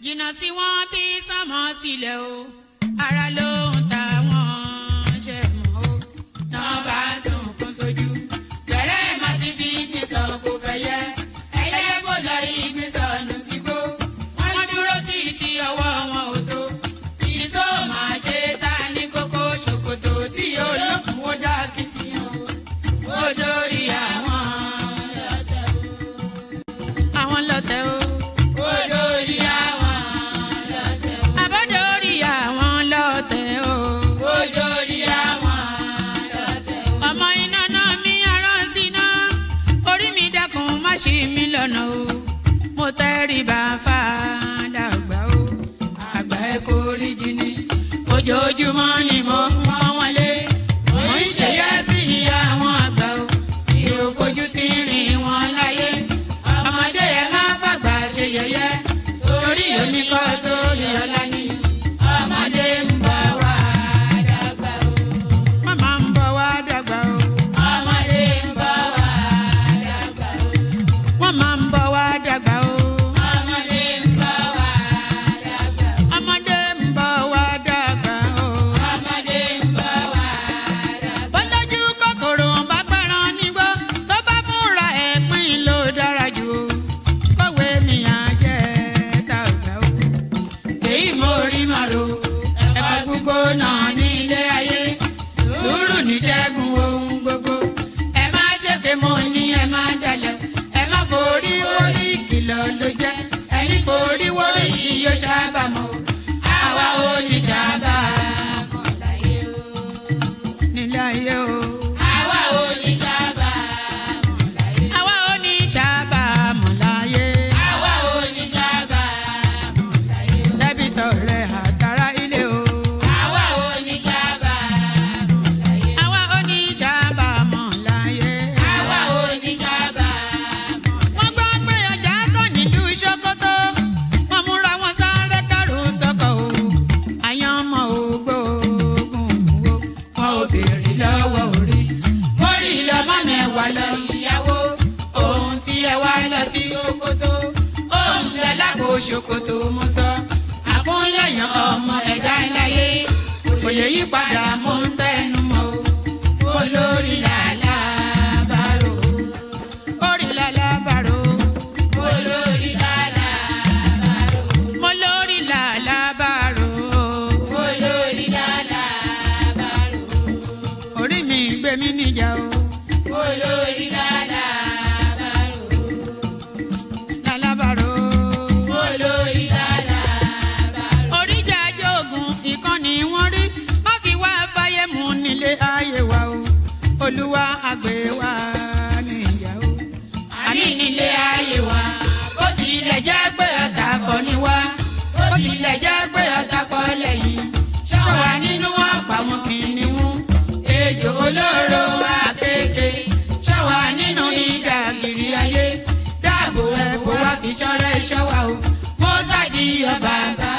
jìnnà sí wọn bí sánmọ̀ sílẹ̀ o ara ló ń ta wọn ṣe mọ́ o náà bá sunkún sójú bẹ̀rẹ̀ má ti fi gbé sọ kó fẹ́ yẹ ẹyẹ kó lọ ìgbé sọnù sígbó wọn dúró títí ọwọ́ wọn ò tó ìṣó máa ṣe ta ní kókó ṣòkòtò tí olókùn ó dá kìtìyàn ó dórí àwọn lọ́tẹ̀ o. Ó dórí àwọn lọ́tẹ̀ o. Àbọ̀dórí àwọn lọ́tẹ̀ o. Ó dórí àwọn lọ́tẹ̀ o. Ọmọ iná náà mi arán sí iná. Orí mi dákun má ṣì mí lọ́nà o. Mo tẹríba fàdà àgbà o. Àgbà ẹ foríjì ni. Ojoojúmọ́ ni mo ń pọ́n wọn lé. Mo ń ṣèyá sí àwọn àgbà o. Mi ò fojú tí rìn wọn láyé. Ọmọdé ẹ má fàgbà ṣe yẹ̀yẹ́ torí oníkọ́ tó yọlá ni ọmọdé ń bọ̀ wá dàgbà o. Màmá ń bọ̀ wá dàgbà o. Ọmọdé ń bọ̀ wá dàgbà o. Wọ́n máa ń bọ̀ wá dàgbà o. Ọmọdé ń bọ̀ wá dàgbà o. Ọmọdé ń bọ̀ wá dàgbà o. Ọmọdé ń bọ̀ wá dàgbà o. Bọ́lájú kòkòrò bá pẹran nígbó tó bá fúnra ẹ̀ pín ló dára jù o. Kọ̀wé mi àjẹ́ dàgbà o. Èyí mo rí màrò ẹ̀fọ́ gbogbo náà ní ilé ayé. Sùúrù ní ṣẹ́gun ohun gbogbo. Ẹ má ṣèké mo ní ẹ má dalẹ̀. Ẹ má forí wórí ìkìlọ̀ ló jẹ́. Ẹ̀yin forí wórí yìí yóò sábà mọ́ o. Àwa ò ní sábà mọ̀ láyé o. Nílé ayé o. Àwa ò ní sábà mọ̀ láyé. Àwa ò ní sábà mọ̀ láyé. Àwa ò ní sábà mọ̀ láyé. Dẹ́bìtọ̀ rẹ̀ àtàrà ilé o. Àwa ò ní sábà mọ̀ láyé. Àwa ò ní sábà mọ̀ láyé. Àwa ò ní sábà mọ̀ láyé. Wọ́n gbọ́ pé ọjà tán nílùú Ṣókótó. Wọ́n múra wọn sáré kárù sọ́kọ̀ o. Àyàn ọmọ ògbóògùn wo. Wọn ò béèrè lọ́wọ́ orí. Mórí lọ́mọ mẹ́wàá lọ ìyàwó. Ohun tí ẹ wá lọ sí Ṣókótó. Ohun rẹ̀ lápò Ṣókótó mo sọ. Àkúnlẹ̀yàn ọmọ ẹ̀dá láyé. Kò lè yí padà mo ń tẹnu mọ́ o. Olórí làlá bàrò. Orí làlá bàrò. Olórí làlá bàrò. Mo lórí làlá bàrò. Olórí làlá bàrò. Orí mi gbé mi níjà o. Olórí làlá bàrò. Làlá bàrò. Olórí làlá bàrò. Oríjà jogun ìkànnì wọn rí. Má fi wá fáyé mu nílé ayé wa o. Olúwa àgbẹ̀ wa níyà o. Àní nílé ayé wa. Ó tilẹ̀ jẹ́ pé ọ̀tá kọ́ ni wá. Ó tilẹ̀ jẹ́ pé ọ̀tá kọ́ lẹ́yìn. Ṣọ́wa nínú àpamọ́ kìnìún. Ejò olóró àkékè. Ṣọ́wa nínú ìdàgìrì ayé. Dáàbò ẹ̀bùn wá fi ṣọ́rẹ́ iṣọ́ wa o. Mo sáàdì ọba bá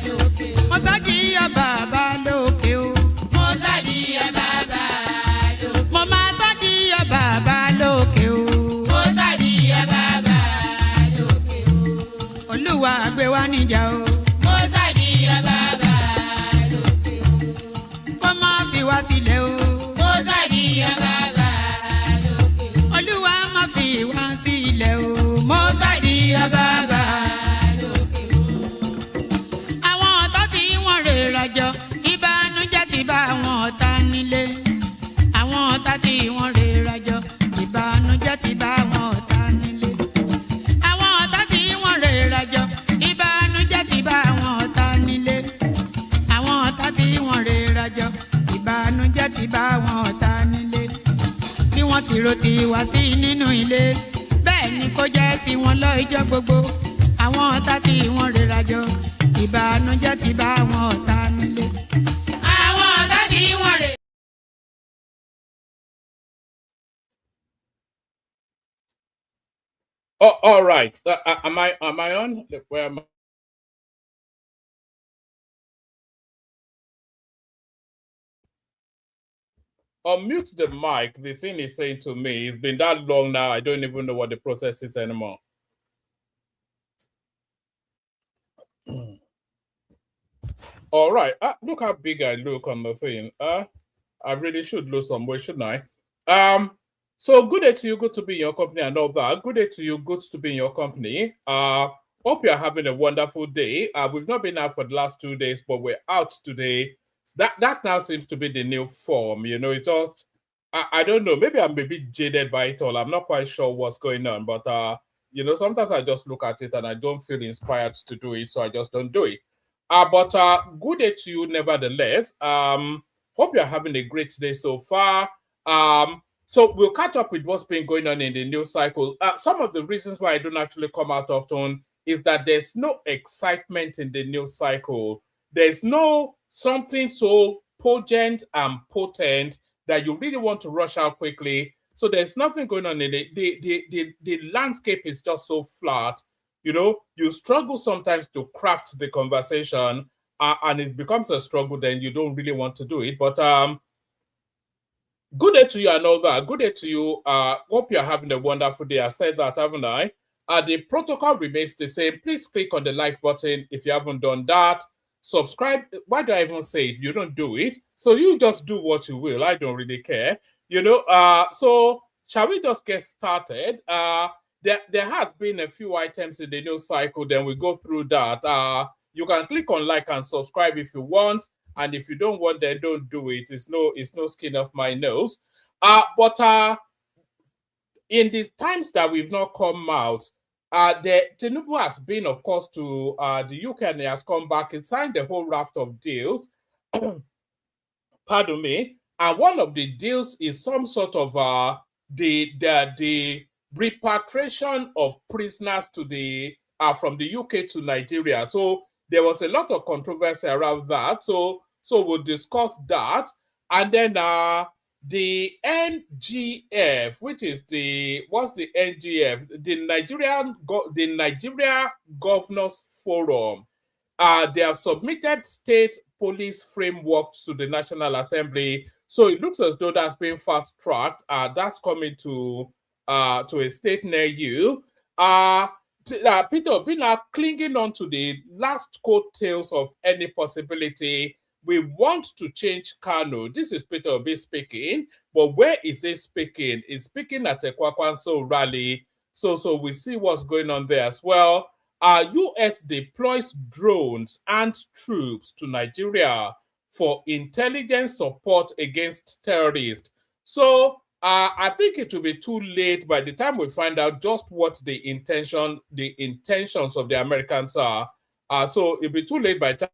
lókè o. Mo sáàdì ọba bá lókè o. Mo sáàdì ọba bá lókè o. Mo máa sáàdì ọba bá lókè o. Mo sáàdì ọba bá lókè o. Olúwa gbé wa níjà o. Mo sáàdì ọba bá lókè o. Kó má fi wá sílẹ̀ o. Mo sáàdì ọba bá lókè o. Olúwa má fi wá sílẹ̀ o. Mo sáàdì ọba bá lókè o. Àwọn ọ̀tá tí wọ́n rè rajọ ìbànújẹ́ ti bá àwọn ọ̀tá nílé. Àwọn ọ̀tá tí wọ́n rè rajọ ìbànújẹ́ ti bá àwọn ọ̀tá nílé. Àwọn ọ̀tá tí wọ́n rè rajọ ìbànújẹ́ ti bá àwọn ọ̀tá nílé. Àwọn ọ̀tá tí wọ́n rè rajọ ìbànújẹ́ ti bá àwọn ọ̀tá nílé. Bí wọ́n ti ro ti wá sí nínú ilé bẹ́ẹ̀ ni kó jẹ́ tiwọn lọ́jọ́ gbogbo. Àwọn ọ̀tá tí wọ́n rè rajọ ìbànújẹ́ ti bá àwọn ọ̀tá nílé. Àwọn ọ̀tá tí wọ́n rè. Oh, all right. Am I on? Where am I? Unmute the mic. The thing is saying to me, it's been that long now, I don't even know what the process is anymore. All right. Look how big I look on the thing. I really should lose some weight, shouldn't I? So good day to you. Good to be in your company and all that. Good day to you. Good to be in your company. Hope you're having a wonderful day. We've not been out for the last 2 days, but we're out today. That now seems to be the new form. You know, it's just I don't know. Maybe I'm a bit jaded by it all. I'm not quite sure what's going on, but you know, sometimes I just look at it and I don't feel inspired to do it, so I just don't do it. But good day to you, nevertheless. Hope you're having a great day so far. So we'll catch up with what's been going on in the news cycle. Some of the reasons why I don't actually come out often is that there's no excitement in the news cycle. There's no something so potent and potent that you really want to rush out quickly. So there's nothing going on in it. The landscape is just so flat. You know, you struggle sometimes to craft the conversation, and it becomes a struggle. Then you don't really want to do it. But good day to you and all that. Good day to you. Hope you're having a wonderful day. I've said that, haven't I? The protocol remains the same. Please click on the like button if you haven't done that. Subscribe. Why do I even say it? You don't do it. So you just do what you will. I don't really care. You know, so shall we just get started? There has been a few items in the news cycle, then we go through that. You can click on like and subscribe if you want. And if you don't want, then don't do it. It's no skin off my nose. But in the times that we've not come out, the Tinubu has been, of course, to the UK and he has come back and signed a whole raft of deals. Pardon me. And one of the deals is some sort of the repatriation of prisoners to the from the UK to Nigeria. So there was a lot of controversy around that. So we'll discuss that. And then the NGF, which is what's the NGF? The Nigeria Governors Forum. They have submitted state police frameworks to the National Assembly. So it looks as though that's been fast tracked. That's coming to a state near you. Peter Obi now clinging on to the last coattails of any possibility. We want to change Kano. This is Peter Obi speaking, but where is he speaking? He's speaking at a Kwakwanso rally. So we see what's going on there as well. US deploys drones and troops to Nigeria for intelligence support against terrorists. So I think it will be too late by the time we find out just what the intentions of the Americans are. So it'll be too late by the time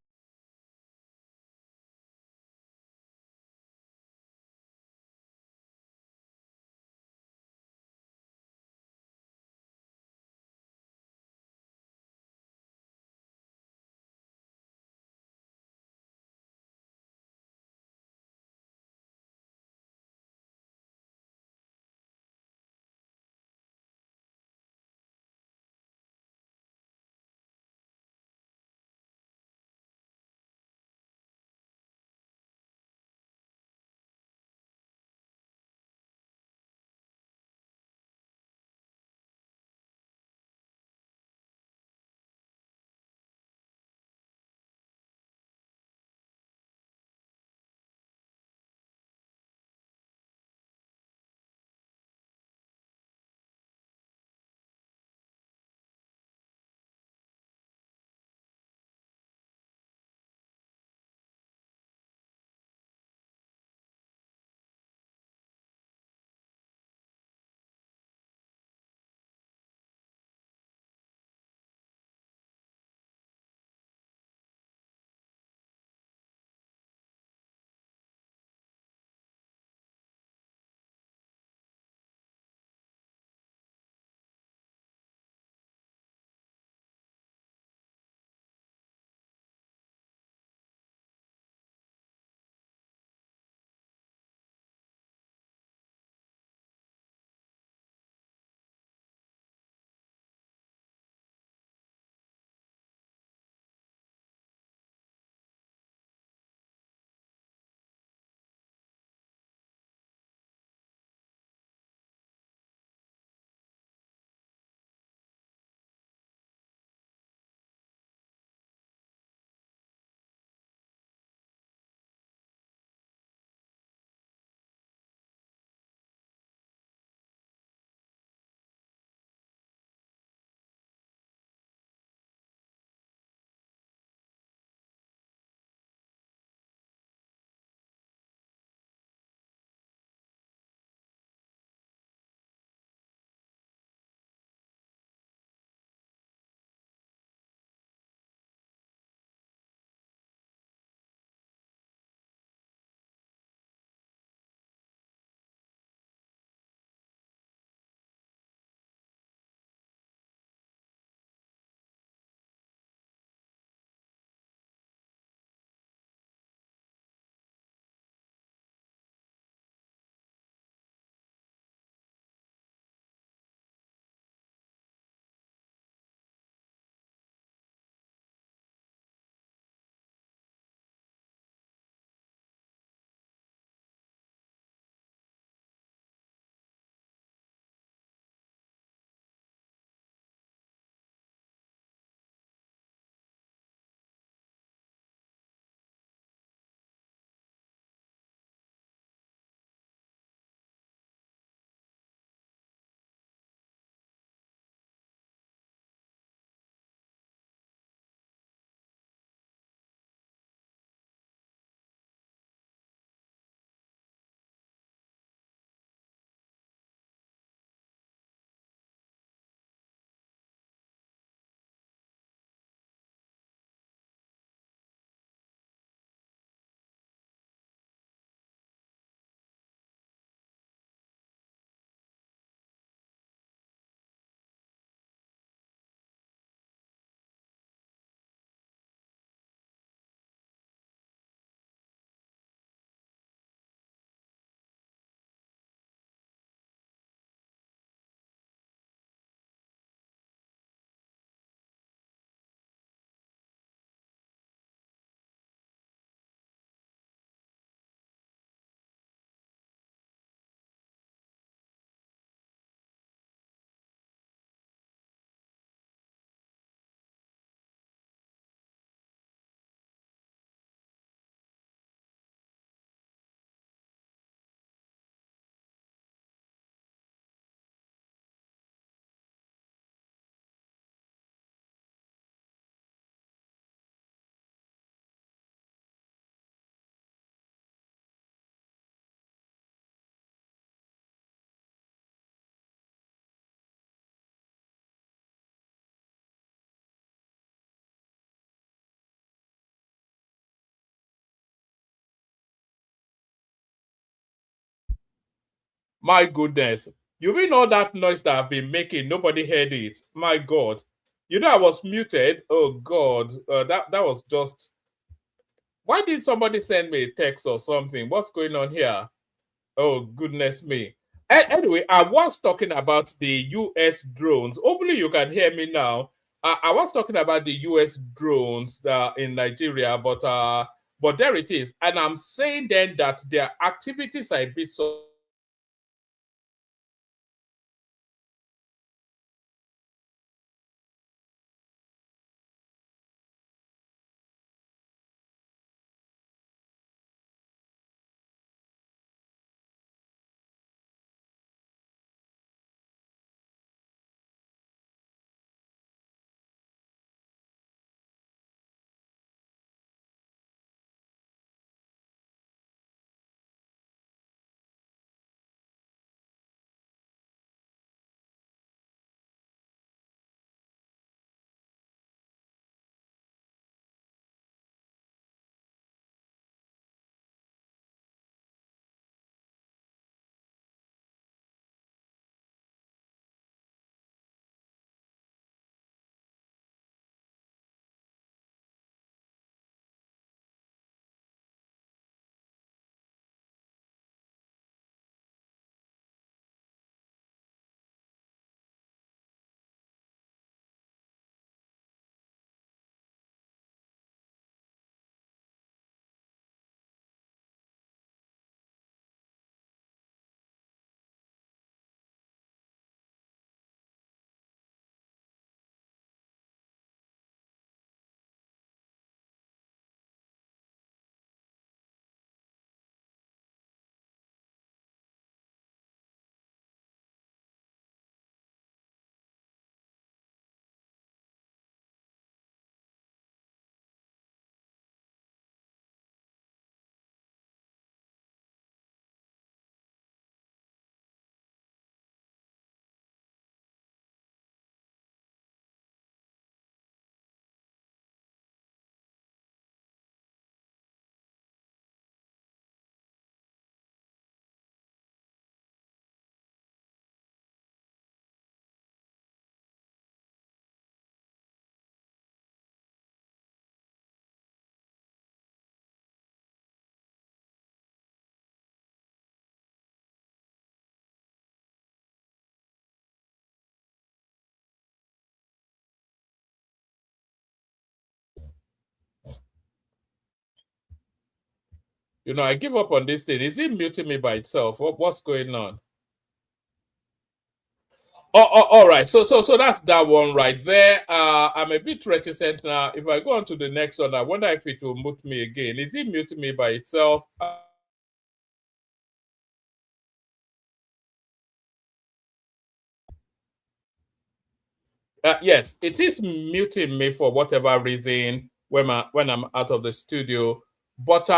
My goodness. You mean all that noise that I've been making, nobody heard it? My God. You know, I was muted. Oh, God. That was just... Why did somebody send me a text or something? What's going on here? Oh, goodness me. Anyway, I was talking about the US drones. Hopefully, you can hear me now. I was talking about the US drones in Nigeria, but there it is. And I'm saying then that their activities are a bit so... You know, I give up on this thing. Is it muting me by itself? What's going on? All right. So that's that one right there. I'm a bit reticent now. If I go on to the next one, I wonder if it will mute me again. Is it muting me by itself? Yes, it is muting me for whatever reason when I'm out of the studio. But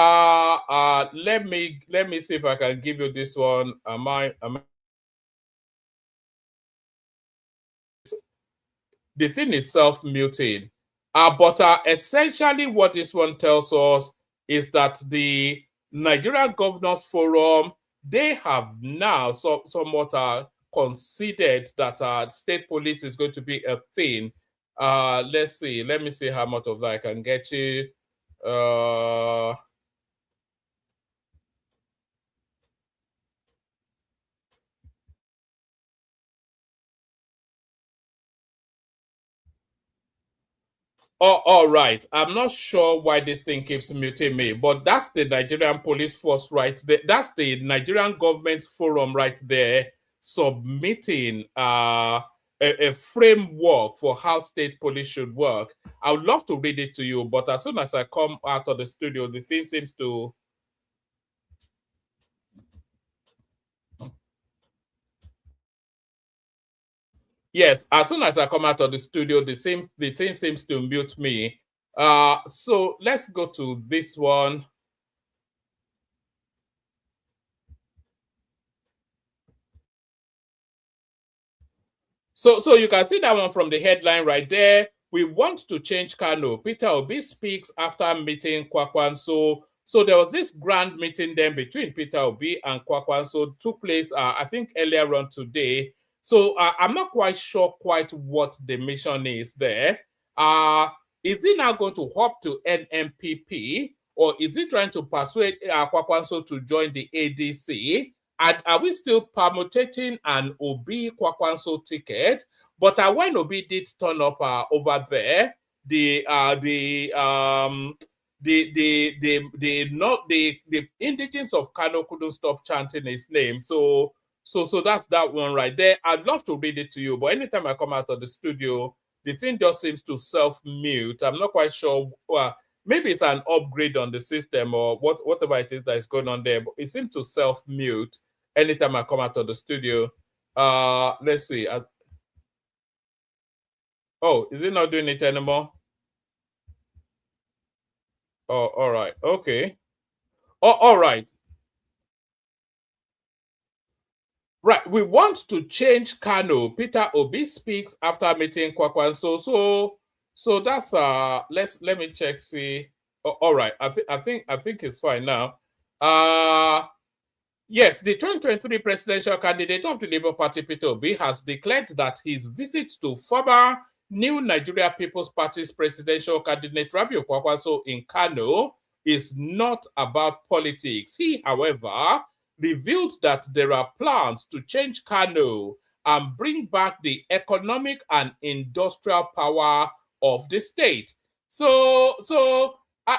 let me see if I can give you this one. The thing is self-muting. But essentially what this one tells us is that the Nigerian Governors Forum, they have now somewhat considered that state police is going to be a thing. Let's see. Let me see how much of that I can get you. Uh, all right. I'm not sure why this thing keeps muting me, but that's the Nigerian police force right there. That's the Nigerian government forum right there submitting a framework for how state police should work. I would love to read it to you, but as soon as I come out of the studio, the thing seems to... Yes, as soon as I come out of the studio, the thing seems to mute me. So let's go to this one. So you can see that one from the headline right there. We want to change Kano. Peter Obi speaks after meeting Kwakwanso. So there was this grand meeting then between Peter Obi and Kwakwanso, took place, I think, earlier on today. So I'm not quite sure quite what the mission is there. Is he now going to hop to NMPP, or is he trying to persuade Kwakwanso to join the ADC? And are we still permutating an Obi Kwakwanso ticket? But when Obi did turn up over there, the indigents of Kano couldn't stop chanting his name. So that's that one right there. I'd love to read it to you, but anytime I come out of the studio, the thing just seems to self-mute. I'm not quite sure. Maybe it's an upgrade on the system or whatever it is that is going on there, but it seems to self-mute anytime I come out of the studio. Let's see. Oh, is it not doing it anymore? Oh, all right. Okay. Oh, all right. Right. We want to change Kano. Peter Obi speaks after meeting Kwakwanso. So that's let me check. See. Oh, all right. I think it's fine now. Yes, the 2023 presidential candidate of the Labour Party, Peter Obi, has declared that his visit to former New Nigeria People's Party's presidential candidate Rabiu Kwakwanso in Kano is not about politics. He, however, revealed that there are plans to change Kano and bring back the economic and industrial power of the state. So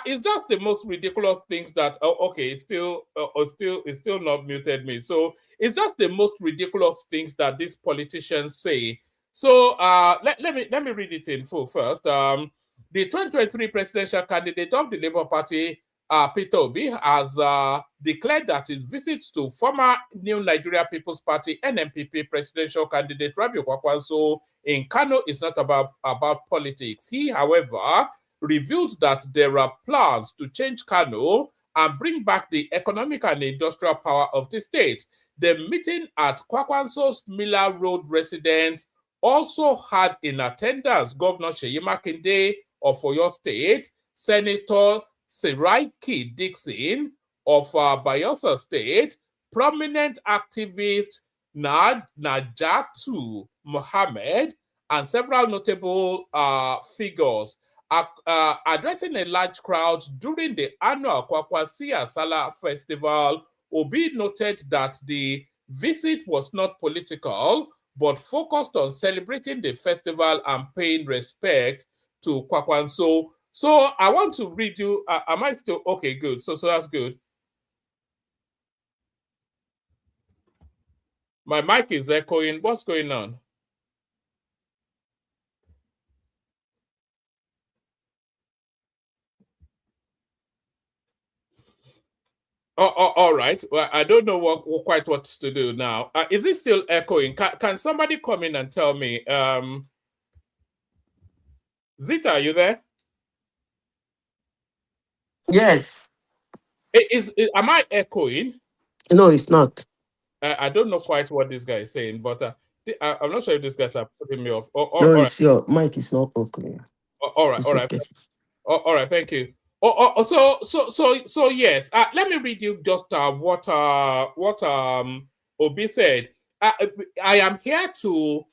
it's just the most ridiculous things that it's still not muted me. So it's just the most ridiculous things that these politicians say. So let me read it in full first. The 2023 presidential candidate of the Labour Party, Peter Obi, has declared that his visits to former New Nigeria People's Party (NNPP) presidential candidate Rabiu Kwakwanso in Kano is not about politics. He, however, revealed that there are plans to change Kano and bring back the economic and industrial power of the state. The meeting at Kwakwanso's Miller Road residence also had in attendance Governor Seyi Makinde of Oyo State, Senator Seraiki Dixon of Bayelsa State, prominent activist Najatu Mohammed, and several notable figures. Addressing a large crowd during the annual Kwakwasiya Sala Festival, Obi noted that the visit was not political, but focused on celebrating the festival and paying respect to Kwakwanso. So I want to read you. Am I still okay? Good. So that's good. My mic is echoing. What's going on? Oh, all right. Well, I don't know quite what to do now. Is it still echoing? Can somebody come in and tell me? Zita, are you there? Yes. Am I echoing? No, it's not. I don't know quite what this guy is saying, but I'm not sure if these guys are putting me off. No, it's your mic is not okay. All right, all right. Okay. All right, thank you. So yes. Let me read you just what Obi said. I am here to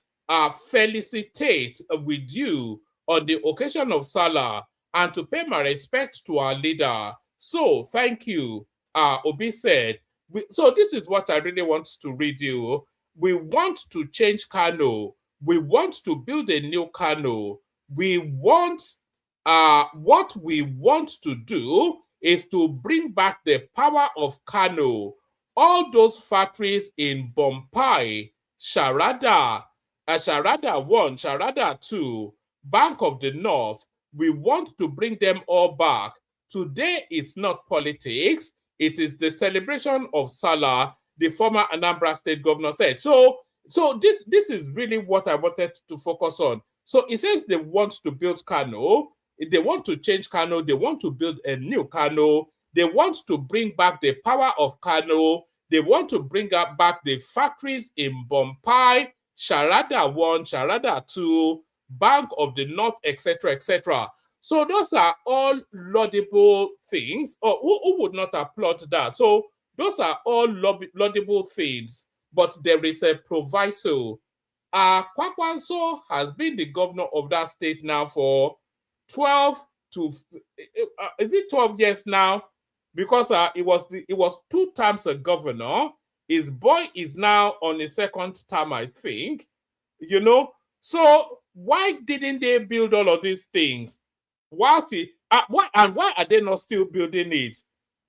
felicitate with you on the occasion of Salah and to pay my respect to our leader. So thank you, Obi said. So this is what I really want to read you. We want to change Kano. We want to build a new Kano. We want what we want to do is to bring back the power of Kano. All those factories in Bompai, Sharada 1, Sharada 2, Bank of the North, we want to bring them all back. Today is not politics. It is the celebration of Salah, the former Anambra State governor said. So this is really what I wanted to focus on. So it says they want to build Kano. They want to change Kano. They want to build a new Kano. They want to bring back the power of Kano. They want to bring back the factories in Bompai, Sharada 1, Sharada 2, Bank of the North, etc., etc. So those are all laudable things. Or who would not applaud that? So those are all laudable things. But there is a proviso. Kwakwanso has been the governor of that state now for 12 to is it 12 years now? Because it was 2 terms a governor. His boy is now on his 2nd term, I think. You know, so why didn't they build all of these things? Why are they not still building it?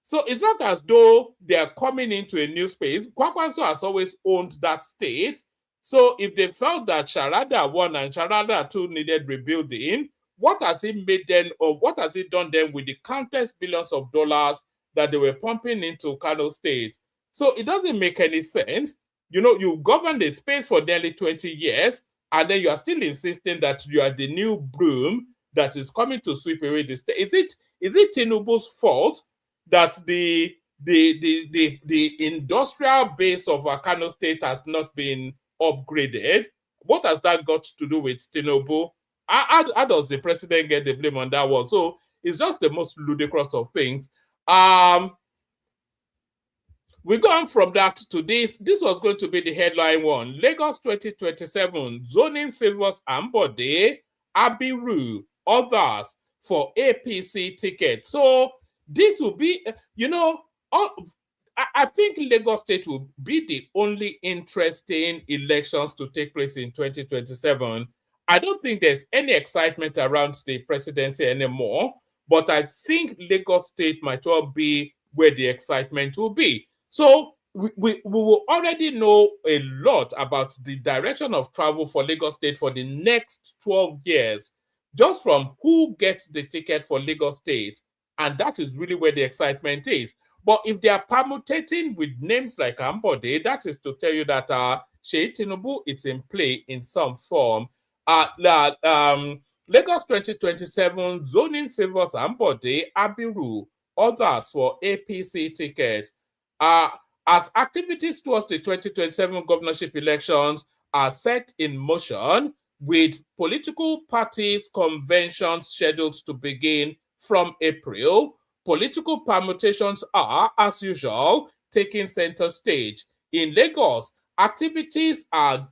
So it's not as though they are coming into a new space. Kwakwanso has always owned that state. So if they felt that Sharada 1 and Sharada 2 needed rebuilding, what has it made them, or what has it done then with the countless billions of dollars that they were pumping into Kano State? So it doesn't make any sense. You know, you governed the space for nearly 20 years, and then you are still insisting that you are the new broom that is coming to sweep away the state. Is it Tinubu's fault that the industrial base of Kano State has not been upgraded? What has that got to do with Tinubu? How does the president get the blame on that one? So it's just the most ludicrous of things. We go on from that to this. This was going to be the headline one. Lagos 2027, zoning favors Ambode, Abiru, others for APC ticket. So this will be, you know, I think Lagos State will be the only interesting elections to take place in 2027. I don't think there's any excitement around the presidency anymore, but I think Lagos State might well be where the excitement will be. So we will already know a lot about the direction of travel for Lagos State for the next 12 years, just from who gets the ticket for Lagos State. And that is really where the excitement is. But if they are permutating with names like Ambode, that is to tell you that Sheyi Tinubu is in play in some form. Lagos 2027 zoning favors Ambode, Abiru, others for APC tickets. As activities towards the 2027 governorship elections are set in motion, with political parties' conventions scheduled to begin from April, political permutations are, as usual, taking center stage. In Lagos, activities are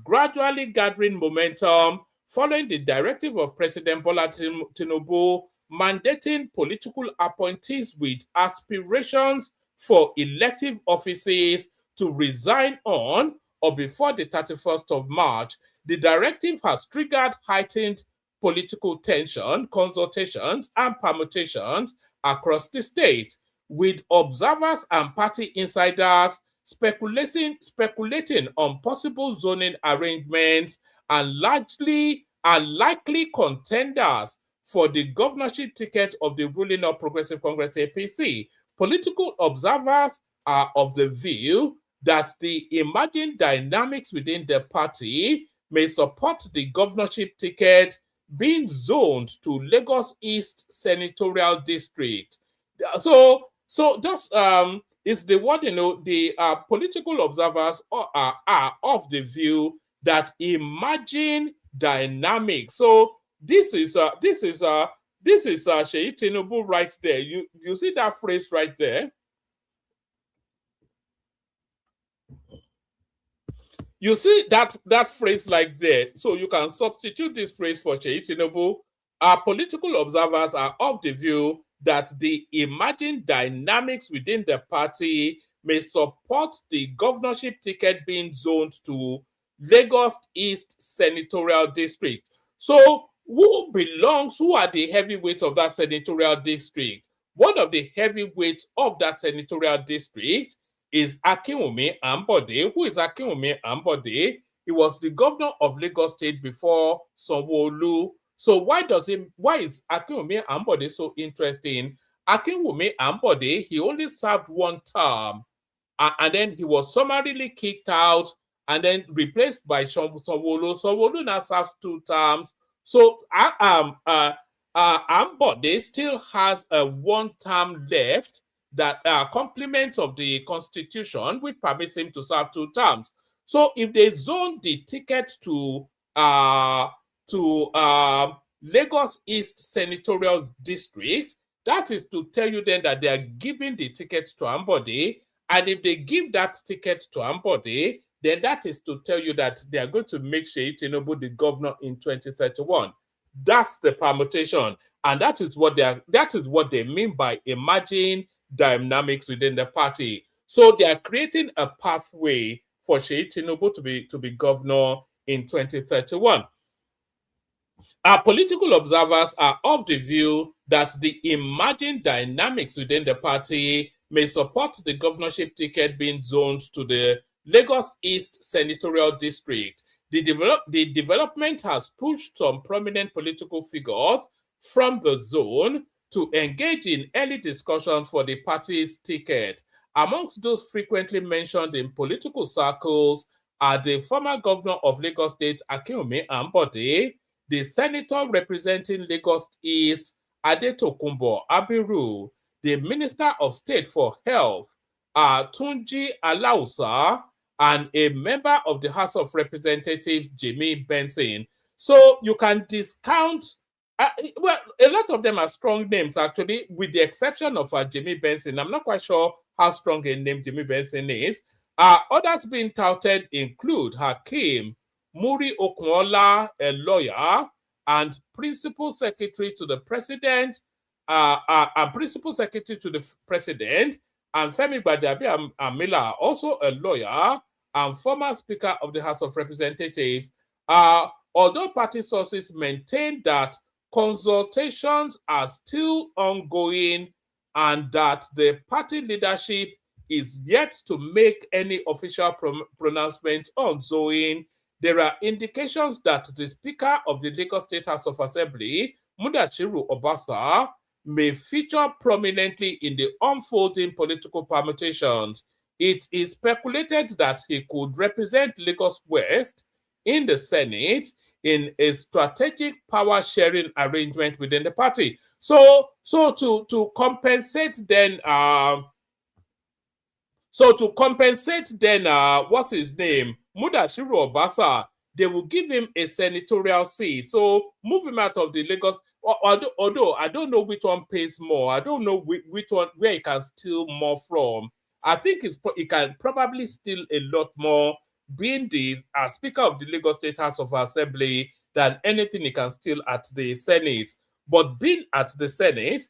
gradually gathering momentum following the directive of President Bola Tinubu mandating political appointees with aspirations for elective offices to resign on or before the 31st of March. The directive has triggered heightened political tension, consultations, and permutations across the state, with observers and party insiders speculating on possible zoning arrangements and likely contenders for the governorship ticket of the ruling All Progressive Congress APC. Political observers are of the view that the emerging dynamics within the party may support the governorship ticket being zoned to Lagos East Senatorial District. So just is the what you know the political observers are of the view that emerging dynamics. So this is Sheyi Tinubu right there. You see that phrase right there. You see that phrase like there. So you can substitute this phrase for Sheyi Tinubu. Our political observers are of the view that the emerging dynamics within the party may support the governorship ticket being zoned to Lagos East Senatorial District. So who are the heavyweights of that senatorial district? One of the heavyweights of that senatorial district is Akinwumi Ambode. Who is Akinwumi Ambode? He was the governor of Lagos State before Sanwo-Olu. So why is Akinwumi Ambode so interesting? Akinwumi Ambode, he only served 1 term, and then he was summarily kicked out and then replaced by Sanwo-Olu. Sanwo-Olu now serves 2 terms. So Ambode still has a 1 term left that complements of the constitution, which permits him to serve 2 terms. So if they zone the ticket to Lagos East Senatorial District. That is to tell you then that they are giving the ticket to Ambode, and if they give that ticket to Ambode, then that is to tell you that they are going to make Seyi Tinubu the governor in 2031. That's the permutation, and that is what they mean by emerging dynamics within the party. So they are creating a pathway for Seyi Tinubu to be governor in 2031. Our political observers are of the view that the emerging dynamics within the party may support the governorship ticket being zoned to the Lagos East Senatorial District. The development has pushed some prominent political figures from the zone to engage in early discussions for the party's ticket. Amongst those frequently mentioned in political circles are the former governor of Lagos State, Akinwumi Ambode, the senator representing Lagos East, Adetokunbo Abiru, the Minister of State for Health, Tunji Alausa, and a member of the House of Representatives, Jimmy Benson. So you can discount, well, a lot of them are strong names, actually, with the exception of Jimmy Benson. I'm not quite sure how strong a name Jimmy Benson is. Others being touted include Hakeem Muri Okunola, a lawyer, and principal secretary to the president, and Femi Gbadabi-Amila, also a lawyer and former Speaker of the House of Representatives. Although party sources maintain that consultations are still ongoing and that the party leadership is yet to make any official pronouncement on zoning, there are indications that the Speaker of the Lagos State House of Assembly, Mudachiru Obasa, may feature prominently in the unfolding political permutations. It is speculated that he could represent Lagos West in the Senate in a strategic power-sharing arrangement within the party. So to compensate then, what's his name? Mudashiru Obasa, they will give him a senatorial seat. So move him out of the Lagos, although I don't know which one pays more. I don't know which one, where he can steal more from. I think he can probably steal a lot more being the Speaker of the Lagos State House of Assembly than anything he can steal at the Senate. But being at the Senate,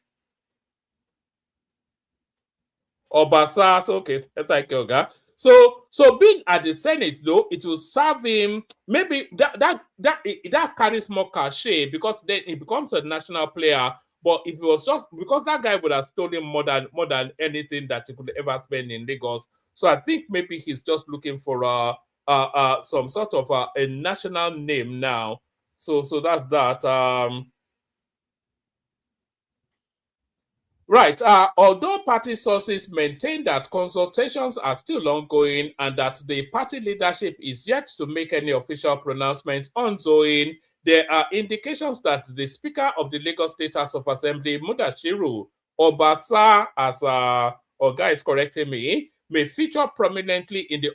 Obasa, okay, thank you, Oga. So being at the Senate, though, it will serve him. Maybe that carries more cachet because then he becomes a national player. But if it was just because that guy would have stolen more than anything that he could ever spend in Lagos, so I think maybe he's just looking for some sort of a national name now. So that's that. Right. Although party sources maintain that consultations are still ongoing and that the party leadership is yet to make any official pronouncement on zoning, there are indications that the Speaker of the Lagos State House of Assembly, Mudashiru Obasa, as Oga is correcting me, may feature prominently in the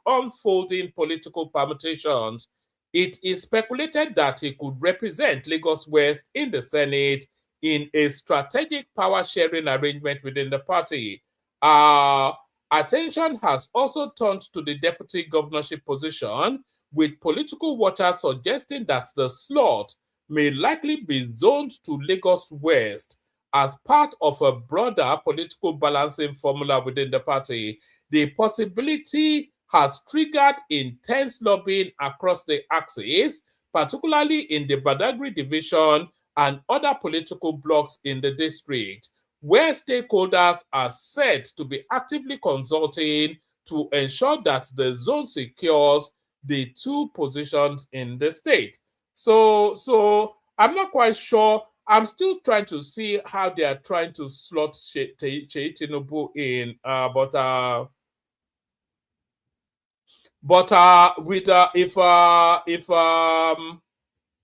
unfolding political permutations. It is speculated that he could represent Lagos West in the Senate in a strategic power-sharing arrangement within the party. Attention has also turned to the deputy governorship position, with political watchers suggesting that the slot may likely be zoned to Lagos West as part of a broader political balancing formula within the party. The possibility has triggered intense lobbying across the axis, particularly in the Badagry division and other political blocs in the district, where stakeholders are said to be actively consulting to ensure that the zone secures the two positions in the state. So I'm not quite sure. I'm still trying to see how they are trying to slot Seyi Tinubu in,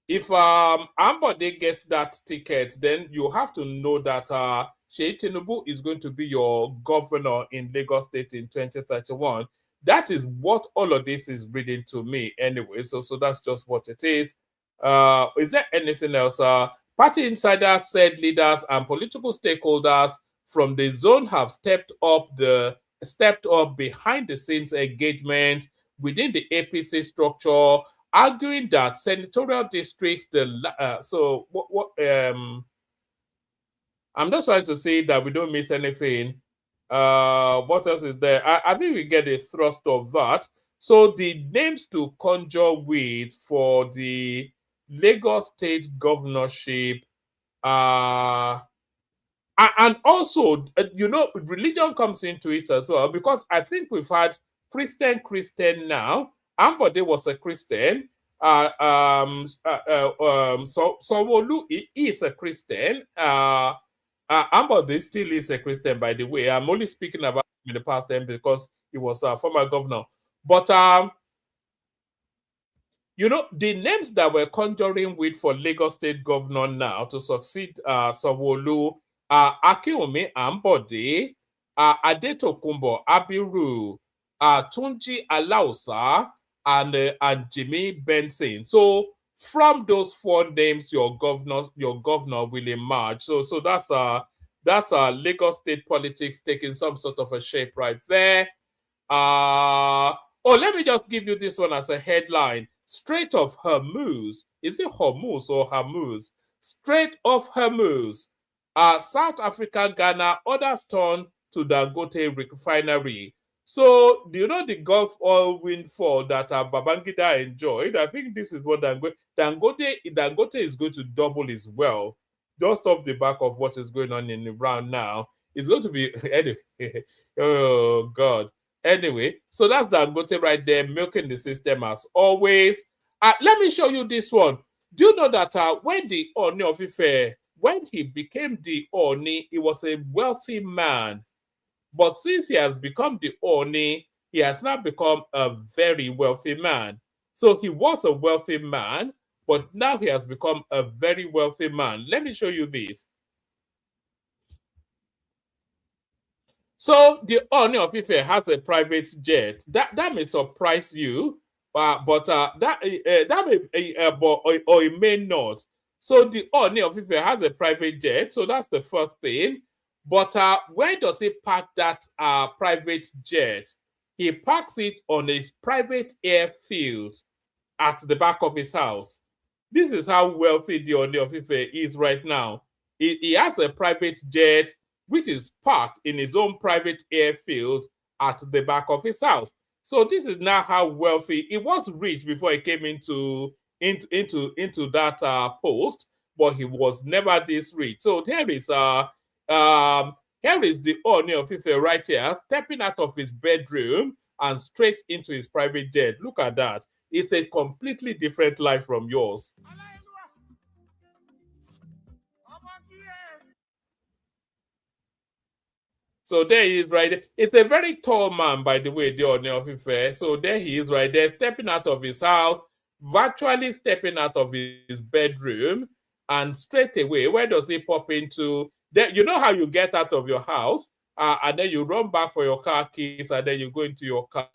if Ambode gets that ticket, then you have to know that Seyi Tinubu is going to be your governor in Lagos State in 2031. That is what all of this is reading to me anyway. So that's just what it is. Is there anything else? Party insiders said leaders and political stakeholders from the zone have stepped up behind the scenes engagement within the APC structure, arguing that senatorial districts, I'm just trying to say that we don't miss anything. What else is there? I think we get a thrust of that. So the names to conjure with for the Lagos State governorship, and also, religion comes into it as well, because I think we've had Christian now. Ambode was a Christian. So Sanwo-Olu is a Christian. Ambode still is a Christian, by the way. I'm only speaking about him in the past time because he was a former governor. But the names that we're conjuring with for Lagos State governor now to succeed Sanwo-Olu are Akinwumi Ambode, Adetokunbo Abiru, Tunji Alausa, and Jimmy Benson. So from those four names, your governor will emerge. So that's Lagos State politics taking some sort of a shape right there. Let me just give you this one as a headline. Strait of Hormuz. Is it Hormuz or Hormuz? Strait of Hormuz. South Africa, Ghana, orders turn to Dangote refinery. So, do you know the Gulf oil windfall that Babangida enjoyed? I think this is what Dangote is going to double his wealth just off the back of what is going on in Iran now. It's going to be anyway. Oh God. Anyway, so that's Dangote right there, milking the system as always. Let me show you this one. Do you know that when the Ooni of Ife, when he became the Ooni, he was a wealthy man. But since he has become the Ooni, he has now become a very wealthy man. So he was a wealthy man, but now he has become a very wealthy man. Let me show you this. So the Ooni of Ife has a private jet. That may surprise you, but it may not. So the Ooni of Ife has a private jet. So that's the first thing. But where does he park that private jet? He parks it on his private airfield at the back of his house. This is how wealthy the Ooni of Ife is right now. He has a private jet which is parked in his own private airfield at the back of his house. So this is now how wealthy he was. Rich before he came into that post, but he was never this rich. So here is the Ooni of Ife right here, stepping out of his bedroom and straight into his private jet. Look at that. It's a completely different life from yours. So there he is right there. It's a very tall man, by the way, the Ooni of Ife. So there he is right there, stepping out of his house, virtually stepping out of his bedroom, and straight away, where does he pop into? You know how you get out of your house, and then you run back for your car keys, and then you go into your car.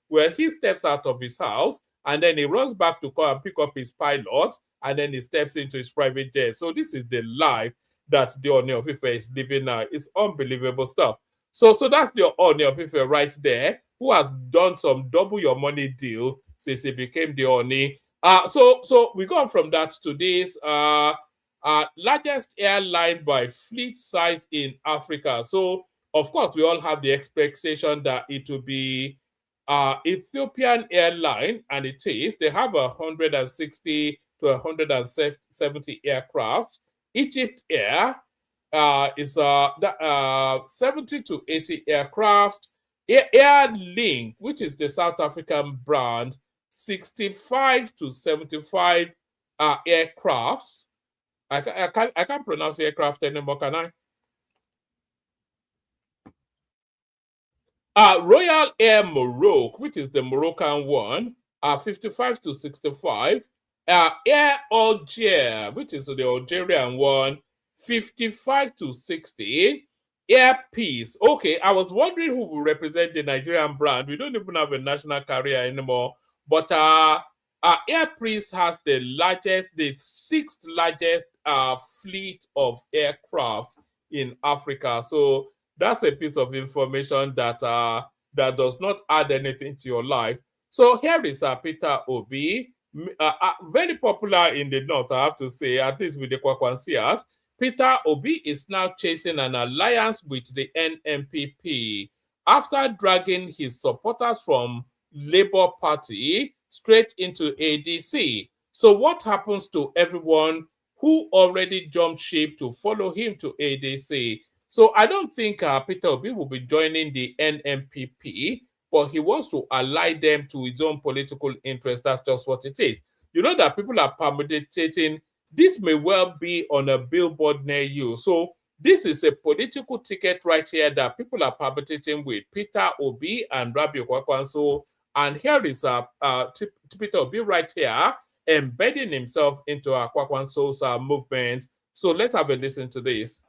Well, he steps out of his house, and then he runs back to come and pick up his pilot, and then he steps into his private jet. So this is the life that the Ooni of Ife is living now. It's unbelievable stuff. So that's the Ooni of Ife right there, who has done some double your money deal since he became the Ooni. So we go on from that to this largest airline by fleet size in Africa. So of course we all have the expectation that it will be Ethiopian airline, and it is. They have 160 to 170 aircrafts. Egypt Air is 70 to 80 aircraft. Air Link, which is the South African brand, 65 to 75 aircrafts. I can't pronounce aircraft anymore, can I? Royal Air Morocco, which is the Moroccan one, 55 to 65. Air Algiers, which is the Algerian one, 55 to 60. Air Peace. Okay, I was wondering who will represent the Nigerian brand. We don't even have a national carrier anymore. But Air Priest has the sixth largest fleet of aircrafts in Africa. So that's a piece of information that that does not add anything to your life. So here is Peter Obi, very popular in the north, I have to say, at least with the Kwakwansias. Peter Obi is now chasing an alliance with the NMPP after dragging his supporters from Labour Party straight into ADC. So what happens to everyone who already jumped ship to follow him to ADC? So I don't think Peter Obi will be joining the NMPP, but he wants to ally them to his own political interest. That's just what it is. You know that people are permutating. This may well be on a billboard near you. So this is a political ticket right here that people are permutating with Peter Obi and Rabbi Kwakwanso. And here is Peter Obi right here, embedding himself into Kwakwanso's movement. So let's have a listen to this.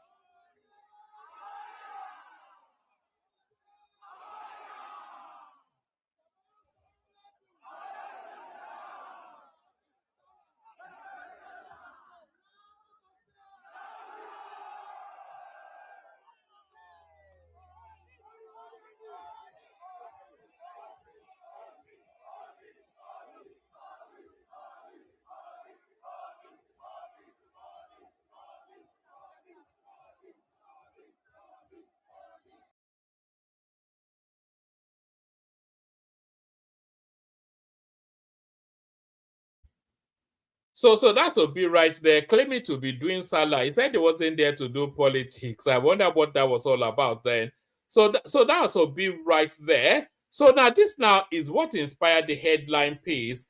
So that's Obi right there, claiming to be doing Salah. He said he wasn't there to do politics. I wonder what that was all about then. So that's Obi right there. So now this now is what inspired the headline piece.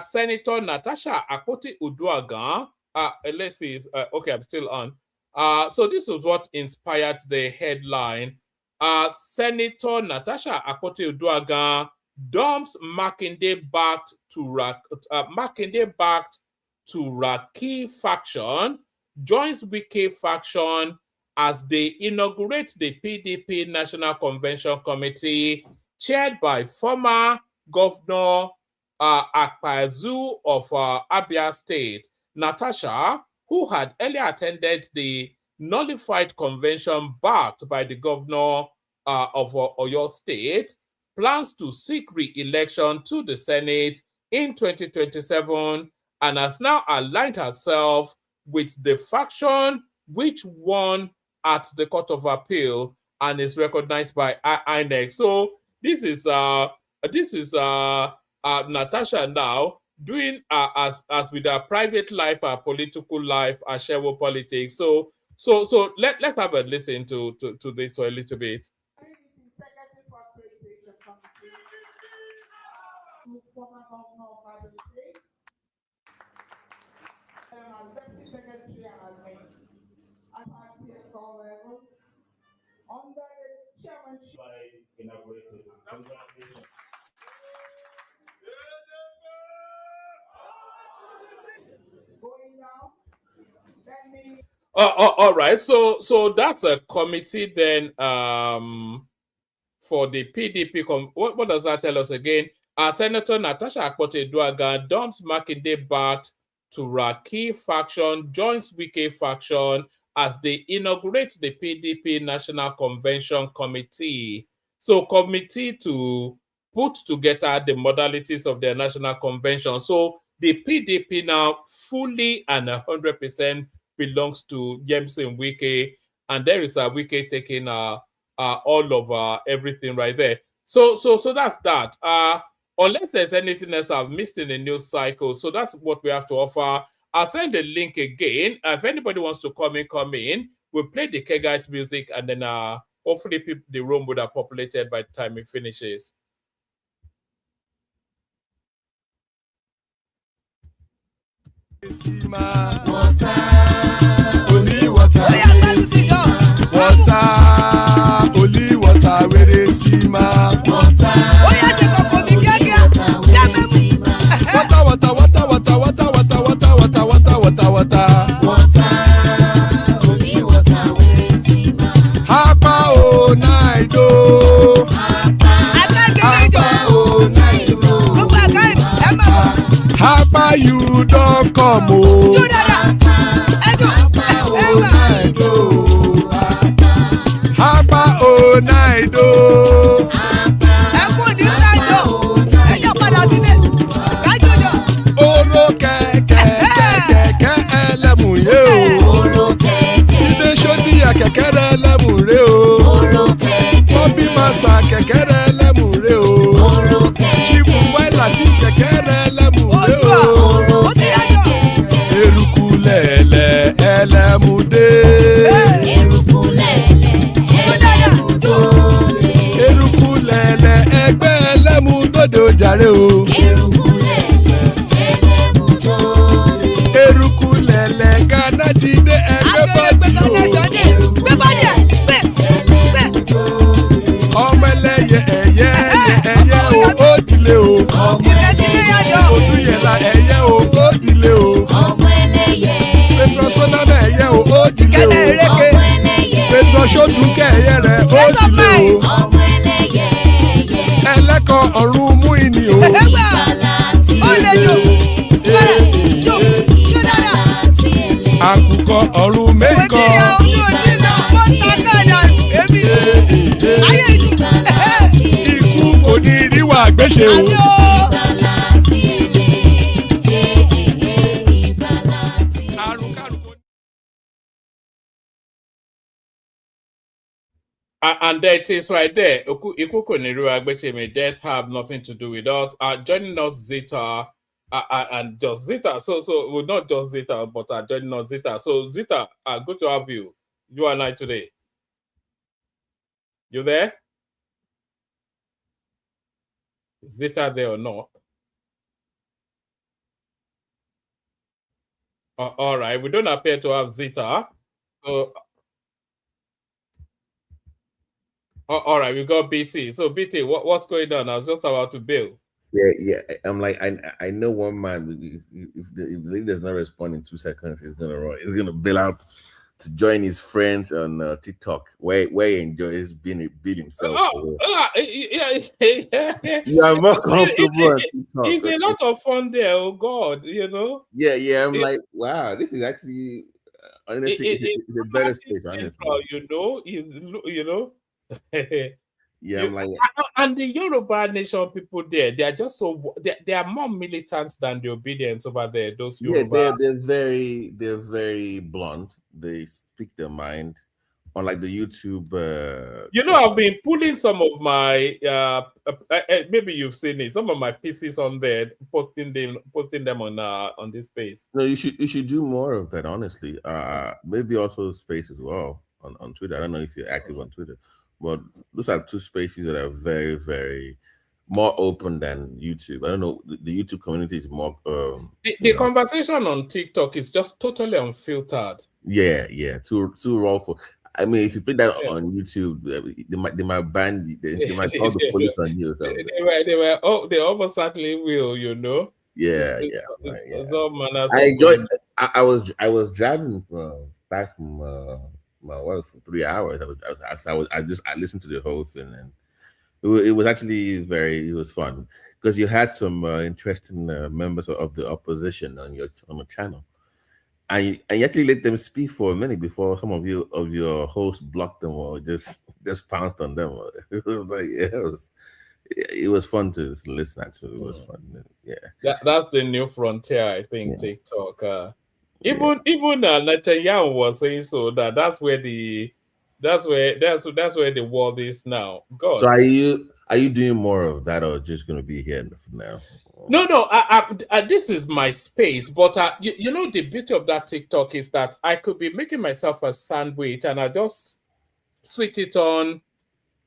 Senator Natasha Akpoti-Uduaghan. Let's see. Okay, I'm still on. So this is what inspired the headline. Senator Natasha Akpoti-Uduaghan dumps Makinde-backed to Raki faction, joins Wike faction as they inaugurate the PDP National Convention Committee, chaired by former Governor Akpazu of Abia State. Natasha, who had earlier attended the nullified convention backed by the governor of Oyo State, plans to seek re-election to the Senate in 2027 and has now aligned herself with the faction which won at the Court of Appeal and is recognized by INEC. So this is Natasha now doing as with her private life, her political life, her shadow politics. So let's have a listen to this for a little bit. Former governor of Abia State, as deputy secretary and as party at all levels, under the chairmanship by inaugurated. Congratulations. Going now, let me. All right. So that's a committee then for the PDP. What does that tell us again? Senator Natasha Akpoti-Uduaghan dumps Makinde-backed to Raki faction, joins Wike faction as they inaugurate the PDP National Convention Committee. So committee to put together the modalities of their national convention. So the PDP now fully and 100% belongs to Jameson Wike, and there is a Wike taking all of everything right there. So that's that. Unless there's anything else I've missed in the news cycle, so that's what we have to offer. I'll send the link again. If anybody wants to come in. We'll play the Kegite music, and then hopefully the room would have populated by the time it finishes. Water, only water, only water, where they see my water. Hapa you don come o. Do dada. Hapa o night o. Ẹ kú ní sáyọ. Ẹ jẹ́ padà sílé. Kájọjọ. Oro kẹ̀kẹ́ ẹlẹ́mùrè o. Ilé sọ́díyà kẹ̀kẹ́ rẹ ẹlẹ́mùrè o. Bobby master kẹ̀kẹ́ rẹ ẹlẹ́mùrè o. Chifu Faila ti kẹ̀kẹ́ rẹ ẹlẹ́mùrè o. Ó ti yájọ. Eruku lẹ̀lẹ̀ ẹlẹ́mùdé. Eruku lẹ̀lẹ̀ ẹgbẹ́ ẹlẹ́mùdódò jàre o. Eruku lẹ̀lẹ̀ Ghana ti dé ẹgbẹ́ bọ́dì o. Ọmọ ẹlẹ́yẹ ẹyẹ o ó dilé o. Odúyẹ̀lá ẹyẹ o ó dilé o. Petrosonama ẹyẹ o ó dilé o. Petrosodunke ẹyẹ rẹ ó dilé o. Ẹlẹ́kọ̀ ọ̀run mú ìní o. Àkùkọ ọ̀run mẹ́kọ̀. Ikú kò ní ríwà gbéṣe o. And there it is right there. Ikuko Niru Agbecheme, death have nothing to do with us. Joining us Zita and just Zita. So well, not just Zita, but joining us Zita. So Zita, good to have you. You and I today. You there? Zita there or not? All right. We don't appear to have Zita. So all right, we got BT. So BT, what's going on? I was just about to bail. Yeah. I'm like, I know one man. If the lady does not respond in 2 seconds, he's gonna run. He's gonna bail out to join his friends on TikTok, where he enjoys being himself. Yeah. You are more comfortable on TikTok. It's a lot of fun there. Oh God, you know. Yeah. I'm like, wow, this is actually honestly, it's a better space. Honestly, you know. Yeah, I'm like, and the Yoruba nation people there, they are just so they are more militant than the obedience over there. Those Yoruba, they're very blunt. They speak their mind. Unlike the YouTube, I've been pulling some of my maybe you've seen it. Some of my pieces on there, posting them on this space. No, you should do more of that. Honestly, maybe also space as well on Twitter. I don't know if you're active on Twitter. But those are two spaces that are very, very more open than YouTube. I don't know. The YouTube community is more. The conversation on TikTok is just totally unfiltered. Yeah. Too raw for. I mean, if you put that on YouTube, they might ban. They might call the police on you. They almost certainly will. You know. Yeah. All manners. I enjoyed. I was driving back from. My wife for 3 hours. I listened to the whole thing, and it was actually it was fun because you had some interesting members of the opposition on the channel, and you actually let them speak for a minute before some of your hosts blocked them or just pounced on them. It was like it was fun to listen. Actually, it was fun. Yeah, that's the new frontier, I think. Yeah. TikTok. Even Netanyahu was saying so that's where the world is now. God. So are you doing more of that or just going to be here now? No. This is my space, but the beauty of that TikTok is that I could be making myself a sandwich and I just switch it on,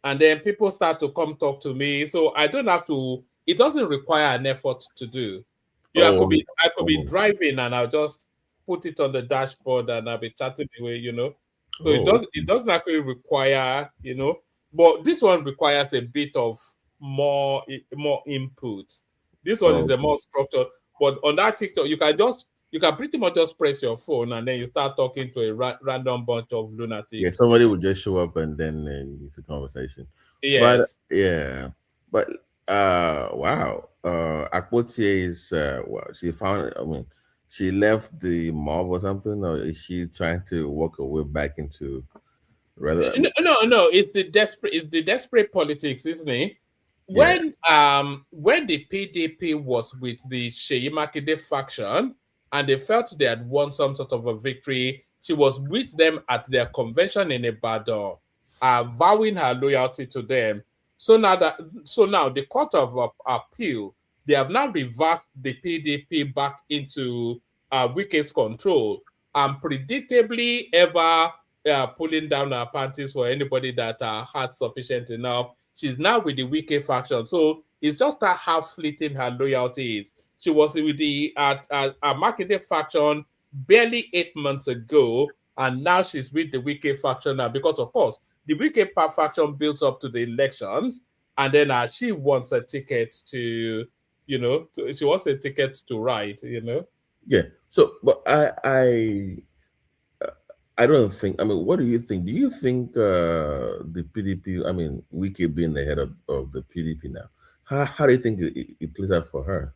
and then people start to come talk to me. So I don't have to. It doesn't require an effort to do. I could be driving and I'll just put it on the dashboard and I'll be chatting away, So it doesn't actually require, but this one requires a bit of more input. This one is a more structured, but on that TikTok, you can pretty much just press your phone and then you start talking to a random bunch of lunatics. Yeah, somebody will just show up and then it's a conversation. Yes. But wow. Akpotie is well, she found. I mean, she left the mob or something, or is she trying to work her way back into rather? No. It's the desperate politics, isn't it? Yeah, When the PDP was with the Sheyi Makinde faction and they felt they had won some sort of a victory, she was with them at their convention in Ibadan, vowing her loyalty to them. So now the Court of Appeal, they have now reversed the PDP back into Wike's control and predictably ever pulling down her panties for anybody that had sufficient enough. She's now with the Wike faction. So it's just how fleeting her loyalty is. She was with the marketing faction barely 8 months ago, and now she's with the Wike faction now because, of course, the Wike faction built up to the elections, and then she wants a ticket to, she wants a ticket to ride, yeah. So, but I don't think. I mean, what do you think? Do you think the PDP? I mean, Wike being the head of the PDP now, how do you think it plays out for her?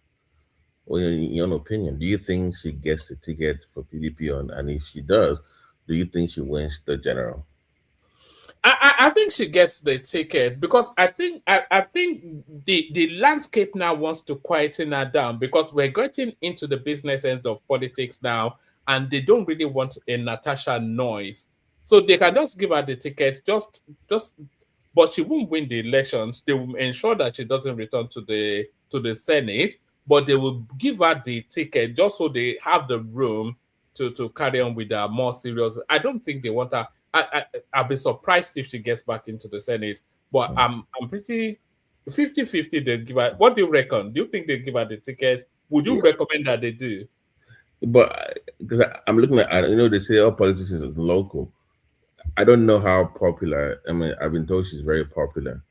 Well, in your own opinion, do you think she gets the ticket for PDP on? And if she does, do you think she wins the general? I think she gets the ticket because I think the landscape now wants to quieten her down because we're getting into the business end of politics now, and they don't really want a Natasha noise, so they can just give her the ticket, but she won't win the elections. They will ensure that she doesn't return to the Senate, but they will give her the ticket just so they have the room to carry on with her more serious. I don't think they want her. I'll be surprised if she gets back into the Senate, but I'm pretty 50-50 they give her. What do you reckon? Do you think they give her the ticket? Would you recommend that they do? But because I'm looking at, they say all politics is local. I don't know how popular. I mean, I've been told she's very popular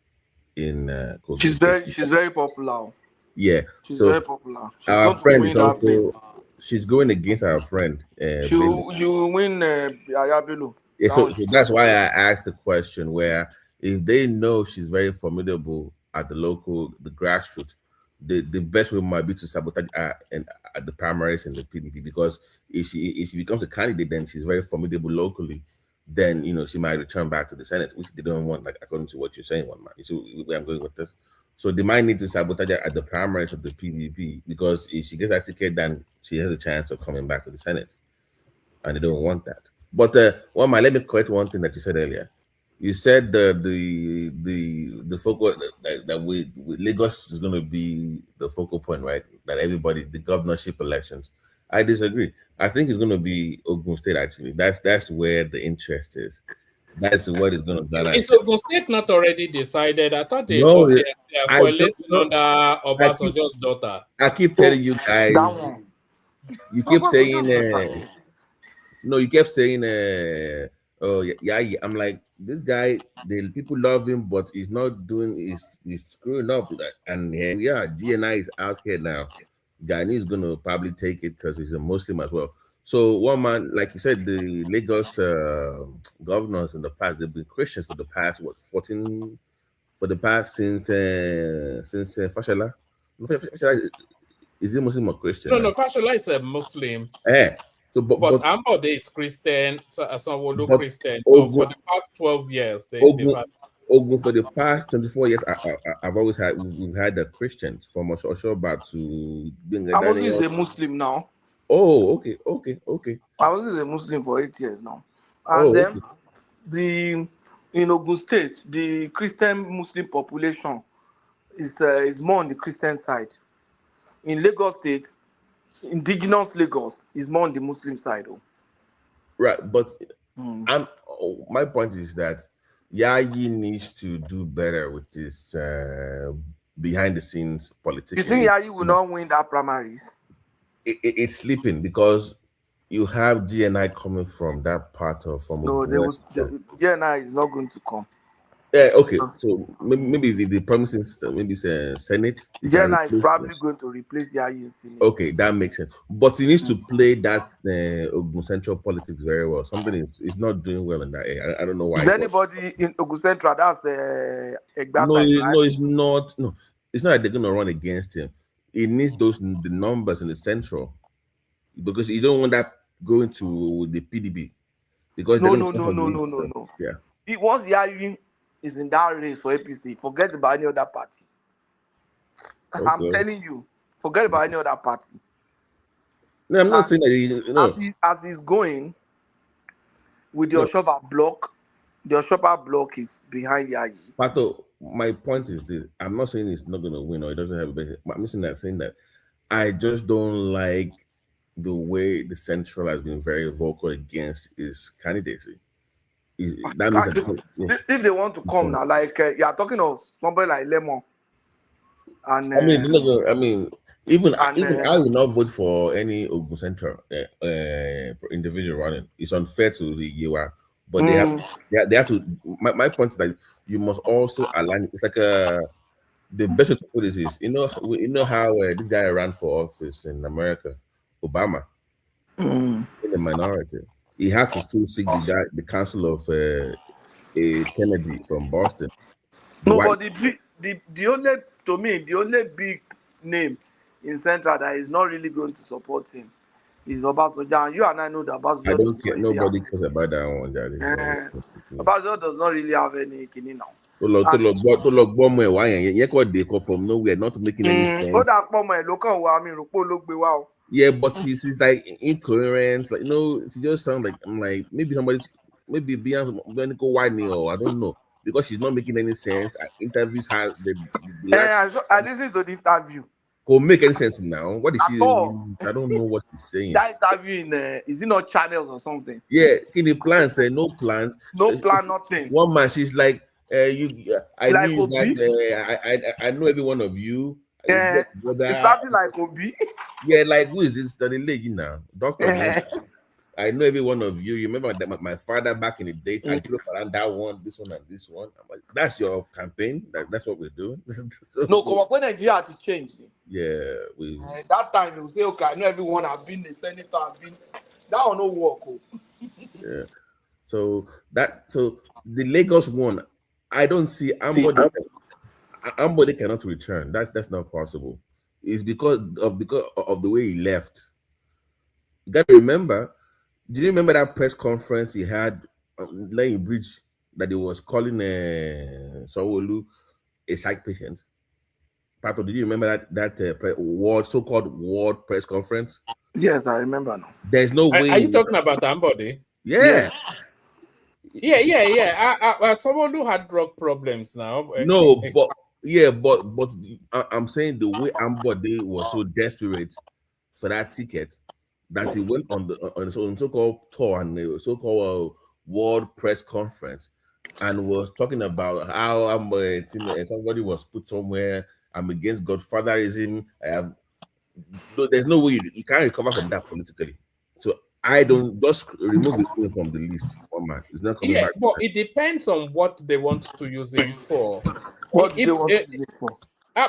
in Kogi She's State. very popular. Yeah. She's So very popular. She's our going to friend win is that place. also she's going against our friend. She will win Abiru. Yeah, so that's why I asked the question where if they know she's very formidable at the grassroots, the best way might be to sabotage her and at the primaries in the PDP, because if she becomes a candidate, then she's very formidable locally. Then she might return back to the Senate, which they don't want, like according to what you're saying, one man. You see where I'm going with this. So they might need to sabotage her at the primaries of the PDP, because if she gets that ticket, then she has a chance of coming back to the Senate, and they don't want that. But let me correct one thing that you said earlier. You said the focal that with Lagos is going to be the focal point, right? That everybody, the governorship elections. I disagree. I think it's going to be Ogun State. Actually, that's where the interest is. That's what is going to gather. Is Ogun State not already decided? I thought they No, they are coalescing under Obasanjo's daughter. I keep telling you guys. That one. You keep saying. No, you kept saying. Oh yeah. I'm like, this guy. The people love him, but he's not doing. He's screwing up. And here we are. GNI is out here now. Gani is going to probably take it because he's a Muslim as well. So one man, like you said, the Lagos governors in the past, they've been Christians for the past 14, for the past since Fashola. Fashola, is he Muslim or Christian? No, Fashola is a Muslim. Yeah. So, but Ambode is Christian, Sanwo-Olu Christian. So Ogun, for the past 12 years, Ogun for the past 24 years, I've always had, we've had the Christians from Oshoba to being I was a Muslim now. Oh, okay. I was a Muslim for 8 years now. And then in Ogun State, the Christian Muslim population is more on the Christian side. In Lagos State, indigenous Lagos is more on the Muslim side. Right, but my point is that Yayi needs to do better with this behind the scenes politics. You think Yayi will not win that primaries? It's sleeping because you have GNI coming from that part of the GNI is not going to come. Yeah, okay. So maybe the promising maybe Senate. GNI is probably going to replace Yayi in Senate. Okay, that makes sense. But he needs to play that Ogun Central politics very well. Something is not doing well in that area. I don't know why. Is anybody in Ogun Central? That's no, it's not. No, it's not that they're going to run against him. it needs the numbers in the central, because you don't want that going to the PDP, because no. Yeah. Once Yayi is in that race for APC, forget about any other party. Okay. I'm telling you, forget about any other party. No, I'm not saying that. As he's going with the Oshoba block, the Oshoba block is behind Yayi. Pato, my point is this: I'm not saying it's not going to win or it doesn't have a better. I'm saying that I just don't like the way the central has been very vocal against his candidacy. That means that, if they want to come now, like you are talking of somebody like Lemon, and even I will not vote for any Ogun Central individual running. It's unfair to the UR, but they have to. My point is that you must also align. It's like the best way to put this is, you know how this guy ran for office in America, Obama, in the minority. He had to still seek the counsel of a Kennedy from Boston. But the only big name in Central that is not really going to support him is Obasanjo. You and I know that Obasanjo. I don't care. Nobody cares about that one, Daddy. Obasanjo does not really have any kidney now. From nowhere, not making any sense. Yeah, but she's like incoherent. Like, she just sounds like maybe Beyonce go whining, or I don't know, because she's not making any sense. Interviews has I listened to the interview. Could make any sense now? What is she? I don't know what she's saying. That interview is it not channels or something? Yeah, any plans? No plans. No plan, nothing. One man, she's like, I like knew you guys. I know every one of you. Yeah, it's something like Obi. Yeah, like who is this? The lady now, Doctor. I know every one of you. You remember that my father back in the days. I grew up around that one, this one, and this one. I'm like, that's your campaign. That's what we're doing. No, come on, when Nigeria had to change. Yeah, that time you say, okay, I know everyone have been a senator, that will not work. Yeah. So the Lagos one, I don't see Ambode cannot return. That's not possible. It's because of the way he left. You got to remember. Do you remember that press conference he had laying bridge that he was calling Sawolu a psych patient? Pato, did you remember that so-called ward press conference? Yes, I remember now. There's no way. Are you talking about Ambode? Yeah. Yeah. Someone who had drug problems now. No, but I'm saying the way Ambode was so desperate for that ticket that he went on the so-called tour and the so-called world press conference and was talking about how somebody was put somewhere. I'm against Godfatherism. There's no way you can't recover from that politically. So I don't just remove it from the list. It's not coming back. But it depends on what they want to use him for.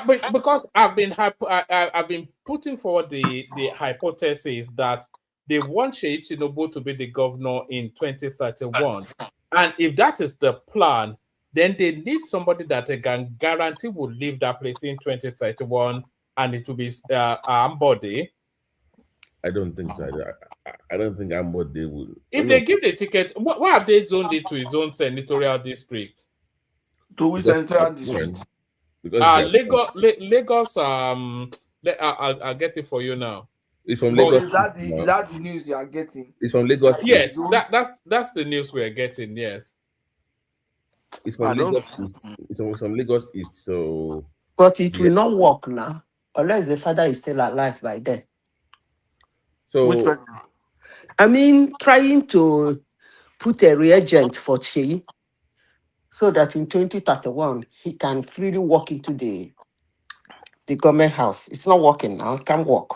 Because I've been putting forward the hypothesis that they want Sheyi Tinubu to be the governor in 2031, and if that is the plan, then they need somebody that they can guarantee will leave that place in 2031, and it will be Ambode. I don't think so. I don't think Ambode will. If they give the ticket, why have they zoned it to his own senatorial district? To which senatorial district? Because Lagos. I'll get it for you now. It's from Lagos. Is that the news you are getting? It's from Lagos. Yes, that's the news we're getting. Yes. It's from Lagos East. It's from Lagos East. So, but it will not work now unless the father is still alive by then. So, which person? I mean, trying to put a reagent for Sheyi so that in 2031 he can freely walk into the government house. It's not working now. It can't work.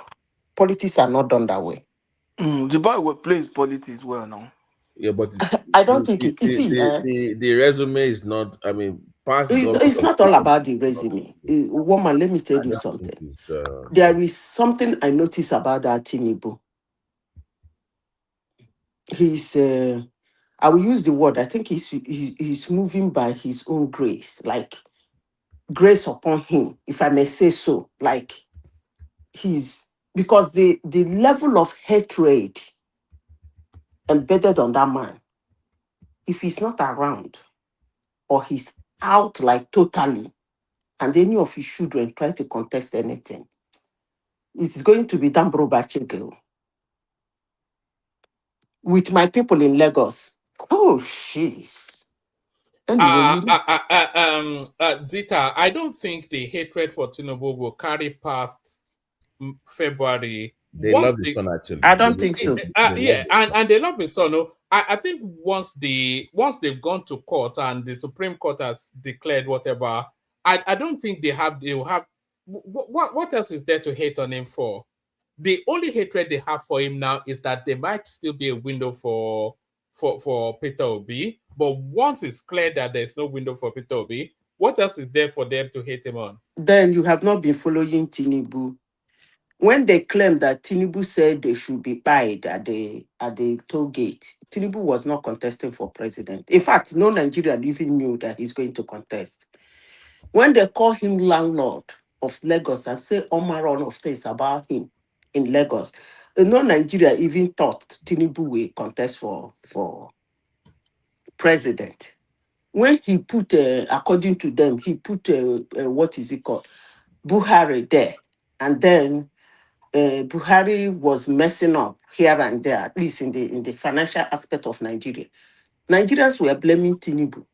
Politics are not done that way. The boy will play his politics well now. Yeah, but I don't think it. You see, the resume is not. I mean, it's not all about the resume. Woman, let me tell you something. There is something I notice about that Tinubu. He's. I will use the word. I think he's moving by his own grace, like grace upon him, if I may say so. Like because the level of hatred embedded on that man, if he's not around or he's out like totally, and any of his children try to contest anything, it's going to be Dambro Bachege. With my people in Lagos. Oh, jeez. Anyway, Zita, I don't think the hatred for Tinubu will carry past February. They love his son, actually. I don't think so. Yeah, and they love his son. No, I think once they've gone to court and the Supreme Court has declared whatever, I don't think they will have. What else is there to hate on him for? The only hatred they have for him now is that there might still be a window for Peter Obi. But once it's clear that there's no window for Peter Obi, what else is there for them to hate him on? Then you have not been following Tinubu. When they claimed that Tinubu said they should be buyed at the toll gate, Tinubu was not contesting for president. In fact, no Nigerian even knew that he's going to contest. When they call him landlord of Lagos and say all manner of things about him in Lagos, no Nigeria even thought Tinubu will contest for president. When he put, according to them, he put, what is it called? Buhari there. And then Buhari was messing up here and there, at least in the financial aspect of Nigeria. Nigerians were blaming Tinubu.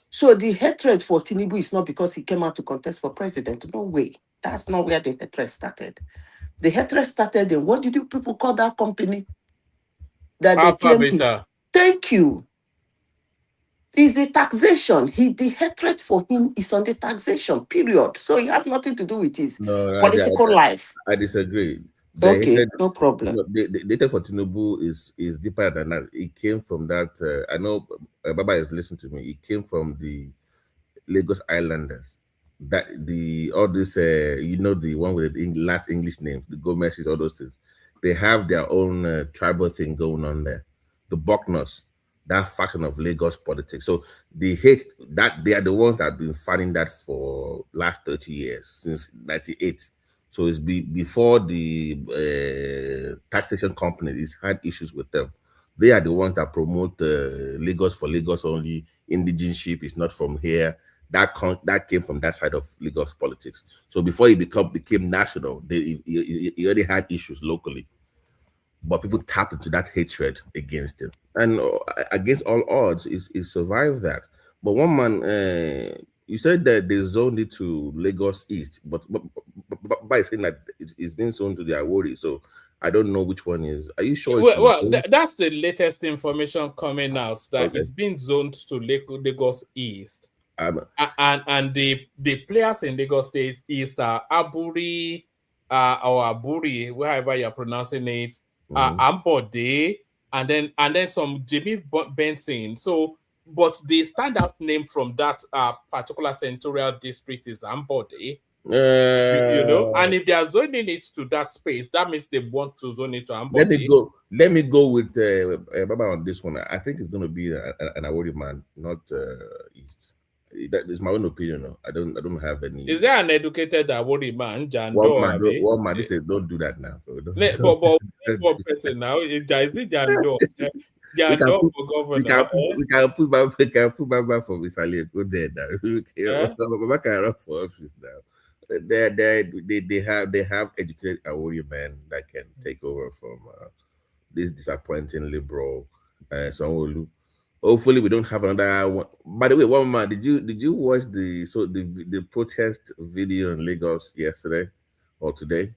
So the hatred for Tinubu is not because he came out to contest for president. No way. That's not where the hatred started. The hatred started in, what did you people call that company? That they claim. Thank you. Is the taxation. The hatred for him is on the taxation, period. So it has nothing to do with his political life. I disagree. Okay, no problem. The hatred for Tinubu is deeper than that. It came from that. I know Baba is listening to me. It came from the Lagos Islanders. That all this, the one with the last English names, the Gomez's, all those things. They have their own tribal thing going on there. The Buckners, that faction of Lagos politics. So they hate that. They are the ones that have been fighting that for last 30 years, since 98. So it's before the taxation companies had issues with them. They are the ones that promote Lagos for Lagos only. Indigenship is not from here. That came from that side of Lagos politics. So before he became national, he already had issues locally. But people tapped into that hatred against him. And against all odds, he survived that. But one man, you said that they zoned it to Lagos East, but by saying that it's been zoned to the Awori, so I don't know which one is. Are you sure? That's the latest information coming out, that it's been zoned to Lagos East. And the players in Lagos State East are Aburi or Aburi, wherever you're pronouncing it, Ambode, and then some Jimmy Benson. So, but the standout name from that particular senatorial district is Ambode. And if they are zoning it to that space, that means they want to zone it to Ambode. Let me go with Baba on this one. I think it's going to be an Awori man, not East. That is my own opinion. I don't have any. Is there an educated Awori man? One man. This is don't do that now. But one person now. Is it Jando? Jando for governor. We can put Baba for Misali. Go there now. Baba can run for office now. They have educated Awori men that can take over from this disappointing liberal Sanwo-Olu. Hopefully, we don't have another one. By the way, one man, did you watch the protest video in Lagos yesterday or today?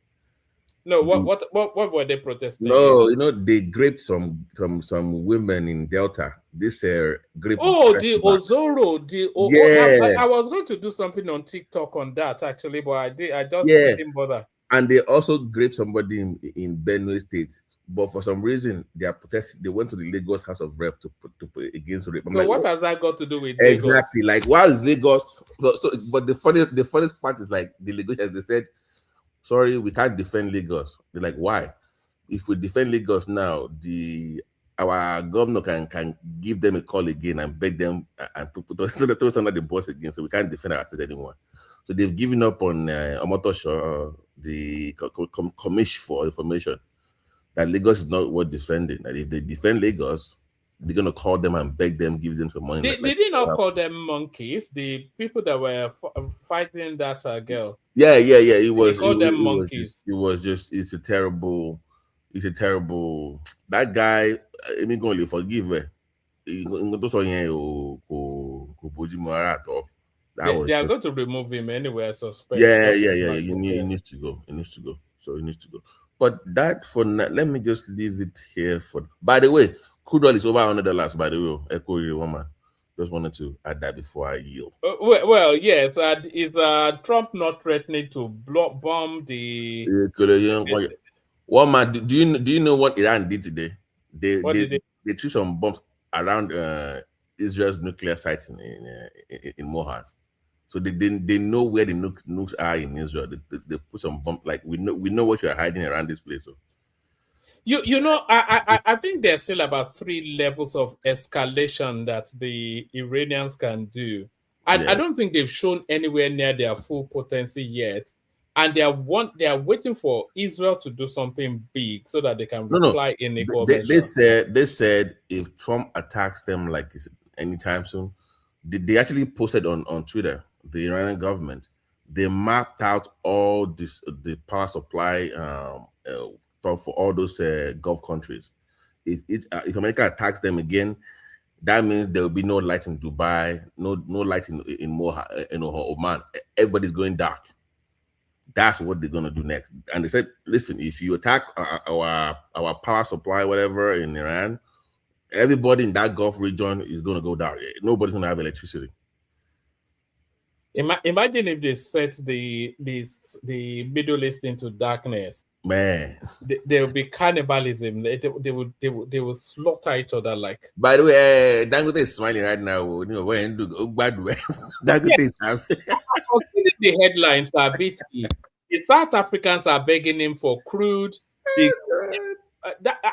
No, what were they protesting? No, they raped some women in Delta. This grape. Oh, the Ozoro. Yeah. I was going to do something on TikTok on that actually, but I just didn't bother. And they also raped somebody in Benue State. But for some reason, they are protesting. They went to the Lagos House of Rep to put against rape. So what has that got to do with Lagos? Exactly? Like, why is Lagos? But the funniest part is, like, the Lagos, as they said, sorry, we can't defend Lagos. They're like, why? If we defend Lagos now, our governor can give them a call again and beg them and put us under the boss again. So we can't defend our state anymore. So they've given up on Omotosho, the commission for information that Lagos is not worth defending. That if they defend Lagos, they're gonna call them and beg them, give them some money. They did not call them monkeys. The people that were fighting that girl. Yeah. It was. They called them monkeys. It's a terrible. That guy. I mean, going to forgive her. They are going to remove him anyway. I suspect. Yeah. He needs to go. So he needs to go. But that for now, let me just leave it here for. By the way, crude oil is over $100. By the way, Echo woman. Just wanted to add that before I yield. Well, yes. Is Trump not threatening to bomb the? Woman, do you know what Iran did today? They threw some bombs around Israel's nuclear site in Mohaz. So they know where the nukes are in Israel. They put some bomb, like we know what you're hiding around this place. So. You know, I think there's still about 3 levels of escalation that the Iranians can do. And I don't think they've shown anywhere near their full potency yet. And they are waiting for Israel to do something big so that they can reply in equal measure. They said if Trump attacks them like anytime soon, they actually posted on Twitter, the Iranian government, they mapped out all the power supply for all those Gulf countries. If America attacks them again, that means there will be no light in Dubai, no light in Oman. Everybody's going dark. That's what they're gonna do next. And they said, listen, if you attack our power supply, whatever, in Iran, everybody in that Gulf region is gonna go dark. Nobody's gonna have electricity. Imagine if they set the Middle East into darkness. Man, there will be cannibalism. They will slaughter each other like. By the way, Dangote is smiling right now. You know when Dangote is the headlines are BT. The South Africans are begging him for crude.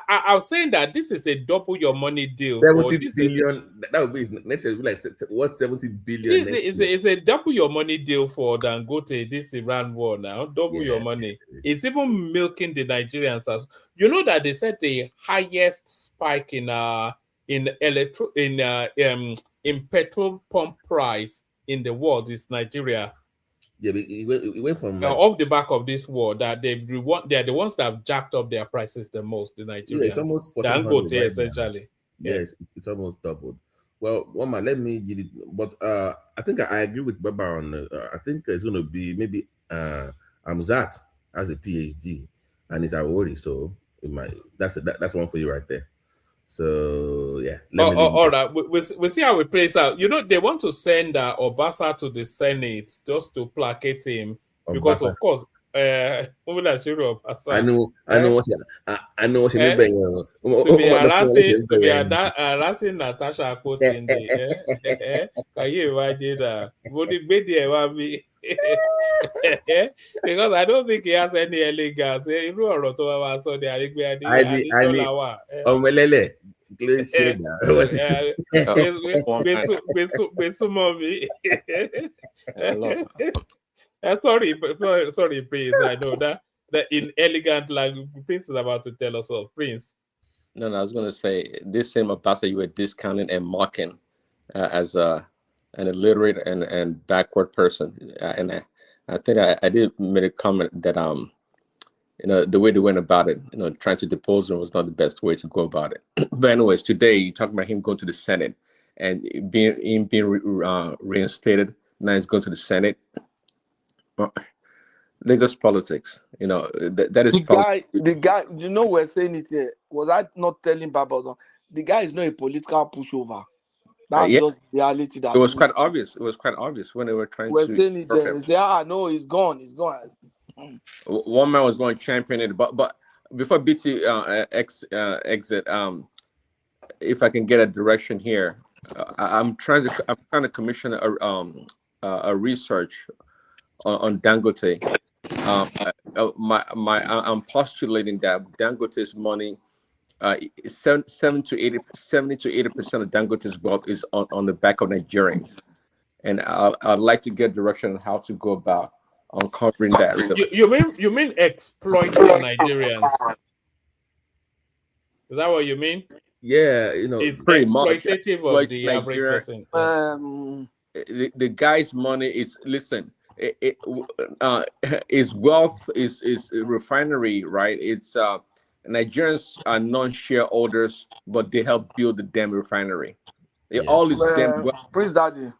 I was saying that this is a double your money deal. 70 billion. That would be next year, like what 70 billion? It's a double your money deal for Dangote. This Iran war now, double your money. It's even milking the Nigerians. As you know that they said the highest spike in petrol pump price in the world is Nigeria. Yeah, it went from off the back of this war that they are the ones that have jacked up their prices the most. The Nigerians, it's almost Dangote essentially. Yes, it's almost doubled. Well, Wama, let me give it, but I think I agree with Baba on. I think it's going to be maybe Amzat has a PhD and is Awori, so that's one for you right there. So yeah. All right. We'll see how it plays out. You know, they want to send Obasa to the Senate just to placate him because, of course, I know what you mean. To be harassing Natasha quoting can you imagine that? Because I don't think he has any elegance. Sorry, Prince. I know that in elegant language, Prince is about to tell us all. Prince. No, I was going to say this same Abasa you were discounting and mocking as an illiterate and backward person, and I think I did make a comment that the way they went about it, trying to depose him was not the best way to go about it. But anyways, today you talking about him going to the Senate and being reinstated. Now he's going to the Senate. Lagos politics, that is the guy. We're saying it here. Was I not telling Babazon? The guy is not a political pushover. That's just reality. That it was quite obvious. It was quite obvious when they were trying to. Saying it there. They say, no, he's gone. He's gone. One man was going to champion it, but before BT exit, if I can get a direction here, I'm trying to commission a research on Dangote. I'm postulating that Dangote's money, 70 to 80% of Dangote's wealth is on the back of Nigerians, and I'd like to get direction on how to go about uncovering that. So, You mean exploiting Nigerians? Is that what you mean? Yeah, It's pretty much exploitative of the average Nigeria. person. The guy's money is his wealth is a refinery, right? It's Nigerians are non-shareholders, but they help build the damn refinery. All this damn Prince Daddy,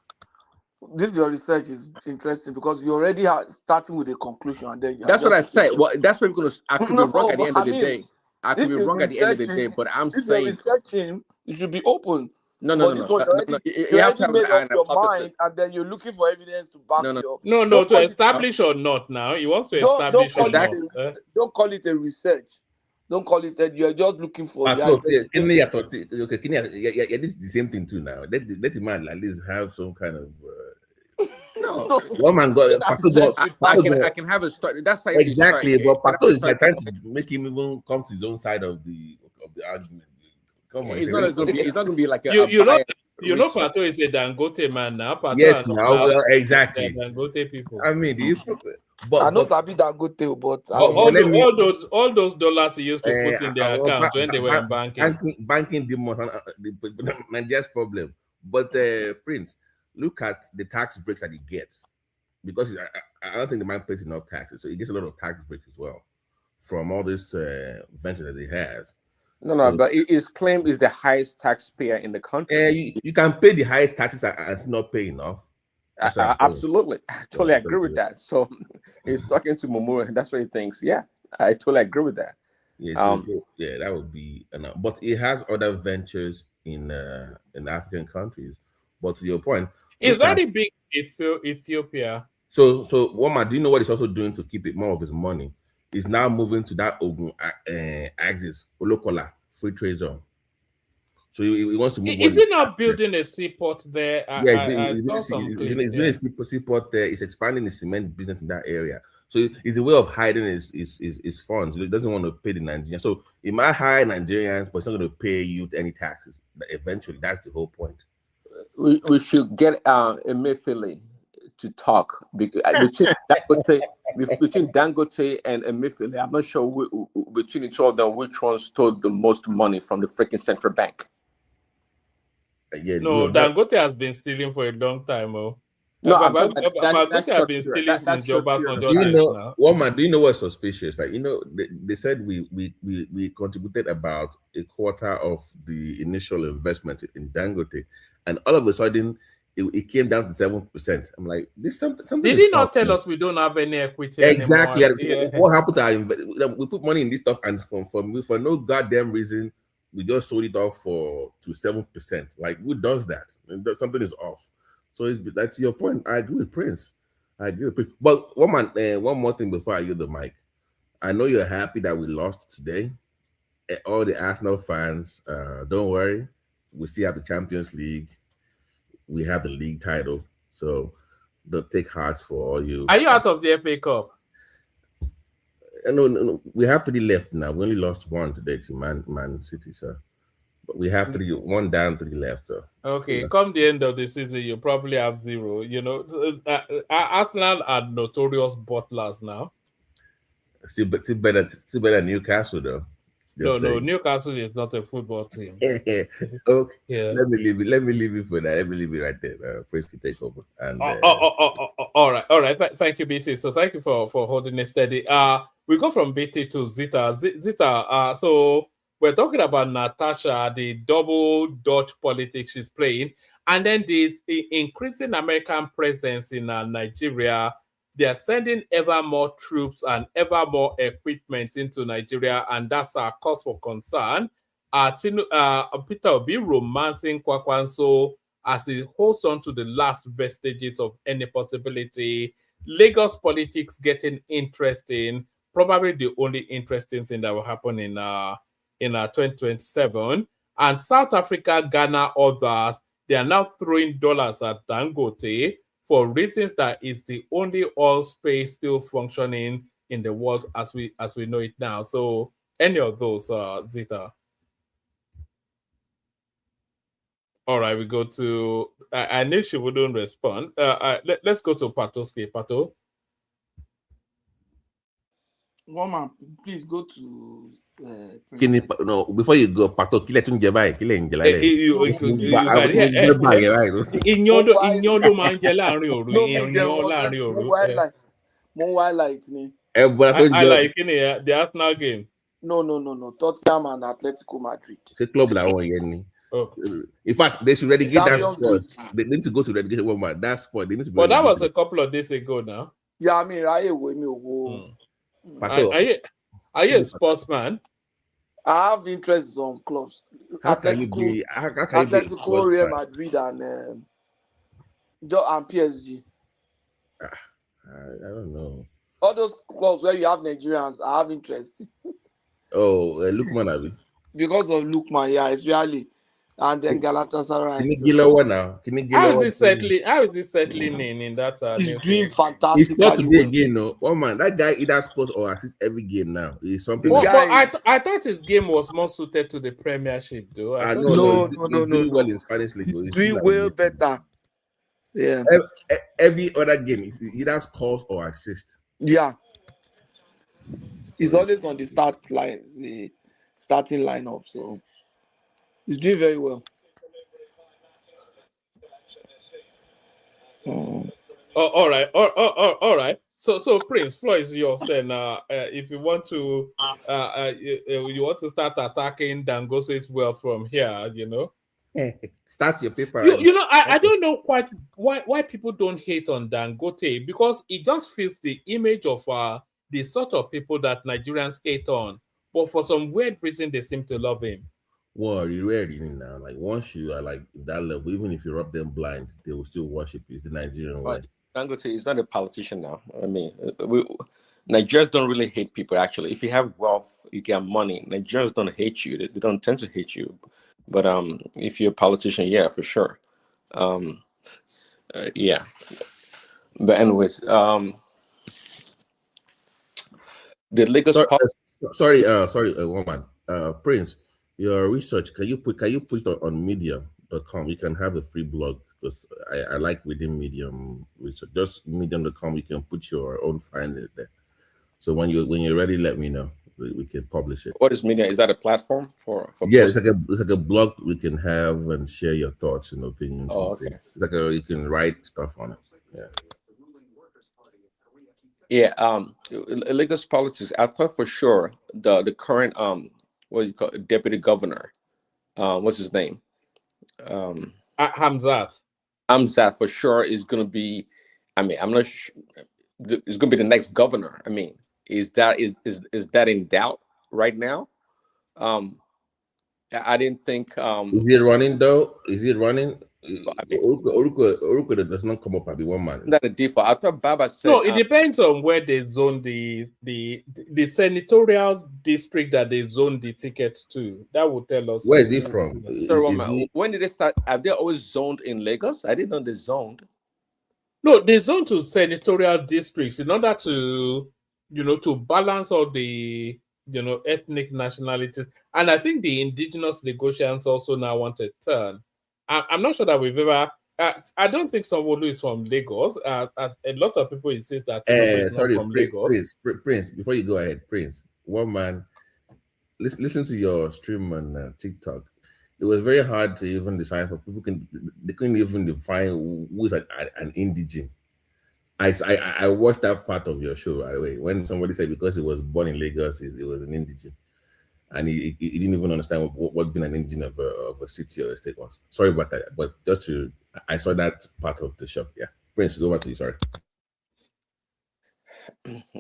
this your research is interesting because you already are starting with a conclusion and then that's what I said. Well, that's what we're gonna. I could be wrong at the end of the mean, day. I could be wrong at the end of the day, but I'm if saying you're researching, you should be open. no. This one, you have to already have made up an your hypothesis. mind, and then you're looking for evidence to back you up. No, to establish or not now. He wants to establish or not. Don't call it a research. Don't call it that. You're just looking for the same thing too now. Let the man at least have some kind of no. One man got I can have a story. That's how exactly, but Pato is like trying to make him even come to his own side of the argument. Come on, it's not going to be like a you know Pato is a Dangote man now. Pato yes, now exactly. Dangote people. I mean, I know Sabi Dangote, but all those dollars he used to put in their accounts when they were in banking demons and Nigeria's problem. But Prince, look at the tax breaks that he gets, because I don't think the man pays enough taxes, so he gets a lot of tax breaks as well from all this venture that he has. No, but his claim is the highest taxpayer in the country. You can pay the highest taxes and not pay enough. Absolutely, I totally agree with that. So he's talking to Momura, and that's what he thinks. Yeah, I totally agree with that. Yeah, that would be enough. But he has other ventures in African countries. But to your point, it's very big Ethiopia. So Woma, do you know what he's also doing to keep it more of his money? He's now moving to that Ogun axis, Olokola, free trade zone. So he wants to move. Is he not building a seaport there? He's building a seaport there. He's expanding the cement business in that area. So it's a way of hiding his funds. He doesn't want to pay the Nigerians. So he might hire Nigerians, but he's not going to pay you any taxes. But eventually, that's the whole point. We should get Emefiele to talk between Dangote and Emefiele. I'm not sure between the two of them which one stole the most money from the freaking central bank. Dangote has been stealing for a long time. Dangote has been stealing since Obasanjo days now. Woman, do you know what's suspicious? Like, they said we contributed about a quarter of the initial investment in Dangote, and all of a sudden it came down to 7%. I'm like, this something. Did he not tell us we don't have any equity? Exactly. What happened to our we put money in this stuff, and for no goddamn reason, we just sold it off to 7%. Like, who does that? Something is off. So that's your point. I agree with Prince. But one more thing before I use the mic. I know you're happy that we lost today. All the Arsenal fans, don't worry. We still have the Champions League. We have the league title. So don't take heart for all you. Are you out of the FA Cup? No. We have 3 left now. We only lost 1 today to Man City, sir. But we have 1 down, 3 left, sir. Okay, come the end of the season, you probably have 0. Arsenal are notorious bottlers now. Still better Newcastle, though. No, Newcastle is not a football team. Okay. Yeah. Let me leave it for that. Let me leave it right there. Prince can take over. And all right. Thank you, BT. So thank you for holding it steady. We go from BT to Zita. Zita. So we're talking about Natasha, the double Dutch politics she's playing, and then this increasing American presence in Nigeria. They are sending ever more troops and ever more equipment into Nigeria, and that's a cause for concern. Peter Obi romancing Kwakwanso as he holds on to the last vestiges of any possibility. Lagos politics getting interesting, probably the only interesting thing that will happen in 2027. And South Africa, Ghana, others, they are now throwing dollars at Dangote for reasons that is the only oil space still functioning in the world as we know it now. So any of those, Zita? All right, we go to. I knew she wouldn't respond. Let's go to Patoski. Pato. One man, please go to. Kini no before you go pato kile tún jẹ báyìí kile ń jẹ lálẹ́. Iyán ló máa ń jẹ láàrin òru. Iyán láàrin òru. Mo highlight ni. Highlight kí ni the Arsenal game. No. Tottenham and Atletico Madrid. Ṣé club làwọn yẹn ni? In fact, they should relegate that sport. They need to go to relegation. One man, that sport. They need to. But that was a couple of days ago now. Yeah, I mean, are you a sportsman? I have interests on clubs. Atletico, Real Madrid, and PSG. I don't know. All those clubs where you have Nigerians, I have interest. Lukman Abi. Because of Lukman, yeah, especially. And then Galatasaray. How is it settling in that? He's doing fantastic. He scored today again, no. Oh man, that guy either scores or assists every game now. It's something. But I thought his game was more suited to the Premiership, though. No. He's doing well in Spanish league. He's doing well better. Yeah. Every other game, he either scores or assists. Yeah. He's always on the starting lineup, so. He's doing very well. All right. So Prince, floor is yours then. If you want to, you want to start attacking Dangote's well from here, you know. Start your paper. I don't know quite why people don't hate on Dangote, because it just fits the image of the sort of people that Nigerians hate on. But for some weird reason, they seem to love him. Well, you ready now? Like once you are like that level, even if you rub them blind, they will still worship you. It's the Nigerian way. Dangote is not a politician now. I mean, Nigerians don't really hate people. Actually, if you have wealth, you get money. Nigerians don't hate you. They don't tend to hate you. But if you're a politician, yeah, for sure. Yeah. But anyways, the Lagos. Sorry, woman. Prince. Your research, can you put it on medium.com? You can have a free blog, because I like within Medium research. Just medium.com, you can put your own findings there. So when you're ready, let me know. We can publish it. What is Medium? Is that a platform for yeah, it's like a blog we can have and share your thoughts and opinions. Oh, okay. It's like you can write stuff on it. Yeah. Lagos politics. I thought for sure the current what do you call it? Deputy governor, what's his name? Hamzat for sure is going to be. I mean, I'm not sure. It's going to be the next governor. I mean, is that in doubt right now? I didn't think. Is he running though? Is he running? Oruko does not come up at the one man. Not a default. I thought Baba said. No, it depends on where they zone the senatorial district that they zone the ticket to. That will tell us. Where is he from? When did they start? Have they always zoned in Lagos? I didn't know they zoned. No, they zone to senatorial districts in order to, to balance all the, ethnic nationalities. And I think the indigenous negotiants also now want a turn. I'm not sure that we've ever. I don't think Sanwo-Olu is from Lagos. A lot of people insist that is not from Lagos. Prince, before you go ahead, Prince, one man, listen to your stream on TikTok. It was very hard to even decide for people. They couldn't even define who is an indigene. I watched that part of your show, by the way, when somebody said because he was born in Lagos, he was an indigene. And he didn't even understand what being an indigene of a city or a state was. Sorry about that, but I saw that part of the show. Yeah, Prince, go back to you. Sorry.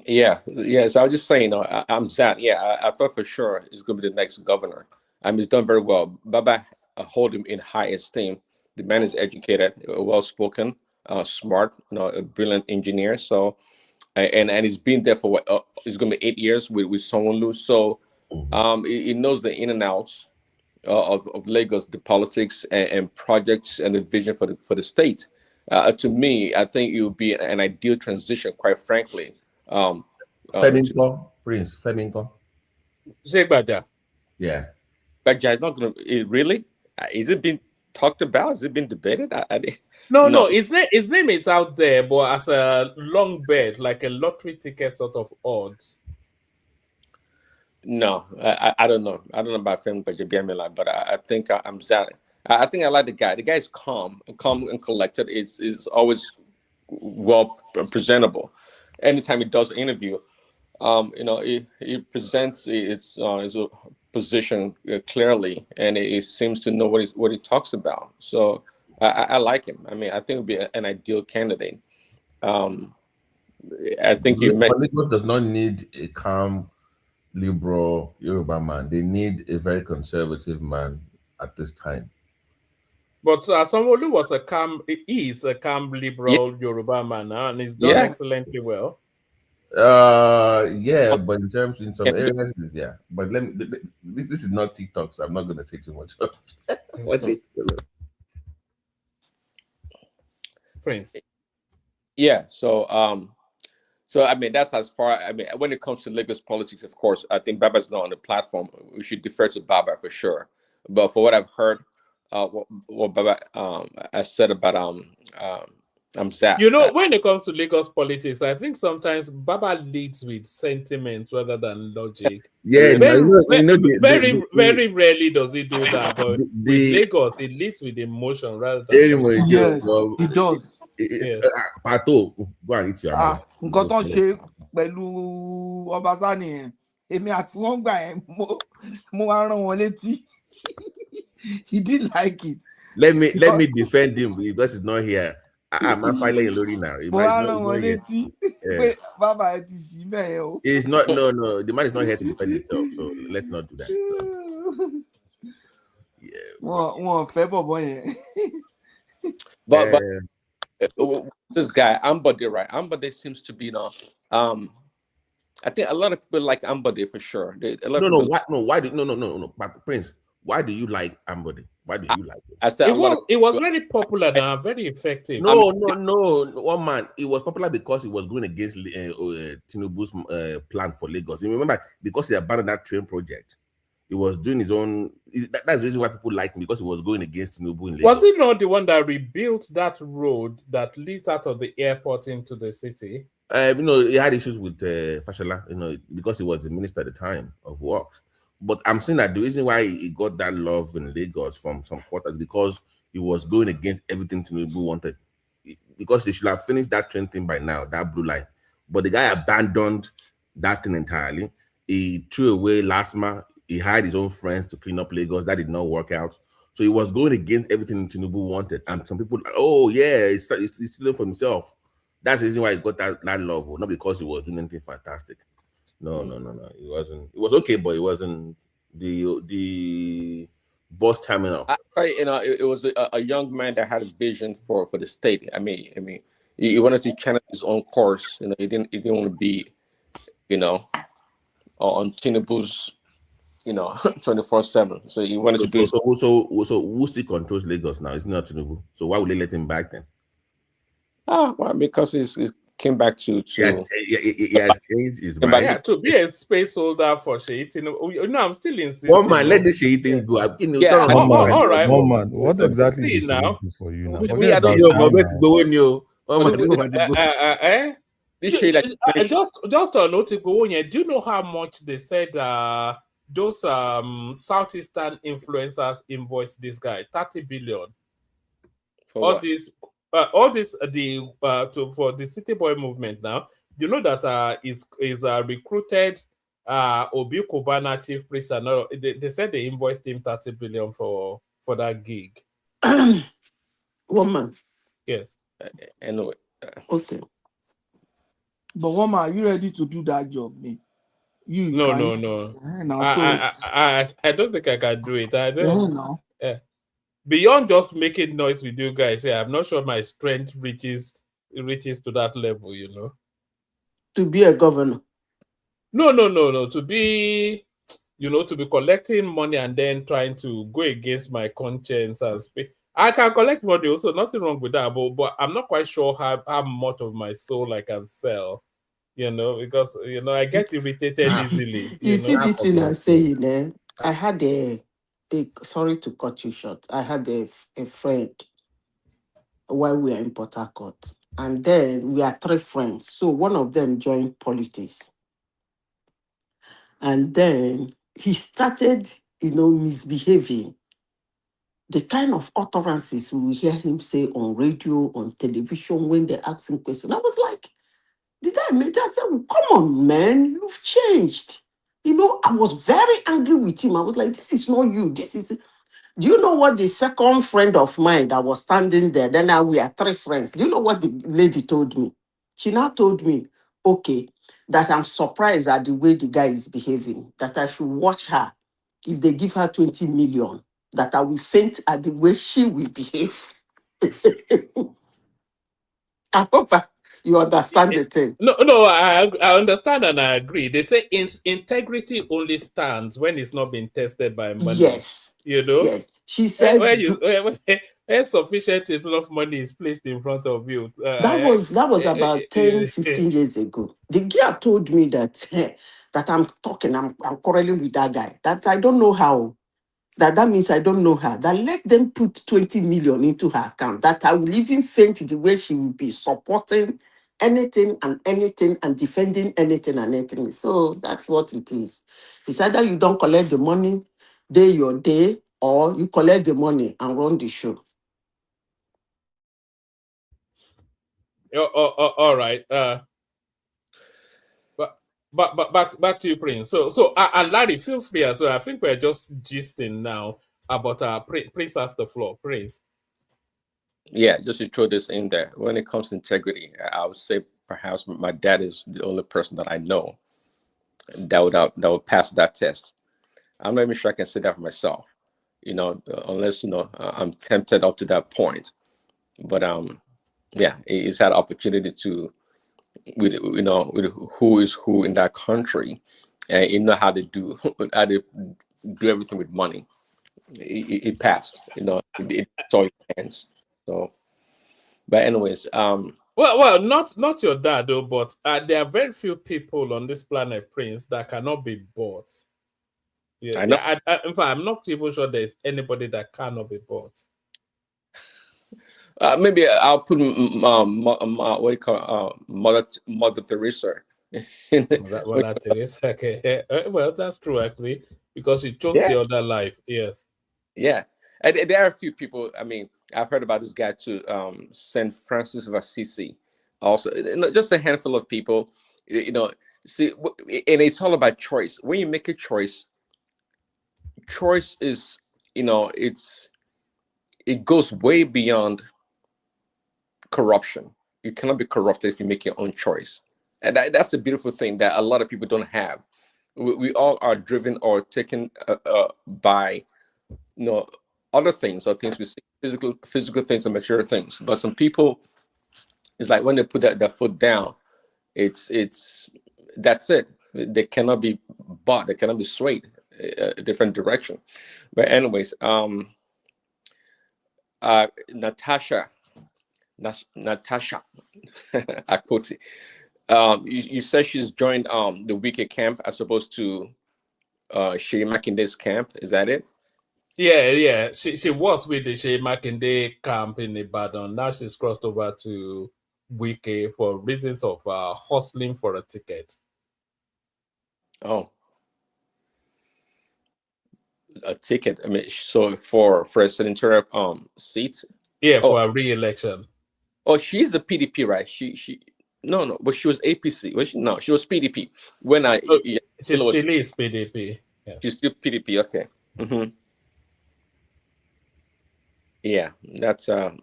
Yeah. So I was just saying, I'm Zat. Yeah, I thought for sure he's going to be the next governor. I mean, he's done very well. Baba hold him in high esteem. The man is educated, well-spoken, smart, a brilliant engineer. So, and he's been there for it's going to be 8 years with Sanwo-Olu. So, he knows the in and outs of Lagos, the politics and projects and the vision for the state. To me, I think it would be an ideal transition, quite frankly. Prince Feminko. Say about that. Yeah. But is not going to really. Is it being talked about? Has it been debated? No. His name is out there, but as a long bet, like a lottery ticket sort of odds. No, I don't know. I don't know about Femi Gbajabiamila, but I think I'm Zach. I think I like the guy. The guy is calm and collected. It's always well presentable. Anytime he does an interview, he presents his position clearly, and he seems to know what he talks about. So I like him. I mean, I think it would be an ideal candidate. I think you But mentioned Lagos does not need a calm, liberal Yoruba man. They need a very conservative man at this time. But Sanwo-Olu is a calm liberal Yoruba man, and he's done excellently well. Yeah, but in some areas, yeah. But this is not TikTok, so I'm not gonna say too much. What's it? Prince. Yeah, so I mean that's as far. I mean, when it comes to Lagos politics, of course, I think Baba's not on the platform. We should defer to Baba for sure. But for what I've heard, what Baba has said about Zach. You know, when it comes to Lagos politics, I think sometimes Baba leads with sentiment rather than logic. Yeah, very rarely does he do that. But with Lagos, he leads with emotion rather than yes, he does. Pato, go and eat your man. Nǹkan tó ń ṣe pẹ̀lú Ọbaṣá nìyẹn. Èmi àti wọ́n gbà yẹn mo wá rán wọn létí. He didn't like it. Let me defend him because he's not here. I'm not fighting Lori now. It's not no. The man is not here to defend himself, so let's not do that. So. Yeah. But this guy Ambode, right? Ambode seems to be I think a lot of people like Ambode for sure. Prince, why do you like Ambode? Why do you like it? I said it was very popular now, very effective. No. One man, it was popular because he was going against Tinubu's plan for Lagos. You remember, because he abandoned that train project, he was doing his own. That's the reason why people liked him, because he was going against Tinubu in Lagos. Was he not the one that rebuilt that road that leads out of the airport into the city? He had issues with Fashola, because he was the minister at the time of works. But I'm saying that the reason why he got that love in Lagos from some quarters, because he was going against everything Tinubu wanted. Because they should have finished that train thing by now, that blue line. But the guy abandoned that thing entirely. He threw away LASMA. He hired his own friends to clean up Lagos. That did not work out. So he was going against everything Tinubu wanted. And some people, he's stealing for himself. That's the reason why he got that love, not because he was doing anything fantastic. No. It wasn't. It was okay, but it wasn't the boss terminal. It was a young man that had a vision for the state. I mean, he wanted to channel his own course. He didn't want to be, on Tinubu's, 24/7. So he wanted to do. So who still controls Lagos now? It's not Tinubu. So why would they let him back then? Well, because he came back to he has changed his mind. Yeah, to be a space holder for Sheyi Tinubu. I'm still insisting. One man, let this Sheyi thing go. All right. One man, what exactly is now for you now? Just on Otigbo, do you know how much they said those southeastern influencers invoiced this guy? 30 billion. For the City Boy movement now. You know that is recruited Obi Kubana chief priest. They said they invoiced him 30 billion for that gig. Woman. Yes. Anyway. Okay. But Woman, are you ready to do that job, man? No. I don't think I can do it. I don't know. Beyond just making noise with you guys, I'm not sure my strength reaches to that level, To be a governor. No. To be, to be collecting money and then trying to go against my conscience and speak. I can collect money also, nothing wrong with that, but I'm not quite sure how much of my soul I can sell, because I get irritated easily. You see this thing I'm saying, I had sorry to cut you short. I had a friend while we were in Port Harcourt, and then we are 3 friends. So one of them joined politics. And then he started, misbehaving. The kind of utterances we hear him say on radio, on television, when they ask him questions. I was like, did I make that? I said, well, come on, man, you've changed. I was very angry with him. I was like, this is not you. This is. Do you know what the second friend of mine that was standing there? Then now we are three friends. Do you know what the lady told me? She now told me, okay, that I'm surprised at the way the guy is behaving, that I should watch her. If they give her 20 million, that I will faint at the way she will behave. I hope you understand the thing. No, I understand and I agree. They say integrity only stands when it's not being tested by money. Yes. Yes. She said when sufficient enough money is placed in front of you. That was about 10, 15 years ago. The girl told me that I'm quarreling with that guy. That I don't know how. That means I don't know her. That let them put 20 million into her account. That I will even faint the way she will be supporting anything and defending anything and anything. So that's what it is. It's either you don't collect the money, day your day, or you collect the money and run the show. All right. But back to you, Prince. So and Larry, feel free as well. I think we're just gisting now about Prince has the floor. Prince. Yeah, just to throw this in there. When it comes to integrity, I would say perhaps my dad is the only person that I know that would pass that test. I'm not even sure I can say that for myself, unless I'm tempted up to that point. But yeah, he's had opportunity to with who is who in that country, and you know how to do everything with money. It passed, it's all your hands. So, but anyways, well, not your dad though, but there are very few people on this planet, Prince, that cannot be bought. Yeah, I know. In fact, I'm not even sure there's anybody that cannot be bought. Maybe I'll put what do you call Mother Teresa. Mother Teresa. Okay. Well, that's true actually, because she chose the other life. Yes. Yeah, and there are a few people. I mean, I've heard about this guy too, Saint Francis of Assisi. Also, just a handful of people. See, and it's all about choice. When you make a choice is, it goes way beyond corruption. You cannot be corrupted if you make your own choice, and that's a beautiful thing that a lot of people don't have. We all are driven or taken by other things or things we see, physical things or material things. But some people, it's like when they put their foot down, it's that's it. They cannot be bought. They cannot be swayed a different direction. But anyways, Natasha Akpoti, you said she's joined the Wiki camp as opposed to Shea Makinde's camp. Is that it? Yeah. She was with the Shea Makinde camp in Ibadan. Now she's crossed over to Wiki for reasons of hustling for a ticket. Oh, a ticket. I mean, so for a senatorial seat. Yeah, for a re-election. Oh, she's the PDP, right? She no, but she was APC. Was she? No, she was PDP. When she still is PDP. Yeah. She's still PDP. Okay. Mm-hmm. Yeah, that's a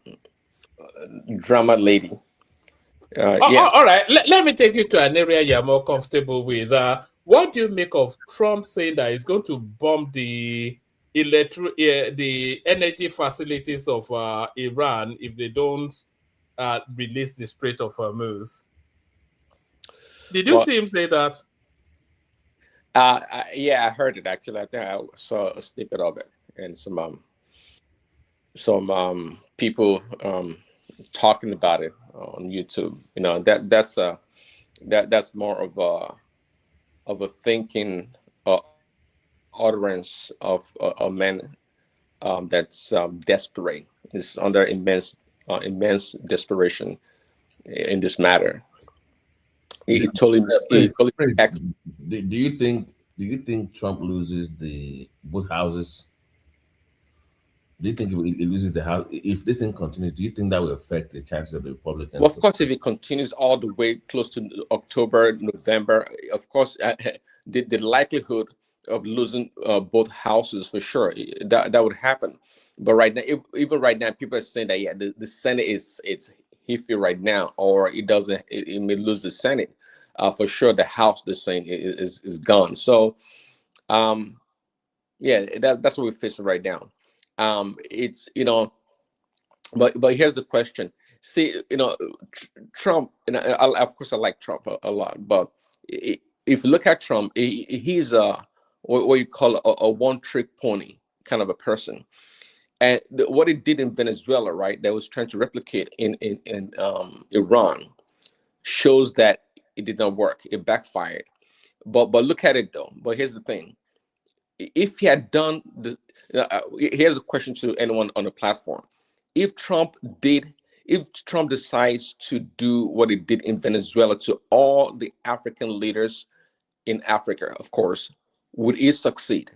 drama lady. Yeah. All right. Let me take you to an area you're more comfortable with. What do you make of Trump saying that he's going to bomb the energy facilities of Iran if they don't release the Strait of Hormuz? Did you see him say that? Yeah, I heard it actually. I think I saw a snippet of it, and some people talking about it on YouTube. That's more of a thinking utterance of a man that's desperate. Is under immense desperation in this matter. Do you think Do you think Trump loses both houses? Do you think he loses the house if this thing continues? Do you think that will affect the chances of the Republicans? Well, of course, if it continues all the way close to October, November, of course, the likelihood of losing both houses for sure that would happen. But right now, even right now, people are saying that the Senate it's iffy right now, or it doesn't. It may lose the Senate for sure. The House, they're saying, is gone. So, yeah, that's what we're facing right now. It's but here's the question. See, Trump, and of course I like Trump a lot, but if you look at Trump, he's what you call a one-trick pony kind of a person. And what he did in Venezuela, right, that was trying to replicate in Iran, shows that it did not work. It backfired. But look at it though. But here's the thing: if he had done here's a question to anyone on the platform. If Trump decides to do what he did in Venezuela to all the African leaders in Africa, of course, would he succeed?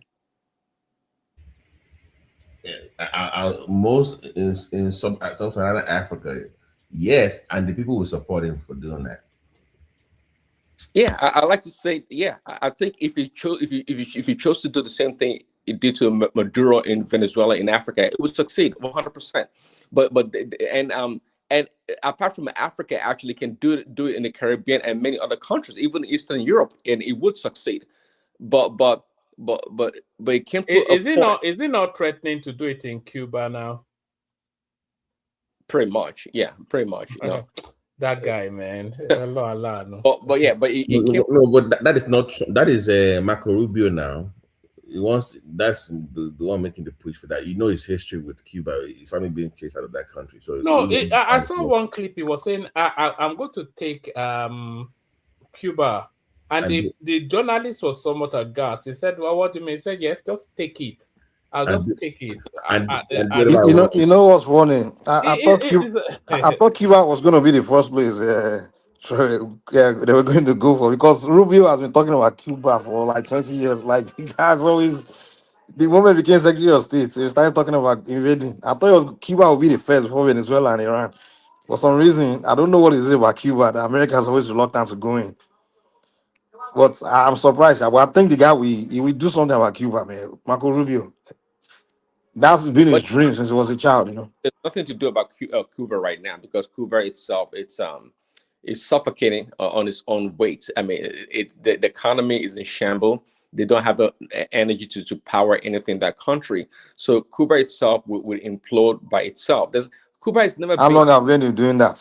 Most in sub-Saharan Africa, yes, and the people will support him for doing that. Yeah, I like to say, yeah, I think if he chose to do the same thing it did to Maduro in Venezuela, in Africa, it would succeed 100%. But apart from Africa, actually can do it in the Caribbean and many other countries, even Eastern Europe, and it would succeed. But it came to is it not threatening to do it in Cuba now? Pretty much, yeah, pretty much. That guy, man. No. But yeah, but but that is not. That is Marco Rubio now. That's the one making the push for that. His history with Cuba. His family being chased out of that country. So no, I saw one clip. He was saying, "I'm going to take Cuba," and the journalist was somewhat aghast. He said, "Well, what do you mean?" He said, "Yes, just take it. I'll just take it." You know what's funny? I thought Cuba was going to be the first place. They were going to go for, because Rubio has been talking about Cuba for like 20 years. Like, the guy's always, the moment he became Secretary of State, he started talking about invading. I thought Cuba would be the first before Venezuela and Iran. For some reason, I don't know what it is about Cuba that America is always reluctant to go in. But I'm surprised. But I think the guy he will do something about Cuba, man. Marco Rubio. That's been his dream since he was a child, There's nothing to do about Cuba right now, because Cuba itself, it's suffocating on its own weight. I mean, the economy is in shambles. They don't have the energy to power anything in that country. So Cuba itself will implode by itself. Cuba has never. How long have they been doing that?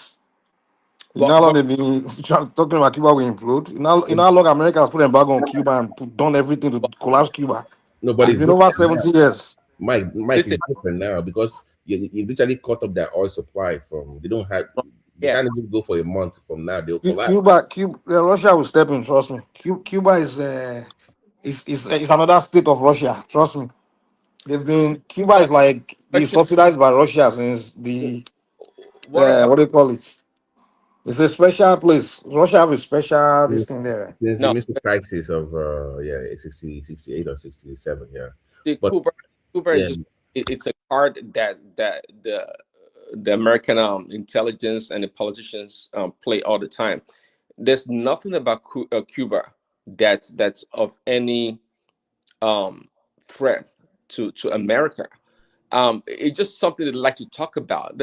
How long they've been talking about Cuba will implode? You know how long America has put embargo on Cuba and done everything to collapse Cuba? Nobody. It's been over 70 years. Mike is different now, because you literally cut up their oil supply from. They don't have. They can't even go for a month from now. They'll collapse. Cuba, Russia will step in. Trust me. Cuba is another state of Russia. Trust me. Cuba is like subsidized by Russia since the what do you call it? It's a special place. Russia have a special this thing there. Since the Mr. Crisis of 68 or 67, yeah. Cuba is just, it's a card that the American intelligence and the politicians play all the time. There's nothing about Cuba that's of any threat to America. It's just something they like to talk about.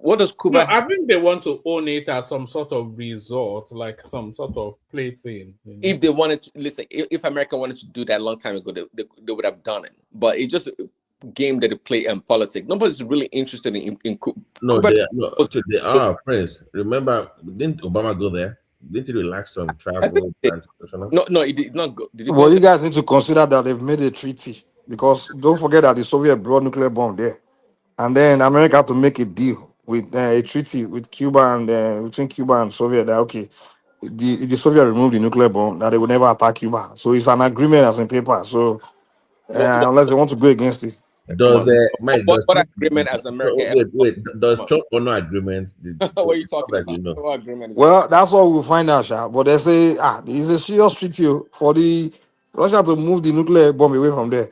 What does Cuba? No, I think they want to own it as some sort of resort, like some sort of plaything. If they wanted to, listen, if America wanted to do that a long time ago, they would have done it. But it's just a game that they play in politics. Nobody's really interested in Cuba. No, they are friends. Remember, didn't Obama go there? Didn't he relax on travel? No, he did not go. Well, you guys need to consider that they've made a treaty, because don't forget that the Soviet brought nuclear bomb there, and then America had to make a deal with a treaty with Cuba and between Cuba and Soviet that the Soviet removed the nuclear bomb, that they would never attack Cuba. So it's an agreement as in paper. So unless they want to go against it. Does Mike? What agreement as America? Wait. Does Trump honor agreements? What are you talking about? What agreement? Well, that's what we'll find out, Sha. But they say it's a serious treaty for the Russia to move the nuclear bomb away from there.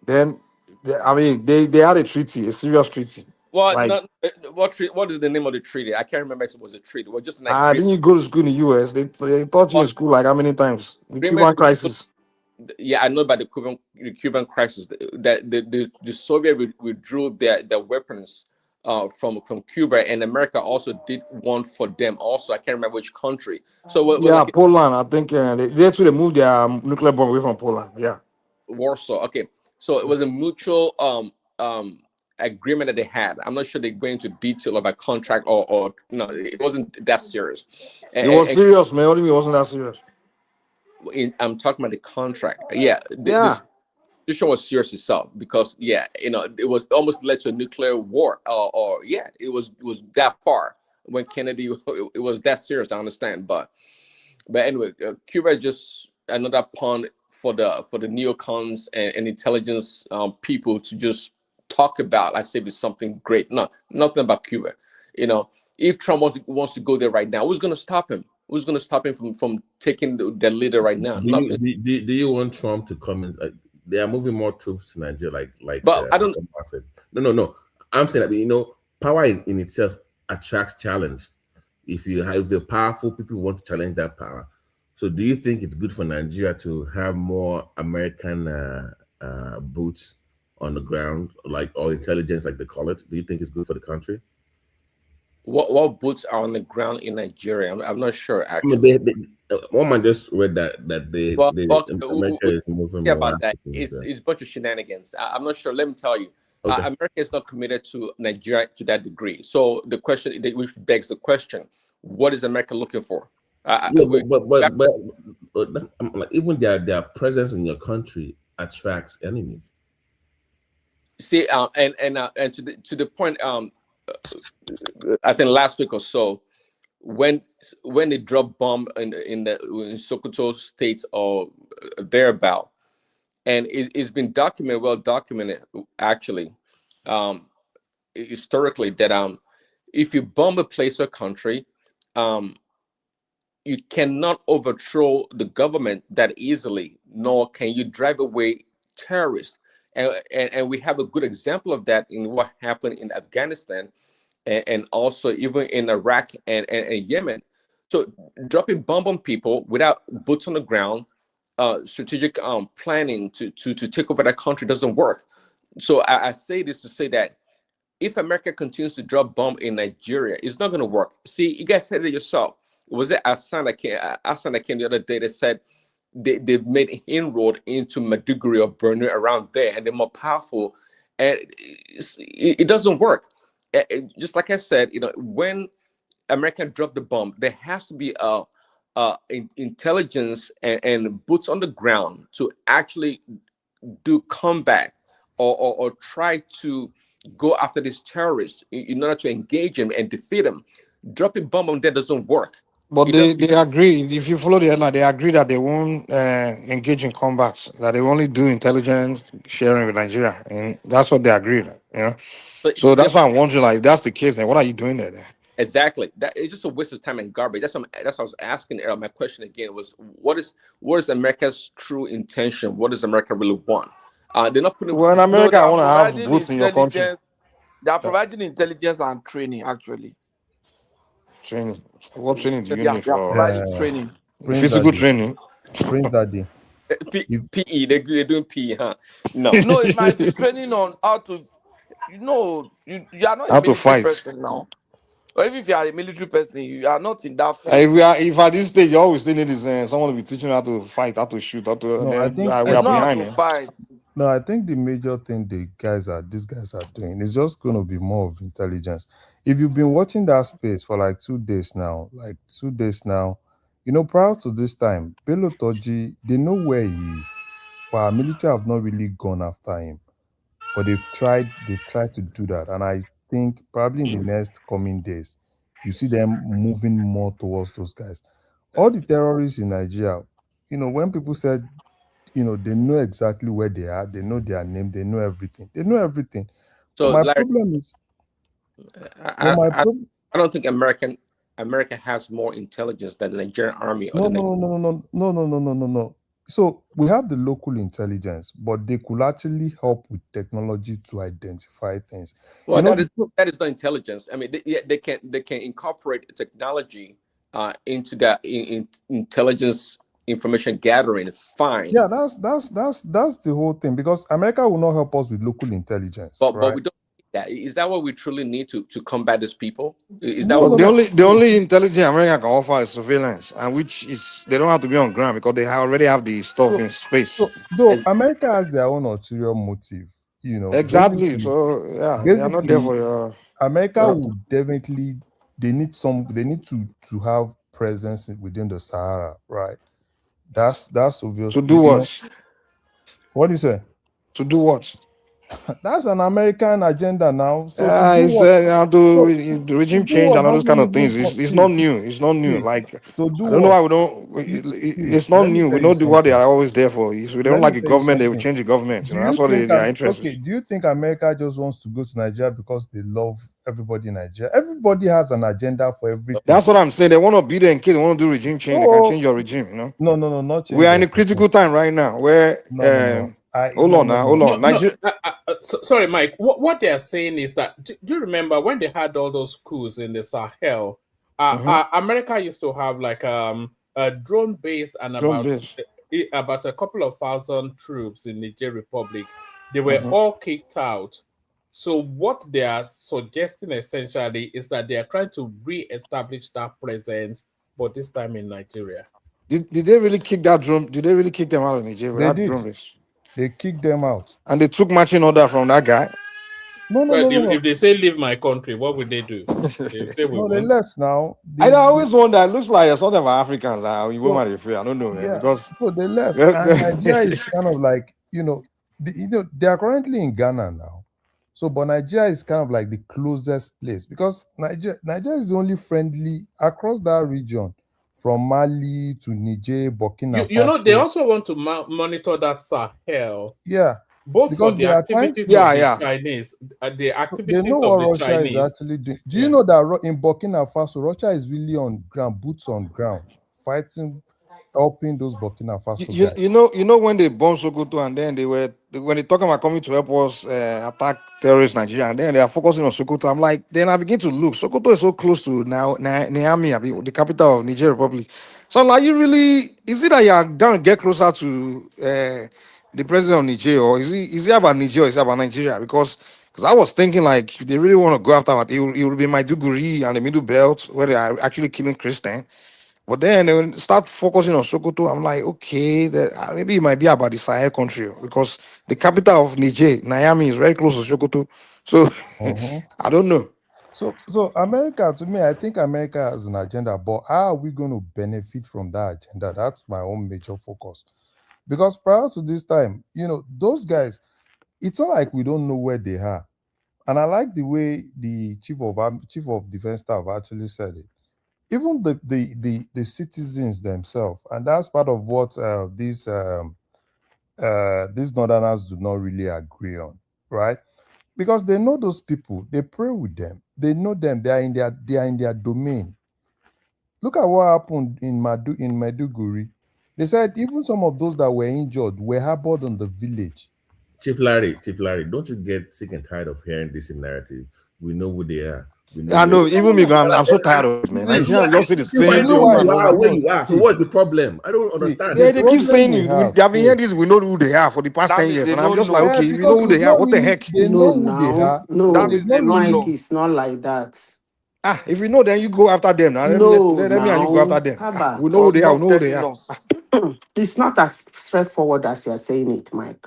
Then, they had a treaty, a serious treaty. Well, Like, what is the name of the treaty? I can't remember if it was a treaty. It was just an didn't agreement. you go to school in the US? They taught you in school like how many times? The Agreement. Cuban crisis. Yeah, I know about the Cuban crisis. That the Soviet withdrew their weapons from Cuba, and America also did one for them. Also, I can't remember which country. So we're Yeah, like Poland. I think they moved their nuclear bomb away from Poland. Yeah. Warsaw. Okay, so it was a mutual agreement that they had. I'm not sure they go into detail about contract or no, it wasn't that serious. It was serious, man. What do you mean it wasn't that serious? I'm talking about the contract. Yeah, Yeah. the show was serious itself because it was almost led to a nuclear war. It was that far when Kennedy. It was that serious. I understand, but anyway, Cuba is just another pawn for the neocons and intelligence people to just talk about. I say it's something great. No, nothing about Cuba. If Trump wants to go there right now, who's going to stop him? Who's going to stop him from taking the leader right now? Do you want Trump to come in? They are moving more troops to Nigeria, But I don't. No. I'm saying that power in itself attracts challenge. If you have the powerful people who want to challenge that power, so do you think it's good for Nigeria to have more American boots on the ground, or intelligence, like they call it? Do you think it's good for the country? What boots are on the ground in Nigeria? I'm not sure actually. One man just read that America is moving more about that. It's a bunch of shenanigans. I'm not sure. Let me tell you, America is not committed to Nigeria to that degree. So the question, which begs the question, what is America looking for? But even their presence in your country attracts enemies. See, and to the point, I think last week or so, when they dropped bomb in Sokoto State or thereabout, and it's been well documented actually, historically, that if you bomb a place or country, you cannot overthrow the government that easily, nor can you drive away terrorists. And we have a good example of that in what happened in Afghanistan, and also even in Iraq and Yemen. So dropping bomb on people without boots on the ground, strategic planning to take over that country doesn't work. So I say this to say that if America continues to drop bomb in Nigeria, it's not going to work. See, you guys said it yourself. Was it Hassan that came the other day that said they've made inroad into Maiduguri or Borno around there, and they're more powerful, and it doesn't work. Just like I said, when America dropped the bomb, there has to be intelligence and boots on the ground to actually do combat or try to go after these terrorists in order to engage them and defeat them. Dropping bomb on them doesn't work. But they agree. If you follow the headline, they agree that they won't engage in combats. That they only do intelligence sharing with Nigeria, and that's what they agreed. So that's why I'm wondering, if that's the case, then what are you doing there? Then? Exactly. That is just a waste of time and garbage. That's what I was asking. My question again was, what is America's true intention? What does America really want? They're not putting. Well, in America, I want to have boots in your country. They are providing intelligence and training, actually. Training. What training do you need for? They are providing training. Physical training. Prince Daddy. PE. They're doing PE, huh? No. No, it might be training on how to. You are not a military person now. Or even if you are a military person, you are not in that field. If at this stage you always still need is someone to be teaching how to fight, how to shoot, how to. No, then I think we are behind. Fight. No, I think the major thing these guys are doing is just going to be more of intelligence. If you've been watching that space for 2 days now, prior to this time, Bello Toji, they know where he is. But our military have not really gone after him. But they've tried to do that. And I think probably in the next coming days, you see them moving more towards those guys. All the terrorists in Nigeria, when people said, they know exactly where they are, they know their name, they know everything. So my problem is, I don't think America has more intelligence than the Nigerian army. No. So we have the local intelligence, but they could actually help with technology to identify things. Well, You know, that is the intelligence. I mean, yeah, they can incorporate technology into that in intelligence information gathering. Fine, yeah, that's the whole thing, because America will not help us with local intelligence, but right? we don't need that. Is that what we truly need to combat these people? Is that No, what no, we But the no. only the only intelligence America can offer is surveillance, and which is they don't have to be on ground because they already have the stuff So, in space. though is? America has their own ulterior motive, Exactly. So yeah, they are not there basically, for your. America your would definitely, they need to have presence within the Sahara, right? That's to obviously, do what? what do you say? To do what? That's an American agenda now. So to do It's what? to So the to regime do change what and all those kind doesn't of even things. come. It's not new. It's not new. See, Like to do I don't know what? why we don't. See, It's not let me new. We tell you know what they something. are always there for. If they don't Let me like a tell you government, they will something. change the government. Do That's you what think their I'm interest okay? is. Do you think America just wants to go to Nigeria because they love everybody in Nigeria? Everybody has an agenda for everything. That's what I'm saying. They want to be there in case they want to do regime change. They can No, change your regime. no, no, no, not We change are in your a regime. critical time right now where No, no, no. hold No, on no, now, hold no. No, on. no. Nigeria, Sorry, Mike. What they are saying is that do you remember when they had all those coups in the Sahel? mm-hmm. America used to have like a drone base and Drone base. about a couple of thousand troops in Niger Republic. They were Mm-hmm. all kicked out. So what they are suggesting essentially is that they are trying to re-establish that presence, but this time in Nigeria. Did they really kick that drum? Did they really kick them out of Nigeria with They that did. drum base? They kicked them out. And they took marching order from that guy. No, no, Well, no, no, if no. they say leave my country, what would they do? They say we No, they won't. left now. I always wonder. It looks like something of Africans are you So won't free. I don't know, man, yeah, because so they left, and Nigeria is kind of like, they are currently in Ghana now. So, but Nigeria is kind of like the closest place, because Nigeria is the only friendly across that region, from Mali to Niger, Burkina They Faso. also want to monitor that Sahel, Yeah, both for because the they are trying activities to. of yeah, the yeah. Chinese, They know what Russia is actually doing. Do you Yeah. know that in Burkina Faso, Russia is really on ground, boots on ground, fighting, helping those Burkina Faso guys? You know when they bombed Sokoto and then when they talking about coming to help us attack terrorists Nigeria and then they are focusing on Sokoto. I'm like, then I begin to look. Sokoto is so close to now Niamey, the capital of Niger Republic. So I'm like, you really is it that you are gonna get closer to the president of Niger, or is it about Niger or is it about Nigeria? Because I was thinking like if they really want to go after it will be Maiduguri and the Middle Belt where they are actually killing Christians. But then they will start focusing on Sokoto. I'm like, okay, maybe it might be about the Sahel country because the capital of Niger, Niamey, is very close to Sokoto. So Uh-huh. I don't know. So America, to me, I think America has an agenda, but how are we going to benefit from that agenda? That's my own major focus. Because prior to this time, those guys, it's not like we don't know where they are. And I like the way the chief of defense staff actually said it. Even the citizens themselves, and that's part of what these northerners do not really agree on, right? Because they know those people, they pray with them, they know them, they are in their domain. Look at what happened in Meduguri. They said even some of those that were injured were harbored on the village. Chief Larry, don't you get sick and tired of hearing this narrative? We know who they are. We know I where. know, No, no, even me, no. I'm so tired of it, man. See, Nigerians just say the If I same thing know see, who over why? and you are, over. where you are, so See, what's the problem? I don't see, understand. the Yeah, they keep problem saying we it. have They have been here. hearing this. We know who they are for the past That 10 means years, they and I'm don't just like, know. Yeah, okay, if you know because who it's they are, not what the really, heck? they No, know who they now, are. That no, means It's they not don't really. Mike know. is not like that. If you know, then you go after them. Now No, let me and you go after now, them. Haba. We know who Cause they are. We stop know who they telling are. us. It's not as straightforward as you are saying it, Mike.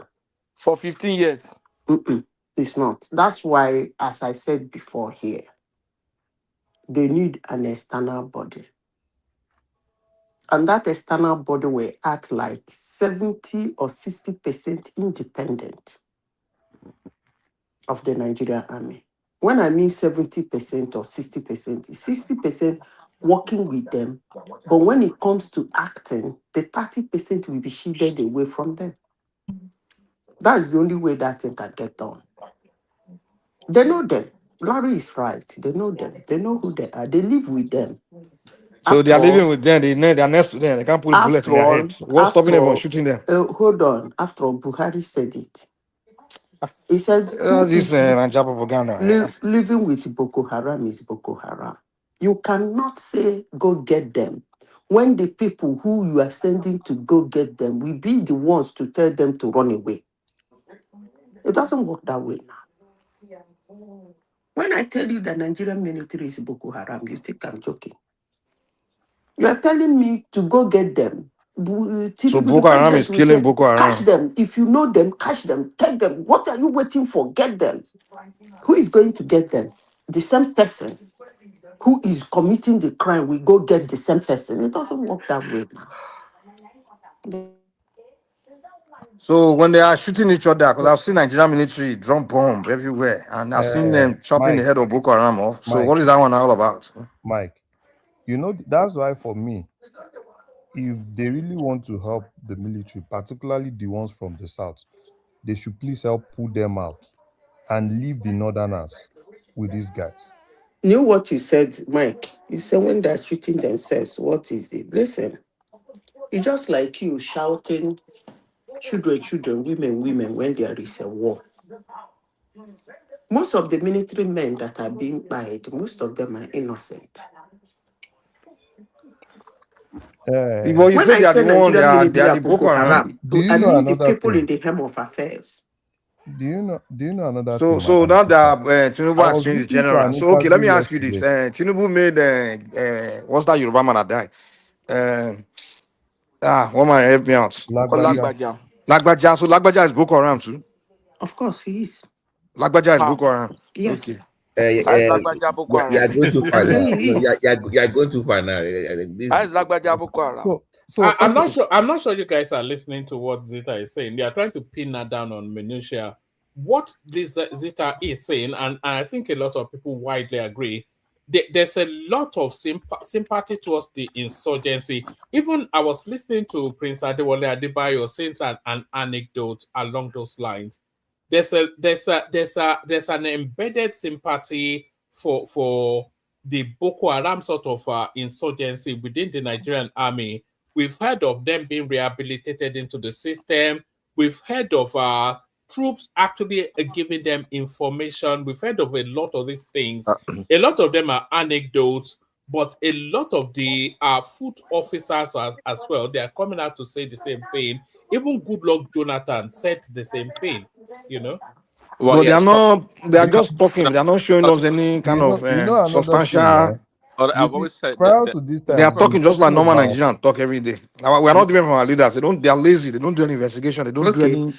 For 15 years. Mm-mm, it's not. That's why, as I said before here, they need an external body. And that external body will act like 70 or 60% independent of the Nigerian army. When I mean 70% or 60%, it's 60% working with them. But when it comes to acting, the 30% will be shielded away from them. That's the only way that thing can get done. They know them. Larry is right. They know them. They know who they are. They live with them. So they are After living all, with them. They are next to them. They can't put a bullet in their head. What's stopping them from shooting them? hold on. After all, Buhari said it. He said, "Who This is Nigeria propaganda. living with Boko Haram is Boko Haram. You cannot say go get them when the people who you are sending to go get them will be the ones to tell them to run away. It doesn't work that way now. When I tell you that Nigerian military is Boko Haram, you think I'm joking. You are telling me to go get them. So The Boko Haram is president will killing say, Boko catch Haram. them. If you know them, catch them. Take them. What are you waiting for? Get them. Who is going to get them? The same person who is committing the crime will go get the same person. It doesn't work that way now. So when they are shooting each other, because I've seen Nigerian military drum bomb everywhere, and I've seen them chopping the Mike, head of Boko Haram off. So Mike, what is that one all about? Mike. That's why for me, if they really want to help the military, particularly the ones from the south, they should please help pull them out and leave the northerners with these guys. You know what you said, Mike? You said when they're shooting themselves, what is it? Listen, it's just like you shouting, children, children, women, women, when there is a war. Most of the military men that are being buyed, most of them are innocent. Well, you When say I they are say the one, Nigerian they military are are the Boko Boko Haram. Haram, Do you I know mean the another people thing? in the helm of affairs. Do you know another So thing, so Madam now Peter? that Tinubu I has was changed the listening to general. an So okay, let me interview ask you this. yesterday. Tinubu made what's that Yoruba man that died? One man help me out. Lagbaja. Olagbaja. Lagbaja. So Lagbaja is Boko Haram too. Of course, he is. Lagbaja is How? Boko Haram. Yes. Okay. How is Lagbaja Boko You are Haram? going too I far say now. he No, is. you are going too far now. This, How is Lagbaja Boko Haram? So I'm not sure. I'm not sure you guys are listening to what Zita is saying. They are trying to pin that down on minutia. What this Zita is saying, and I think a lot of people widely agree. There's a lot of sympathy towards the insurgency. Even I was listening to Prince Adewale Adebayo saying an anecdote along those lines. There's an embedded sympathy for the Boko Haram sort of insurgency within the Nigerian army. We've heard of them being rehabilitated into the system. We've heard of troops actually giving them information. We've heard of a lot of these things. A lot of them are anecdotes, but a lot of the foot officers as well, they are coming out to say the same thing. Even Goodluck Jonathan said the same thing, you know. Well, But they are yes. not. They are Because just talking. They are not showing us any kind of another thing, substantial. you I've see, always said that, prior that to this They time, are we've been talking just like talking normal about Nigerian talk every day. Now, we are not different from our leaders. They are lazy. They don't do any investigation. They don't do Okay. any.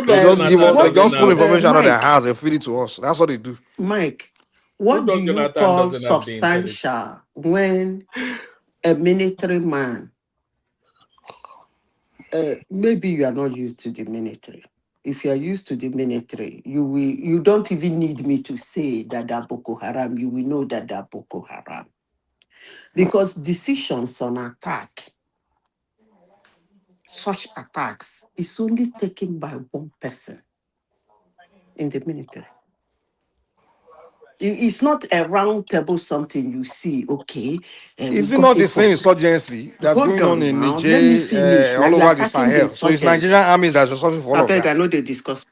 They Goodluck just give us. Jonathan They doesn't just put have information out of their Mike, house and feed it to us. That's what they do. Mike, what do Goodluck you Jonathan call doesn't have the intelligence. substantial when a military man, maybe you are not used to the military. If you are used to the military, you don't even need me to say that they're Boko Haram. You will know that they're Boko Haram. Because decisions on attack, such attacks, is only taken by one person in the military. It's not a round table something you see, okay, we Is it got not it the for. same insurgency that's Hold going on on in now, let me Niger, finish. Now all you're over the attacking the Sahel? So it's insurgent. Nigerian army that's responsible for I all of beg, I that. know they discuss.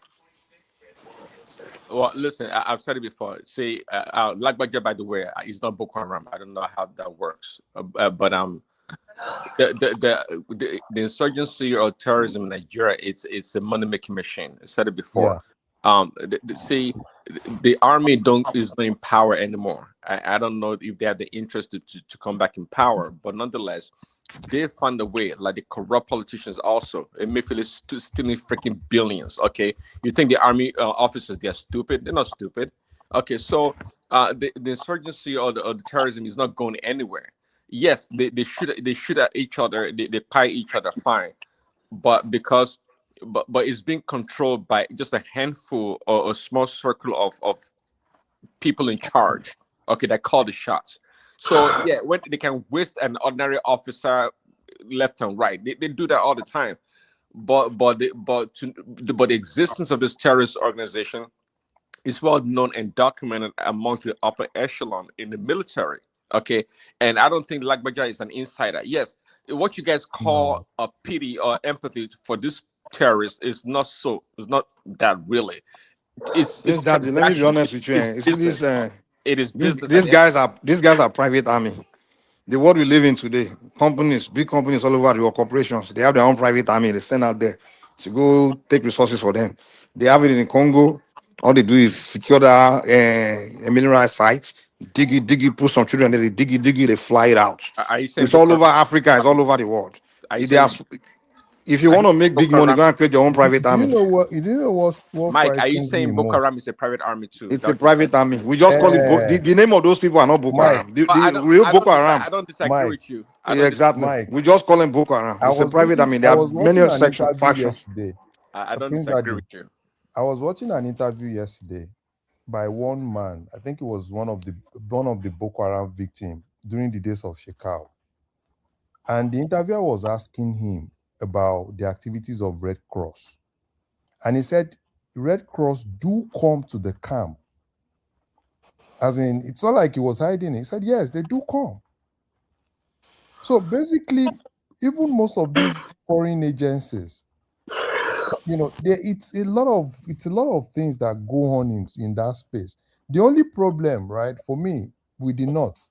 well, listen, I've said it before. See, Lagbaja, by the way, is not Boko Haram. I don't know how that works, but the insurgency or terrorism in Nigeria, it's a money making machine. I said it before. yeah. See, the army is not in power anymore. I don't know if they have the interest to come back in power, but nonetheless, they found a way. Like the corrupt politicians also, Emefiele is stealing freaking billions. Okay, you think the army officers they're stupid? They're not stupid. Okay, so the insurgency or the terrorism is not going anywhere. Yes, they shoot at each other, they pie each other, fine, but but it's being controlled by just a handful or a small circle of people in charge, okay, that call the shots. So yeah, when they can waste an ordinary officer left and right, they do that all the time. But the existence of this terrorist organization is well known and documented amongst the upper echelon in the military. Okay, and I don't think Lagbaja is an insider. Yes, what you guys call a pity or empathy for this terrorist is not so. It's not that really. It's Let me be honest with you. It's You see business. It is business. these guys are private army. The world we live in today, companies, big companies all over the world, corporations, they have their own private army. They send out there to go take resources for them. They have it in Congo. All they do is secure the mineralized sites, dig it, put some children there, they dig it, they fly it out. Are you saying It's all over Africa, it's all over the world. If you want to make big money, go and create your own private army. You know what Mike, are you saying me Boko most? Haram is a private army too? It's a private army. We just call it the name of those people are not Boko Haram. The real Boko Haram. I don't disagree with you. Exactly. Mike, we just call them Boko Haram. It's a private army. There are many factions. I don't disagree with you. I was watching an interview yesterday by one man. I think it was one of the Boko Haram victims during the days of Shekau. And the interviewer was asking him about the activities of Red Cross. And he said, Red Cross do come to the camp. As in, it's not like he was hiding it. He said, yes, they do come. So basically, even most of these foreign agencies, it's a lot of things that go on in that space. The only problem, right, for me, with the North,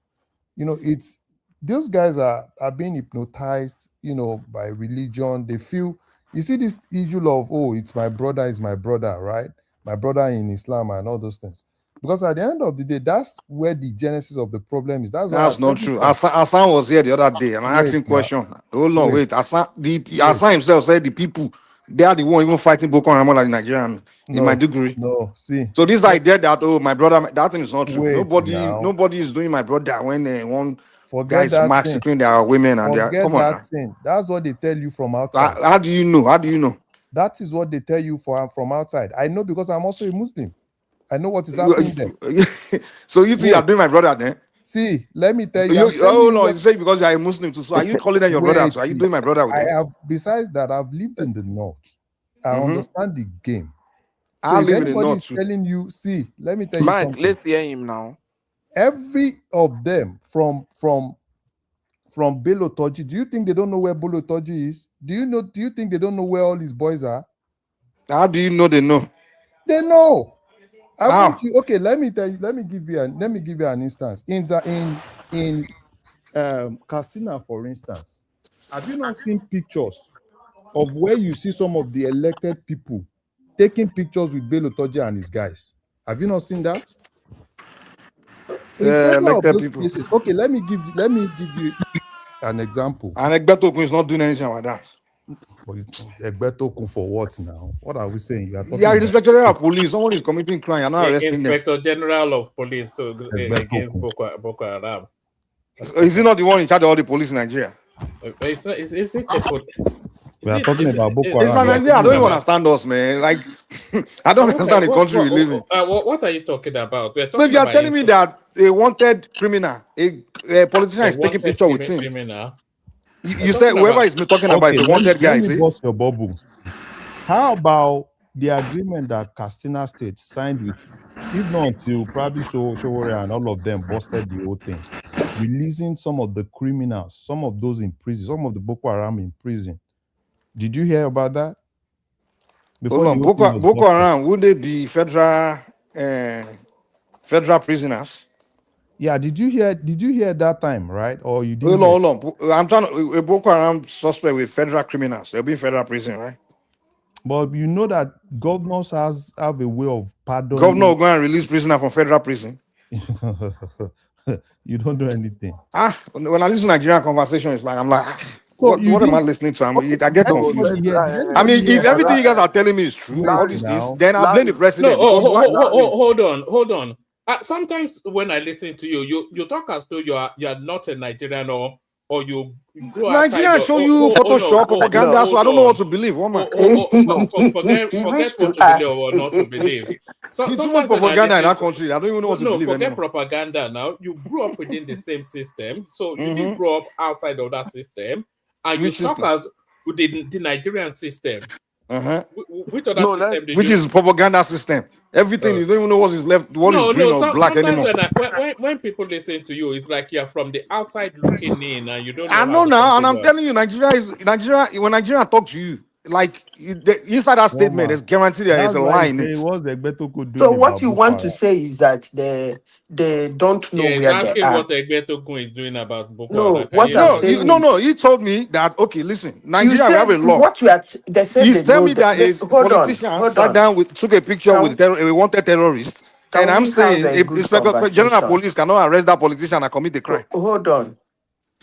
it's those guys are being hypnotized, by religion. They feel, you see this issue of, it's my brother, right? My brother in Islam and all those things. Because at the end of the day, that's where the genesis of the problem is. That's not true. Hassan was here the other day and I asked him a question. Hold on, wait. Hassan himself said the people, they are the one even fighting Boko Haram like Nigerian in my degree. No, see. So this idea that my brother, that thing is not true. Nobody is doing my brother when one guys massacring their women and their come on. Thing. That's what they tell you from outside. How do you know? That is what they tell you from outside. I know because I'm also a Muslim. I know what is happening there. So you two are doing my brother then? See, let me tell you. You say because you are a Muslim too. So are you calling them your brother? So are you doing my brother with them? Besides that, I've lived in the North. I understand the game. So I live in the North too. Telling you, see, let me tell you Mike, something. let's hear him now. Every of them from Bello Toji, do you think they don't know where Bello Toji is? Do you think they don't know where all his boys are? How do you know they know? They know. Okay, let me tell you. Let me give you an instance. In Castina, for instance, have you not seen pictures of where you see some of the elected people taking pictures with Bello Toji and his guys? Have you not seen that? Elected people. Places. Okay, let me give you an example. And Egbeto is not doing anything like that. Egbeto for what now? What are we saying? You are talking Inspector General of Police. Someone is committing crime. You're not arresting Inspector General of Police. So against Boko Haram. Is he not the one in charge of all the police in Nigeria? Is it we are talking about Boko Haram. It's not Nigeria. I don't even understand us, man. Like, I don't understand the country we live in. What are you talking about? If you are telling me that a wanted criminal, a politician is taking picture with him. Criminal. You said whoever is talking about is a wanted guy. Let me bust your bubble. How about the agreement that Katsina State signed with, if not until probably Showore and all of them busted the whole thing, releasing some of the criminals, some of those in prison, some of the Boko Haram in prison. Did you hear about that? Boko Haram, would they be federal prisoners? Yeah, did you hear that time, right? Or you didn't? Hold on. I'm trying to a Boko Haram suspect with federal criminals. They'll be in federal prison, right? But you know that governors have a way of pardoning. Governor will go and release prisoner from federal prison. You don't do anything. When I listen to Nigerian conversation, it's like I'm like, what am I listening to? I get confused. I mean, if everything you guys are telling me is true, all these things, then I blame the president. Hold on. Sometimes when I listen to you talk as though you are not a Nigerian or you Nigerian show you Photoshop propaganda, so I don't know what to believe. Forget what to believe or not to believe. So it's even propaganda in that country. I don't even know what to believe. Forget propaganda now. You grew up within the same system, so you didn't grow up outside of that system, and you talk about the Nigerian system. Which other system? Which is propaganda system? Everything, you don't even know what is left, what is green or black Sometimes anymore. when people listen to you, it's like you're from the outside looking in and you don't I know how know the now, country and I'm works. telling you, Nigeria. When Nigeria talk to you, like inside that statement, Warmer. there's guaranteed there is That's a why lie I in say it. what's Egbetoko So doing what about you Boko want to Haram? say is that they don't know Yeah, he's where they asking are. what Egbetogun is doing about Boko No, Haram. Can what you I'm No, elaborate? saying no. is He told me that okay, listen, you Nigeria we have a said law. what you are. They said He they tell know me that. that a Hold on, politician hold sat on. down with took a picture with a wanted terrorist, and Can I'm we have saying a if good Inspector General conversation? Police cannot arrest that politician and commit the crime. Hold on.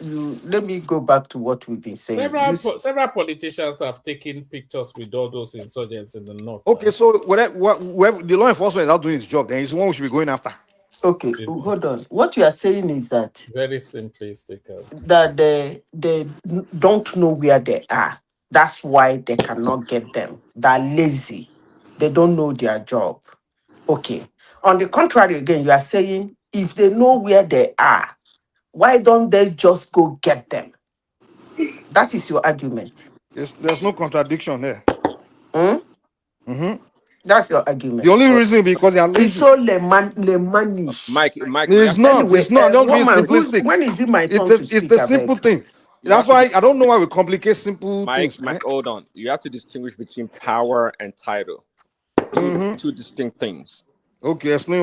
You let me go back to what we've been saying. Several politicians have taken pictures with all those insurgents in the north Okay, now. so whatever the law enforcement is not doing its job, then it's the one we should be going after. Okay, hold on. What you are saying is that Very simplistic. they don't know where they are. That's why they cannot get them. They're lazy. They don't know their job. Okay. On the contrary, again, you are saying if they know where they are, why don't they just go get them? That is your argument. There's no contradiction there. Hmm? Hmm. That's your The argument. only reason because they are It's lazy. so lemanish. Mike, you It's have to not. Anyway, It's not. Don't be woman, who's simplistic. when is it my It's turn to it's speak, the I simple beg? thing. you have That's to why I don't know why we complicate simple things. Mike, hold on. You have to distinguish between power and title. Two distinct things. Okay, explain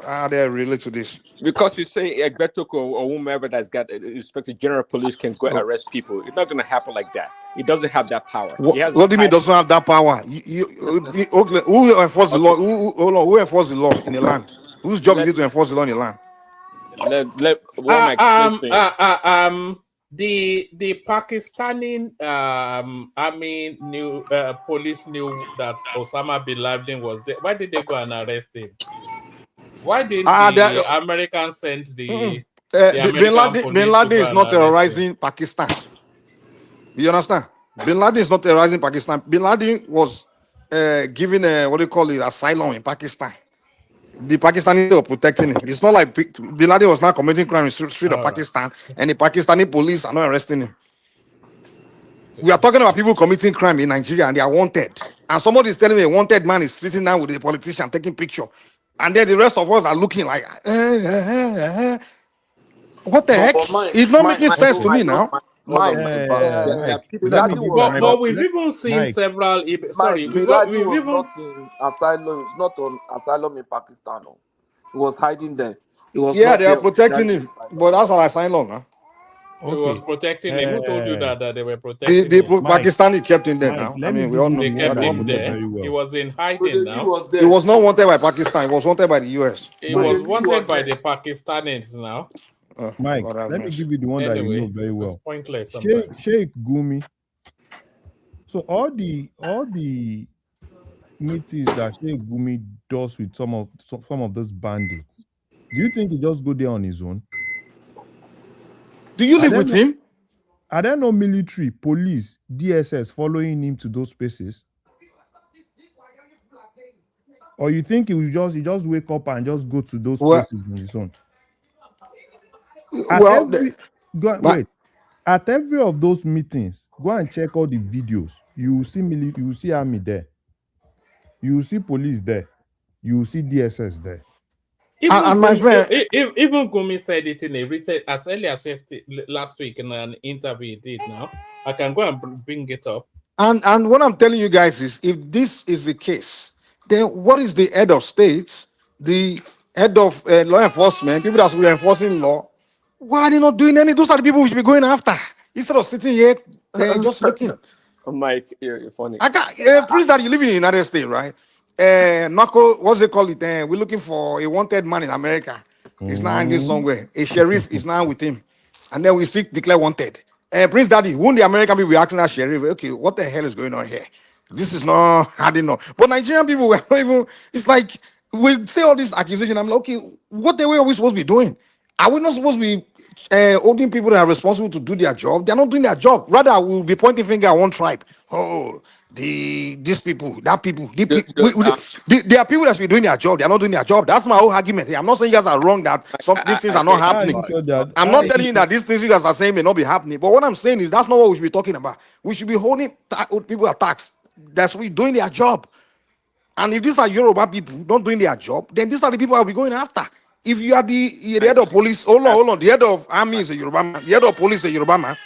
how they relate to this. Because you say Egbetoko or whomever that's got Inspector General Police can go Oh, arrest people. It's not going to happen like that. He doesn't have that power. He has the what do you mean title. doesn't have that power? Okay, who enforce the Okay, law? Hold on, who enforce the law in the land? Whose job is let it to enforce the law in the land? Warmer explain to him. The Pakistani army knew police knew that Osama bin Laden was there. Why did they go and arrest him? Why didn't the Americans send the American Bin police to Laden go is and not arrest him? terrorizing Pakistan. You understand? Bin Laden is not terrorizing Pakistan. Bin Laden was given what do you call it, asylum in Pakistan. The Pakistanis were protecting him. It's not like Bin Laden was not committing crime in the street of All right. Pakistan, and the Pakistani police are not arresting him. We are Okay. talking about people committing crime in Nigeria and they are wanted. And somebody is telling me a wanted man is sitting down with a politician taking picture. And then the rest of us are looking like, what the heck? But Mike, It's not Mike, making sense Hold to on, me Mike, hold on, now. Mike. Hold on, Mike, Mike. There are Mike, people let that me Bin can give go you Laden another. was But arrest. we've even seen Mike, several. Mike, Sorry, Bin Laden we've was even. not in asylum. He's not on asylum in Pakistan. No. He was hiding there. He was Yeah, not they are there protecting officially him. asylum. But that's an asylum, huh? It was okay. protecting him. Who told you that they were The, protecting the him? Mike, Pakistani kept him there Mike, now. I let me mean, we give all you know They the one that kept that they you him know protect there. him. very He well. was in So hiding they knew he now. was He there. was not wanted by Pakistan. He was wanted by the US. He So they was knew he was wanted by there. the Pakistanis now. Mike, God have let me mercy. give you the one that you know Anyway, very it's well. pointless Sheikh sometimes. Sheikh Gumi. So all the meetings that Sheikh Gumi does with some of those bandits, do you think he just go there on his own? Do you Are live there with no him? are there no military, police, DSS following him to those spaces? Or you think he just wake up and just go to those Well, places on his own? At well, every but wait, at every of those meetings, go and check all the videos. You will see you will see army there. You will see police there. You will see DSS there. and my friend, Even Gumi said it in a recent, as early as last week in an interview he did. Now I can go and bring it up. and what I'm telling you guys is, if this is the case, then what is the head of states, the head of law enforcement, people that should be enforcing law? Why are they not doing any? Those are the people we should be going after instead of sitting here just looking. Mike, you're funny. I got please that you live in the United States, right? Marco, what's they call it? We're looking for a wanted man in America. He's not hanging Mhm. somewhere. A sheriff is now with him, and then we still declare wanted. Prince Daddy, won't the American people be asking that sheriff? Okay, what the hell is going on here? This is not hard enough. But Nigerian people were not even. It's like we say all these accusations. I'm like, okay, what the way are we supposed to be doing? Are we not supposed to be holding people that are responsible to do their job? They're not doing their job. Rather, we'll be pointing finger at one tribe. Oh, these people, that people, there are people that should be doing their job. They're not doing their job. That's my whole argument here. I'm not saying you guys are wrong that some these things I are not hear you. How are happening. you sure that? I'm How are not you telling you sure? that these things you guys are saying may not be happening. But what I'm saying is that's not what we should be talking about. We should be holding people at tax. That's we doing their job. And if these are Yoruba people not doing their job, then these are the people I'll be going after. If you are the head of police, hold on, the head of army is a Yoruba man, the head of police is a Yoruba man,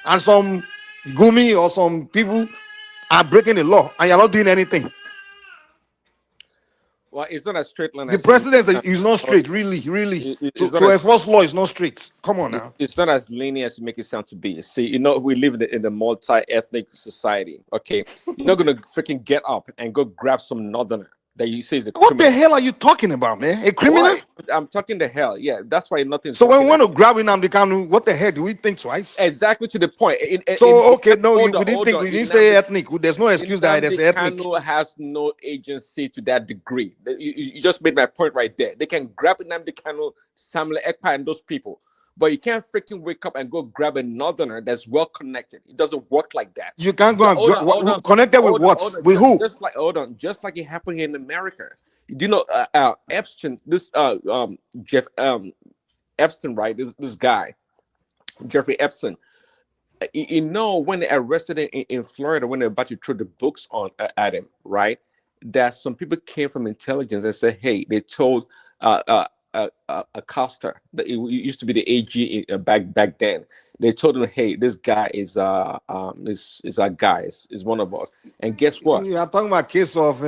and some Gumi or some people are breaking the law and you're not doing anything. Well, it's not as straight line The as you make president it is not straight, really. it's not To as enforce law is not straight. Come on now. it's not as linear as you make it sound to be. See, we live in a multi-ethnic society. Okay, you're not gonna freaking get up and go grab some northerner that you say is a criminal. What the hell are you talking about, man? A criminal? Why? I'm talking the hell. Yeah, that's why nothing's. So when we want to grab Nnamdi Kanu, what the hell do we think twice? Exactly to the point. We didn't say ethnic. There's no excuse that there's ethnic. Kanu has no agency to that degree. You just made my point right there. They can grab Nnamdi Kanu, Samuel Ekpa, and those people. But you can't freaking wake up and go grab a northerner that's well connected. It doesn't work like that. You can't go and connected with what? With who? Just like it happened here in America. Do you know Epstein? This Jeff Epstein, right? This guy, Jeffrey Epstein. When they arrested him in Florida, when they're about to throw the books on at him, right? That some people came from intelligence and said, "Hey, they told Acosta that it used to be the AG back then. They told him, hey, this guy is our guy, is one of us. And guess what? You are talking about case of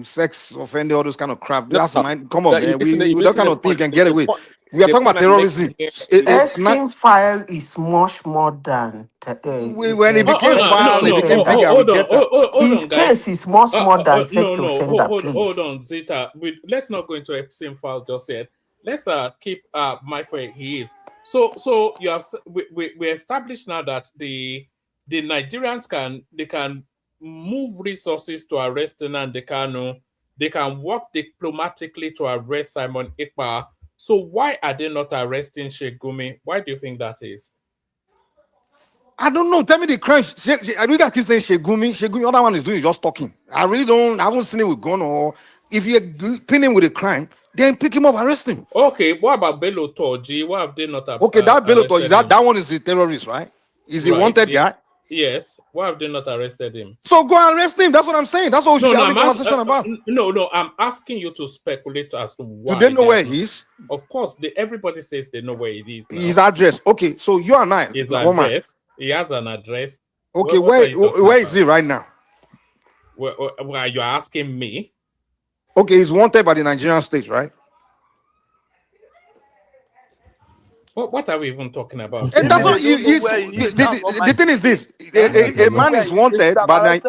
sex offender, all those kind of crap. That's mine. Come on, man. We that kind of thing can get away. We are talking about terrorism. Eskin file is much more than when it became file, it became bigger. His case is much more than sex offender. Hold on, Zeta. Let's not go into a same file just yet. Let's keep Mike where he is. So you have we established now that the Nigerians can move resources to arrest Nnamdi Kanu. They can work diplomatically to arrest Simon Ekpa. So why are they not arresting Sheikh Gumi? Why do you think that is? I don't know. Tell me the crime. We got keep saying Sheikh Gumi. Sheikh Gumi, other one is doing just talking. I really don't. I haven't seen it with gun or if you're pinning with a crime, then pick him up, arrest him. Okay, what about Bello Toji? Why have they not? Okay, that Bello Toji, that one is a terrorist, right? Is he wanted guy? Yes. Why have they not arrested him? So go and arrest him. That's what I'm saying. That's what we should be having a conversation about. No, I'm asking you to speculate as to why. Do they know where he is? Of course, everybody says they know where he is. Now. His address. Okay, so you and I. His address. He has an address. Okay, where is he right now? Where you're asking me? Okay, he's wanted by the Nigerian state, right? What are we even talking about? And that's what the thing is this: a man is wanted by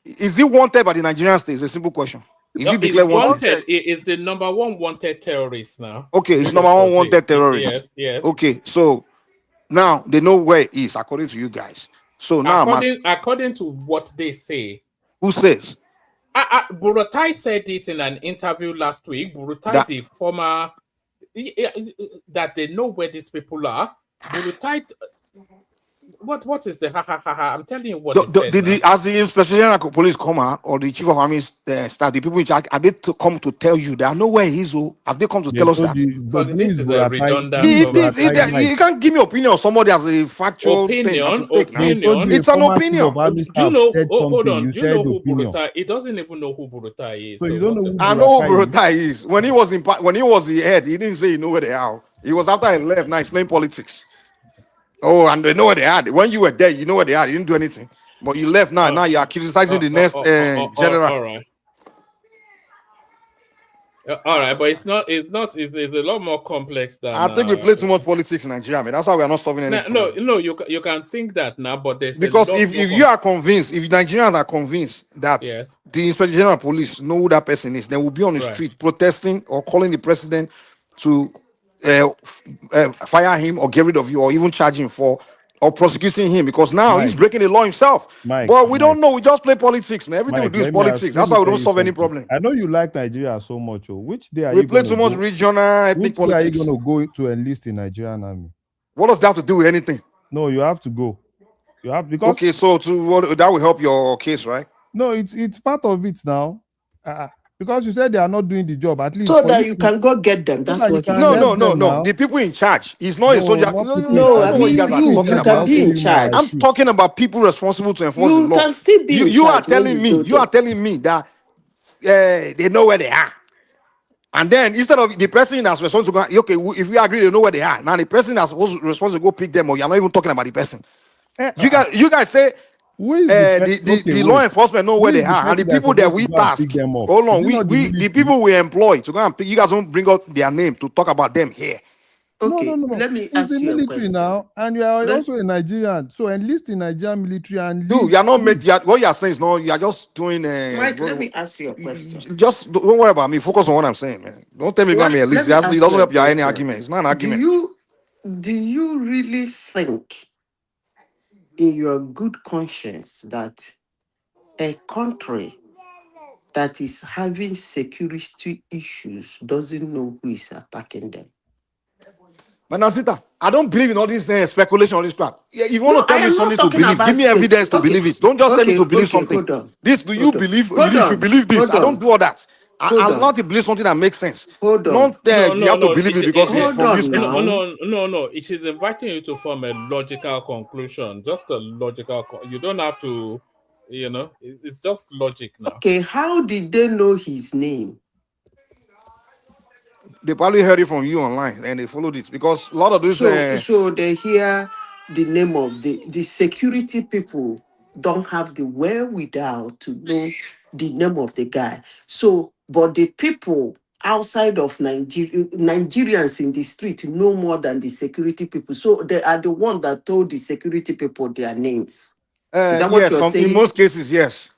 is he wanted by the Nigerian state? It's a simple question. Is he declared wanted? Is the number one wanted terrorist now? Okay, he's number one wanted terrorist. Yes. Okay, so now they know where he is, according to you guys. So now, according to what they say, who says? Buratai said it in an interview last week. Buratai, the former, that they know where these people are. Buratai, what is the ha? I'm telling you what. As the Inspector General of Police come out or the Chief of Army staff, the people in charge, are they come to tell you that I know where he is? Have they come to tell us that? This is a redundant. You can't give me opinion of somebody as a factual opinion. It's an opinion. You know, hold on. You know who Buratai? He doesn't even know who Buratai is. So you don't know who I know who Buratai is. When he was the head, he didn't say he knew where they are. He was after he left. Now he's playing politics. Oh, and they know what they had. When you were there, you know what they had. You didn't do anything. But you left now. Now you are criticizing the next general. All right, but it's a lot more complex than. I think we play too much politics in Nigeria, man. That's why we are not solving anything. No, you can think that now, but there's because if you are convinced, if Nigerians are convinced that the Inspector General of Police know who that person is, they will be on the street protesting or calling the president to fire him or get rid of you or even charge him for or prosecuting him because now he's breaking the law himself. But we don't know. We just play politics, man. Everything we do is politics. That's why we don't solve any problem. I know you like Nigeria so much. Which day are we play too much regional ethnic politics? Which day are you going to go to enlist in Nigerian army? What does that have to do with anything? No, you have to go. You have because okay. So that will help your case, right? No, it's part of it now. Because you said they are not doing the job, at least so that you can go get them. That's what. No. The people in charge. He's not a soldier. No, I mean you can be in charge. I'm talking about people responsible to enforce the law. You can still be. You are telling me. You are telling me that they know where they are. And then instead of the person that's responsible to go, okay, if we agree they know where they are, now the person that's responsible to go pick them, or you're not even talking about the person. You guys say who is the law enforcement know who where is they the are, and the person that's people that supposed to we go and pick task. them up? Hold Is on, it not the the military? people we employ to go and pick, you guys don't bring up their name to talk about them here. Okay, No. let me It's ask the you a military question. now, and you are Let- also a Nigerian. So enlist in Nigerian military and Dude, leave. you're not making what you're saying is no, you're just doing Mike, let me ask you a question. just don't worry about me. Focus on what I'm saying, man. Don't tell me you're What? gonna be a Let list. me It ask doesn't you a help you any question. argument. It's not an Do argument. you really think, in your good conscience, that a country that is having security issues doesn't know who is attacking them? But Nasita, I don't believe in all this speculation, all this crap. Yeah, if you want No, to I tell me am not something to talking believe, about give me space. evidence to Okay, believe it. Don't just tell me to believe okay, something. hold on. This, do you believe? Hold You should on. believe this. Hold I don't on. do all that. Hold I on. want to believe something that makes sense. Hold on. Not No, you no, have to no. believe it because it's Hold from on this No, people. now. no. It is inviting you to form a logical conclusion. Just a logical. You don't have to, it's just logic now. Okay, how did they know his name? They probably heard it from you online and they followed it because a lot of these. So they hear the name of the security people don't have the wherewithal to know the name of the guy. So, but the people outside of Nigeria, Nigerians in the street know more than the security people. So they are the one that told the security people their names. Is that what Yes, you're in saying? most cases, yes.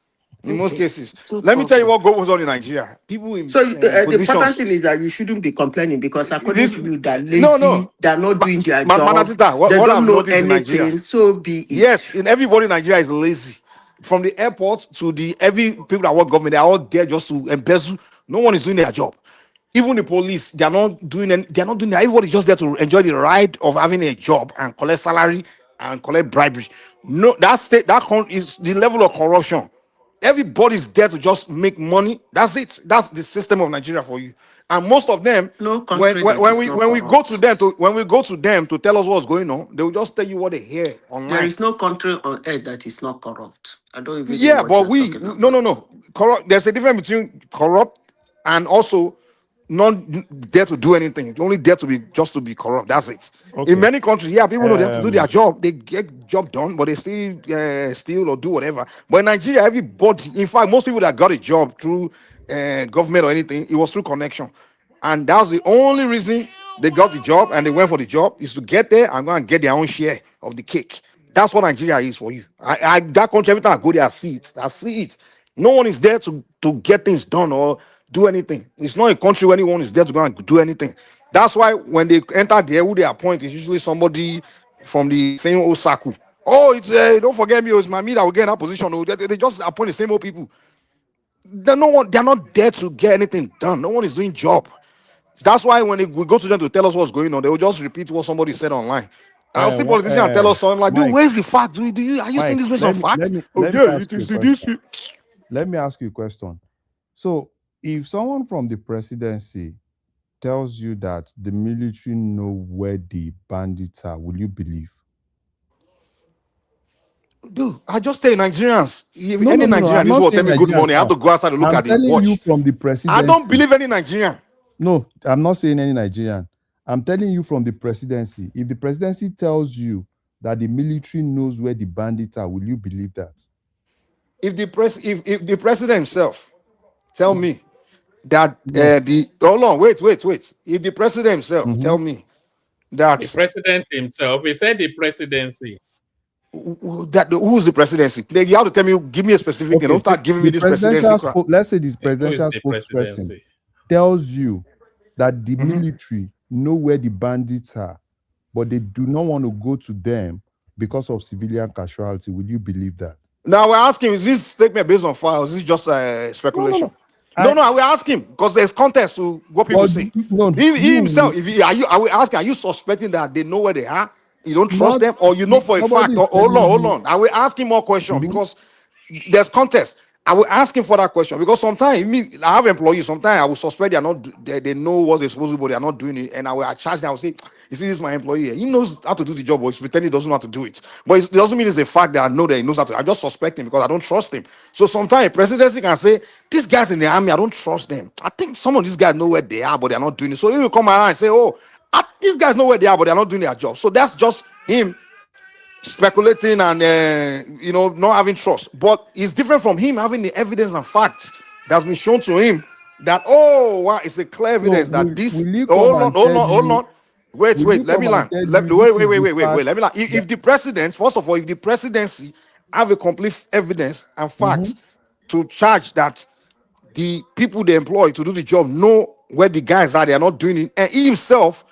In most Okay, cases, no let me tell you problem. what goes on in Nigeria. People in So the important positions. thing is that you shouldn't be complaining because according This to you, they're no. lazy, they're not doing their job, Manatita, they what don't I've know noticed in Nigeria. anything. So be it. Yes, in everybody in Nigeria is lazy. From the airport to the every people that work government, they're all there just to embezzle. No one is doing their job. Even the police, they're not doing they're not doing that. Everybody's just there to enjoy the ride of having a job and collect salary and collect bribery. No, is the level of corruption. Everybody's there to just make money. That's it. That's the system of Nigeria for you. And most of them, No country that is not when we go to corrupt. them to tell us what's going on, they will just tell you what they hear There online. is no country on earth that is not corrupt. I don't even know Yeah, what but you're talking about. no. Corrupt. There's a difference between corrupt and also not there to do anything. It's only there to be just to be corrupt. That's it. In Okay. many countries, yeah, people know they have to do their Um. job. They get job done, but they still steal or do whatever. But in Nigeria, everybody, in fact, most people that got a job through government or anything, it was through connection, and that's the only reason they got the job and they went for the job is to get there and go and get their own share of the cake. That's what Nigeria is for you. That country, every time I go there, I see it. I see it. No one is there to get things done or do anything. It's not a country where anyone is there to go and do anything. That's why when they enter there, who they appoint is usually somebody from the same old circle. Oh, it's don't forget me, it's my me that will get in that position. Oh, they just appoint the same old people. They're not there to get anything done. No one is doing job. That's why when we go to them to tell us what's going on, they will just repeat what somebody said online. I'll see politicians and tell us something like, dude, Mike. where's the fact? Are you seeing Mike. this based on Let me fact? let me Oh let me yeah, ask it you a is question. this. Let me ask you a question. So, if someone from the presidency tells you that the military know where the bandits are, will you believe? Dude, I just say Nigerians. If No. any I'm Nigerian is not what tell saying me good Nigerians morning, I have now. to go outside to look I'm at the telling you watch. from the I presidency. don't believe any Nigerian. No, I'm not saying any Nigerian. I'm telling you from the presidency. If the presidency tells you that the military knows where the bandits are, will you believe that? If if the president himself tell me that No. the hold on, wait. If the president himself tell me The that president himself, he said the presidency. who's the presidency? You have to tell me, give me a specific thing. Okay, Don't start giving me the this presidency presidential crap. let's say this Who is presidential the spokesperson presidency? tells you that the Mhm. military know where the bandits are, but they do not want to go to them because of civilian casualty. Will you believe that? Now we're asking, is this statement based on files? Is this just speculation? No. I will ask him because there's context to what people Well, say. no, He himself, you I will ask him, are you suspecting that they know where they are? You don't trust not them, or you know for a nobody fact? is Or, telling hold you. on. I will ask him more questions Mhm. because there's context. I will ask him for that question because sometimes I have employees. Sometimes I will suspect they are not. They know what they're supposed to do, but they are not doing it, and I will charge them. I will say, "You see, this is my employee. He knows how to do the job, but he's pretending he doesn't know how to do it. But it doesn't mean it's a fact that I know that he knows how to. I just suspect him because I don't trust him. So sometimes presidency can say, "These guys in the army, I don't trust them. I think some of these guys know where they are, but they are not doing it." So he will come around and say, "Oh, these guys know where they are, but they are not doing their job." So that's just him speculating and not having trust. But it's different from him having the evidence and facts that's been shown to him that wow, it's a clear So evidence that this. will he come Hold on, and hold tell on, hold you? on. Wait, Will he wait. Let come me and land. tell Let, you wait, this wait, is wait, the wait, wait, wait. fact Let me land. If that? the president, first of all, if the presidency have a complete evidence and facts Mhm. to charge that the people they employ to do the job know where the guys are, they are not doing it, and he himself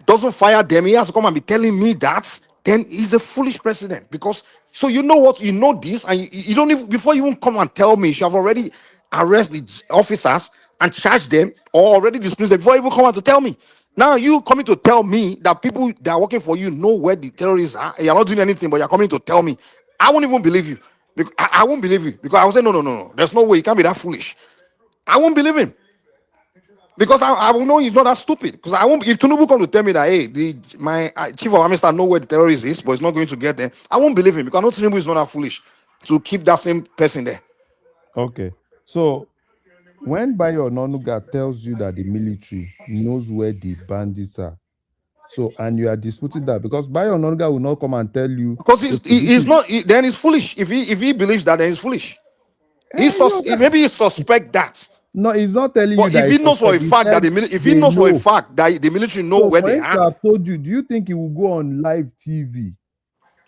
doesn't fire them, he has to come and be telling me that, then he's a foolish president. Because so you know what, you know this, and you don't even before you even come and tell me, you should have already arrested the officers and charged them or already dismissed them before you even come out to tell me. Now you coming to tell me that people that are working for you know where the terrorists are, and you're not doing anything, but you're coming to tell me. I won't even believe you. I won't believe you because I will say, no, no, no, no. There's no way you can't be that foolish. I won't believe him. Because I will know he's not that stupid. Because I won't. If Tinubu come to tell me that hey, my chief of army staff know where the terrorist is, but it's not going to get there, I won't believe him because I know Tinubu is not that foolish to keep that same person there. Okay. So when Bayo Ononuga tells you that the military knows where the bandits are, so and you are disputing that because Bayo Ononuga will not come and tell you, Because okay, this he's is not. Then he's foolish. If he believes that, then he's foolish. that's Maybe he suspect that. no, he's not telling you But if that he it's knows for suspect. a He fact that said if he they knows for a know. fact that the military know So where for they him to are, have told you, do you think he will go on live TV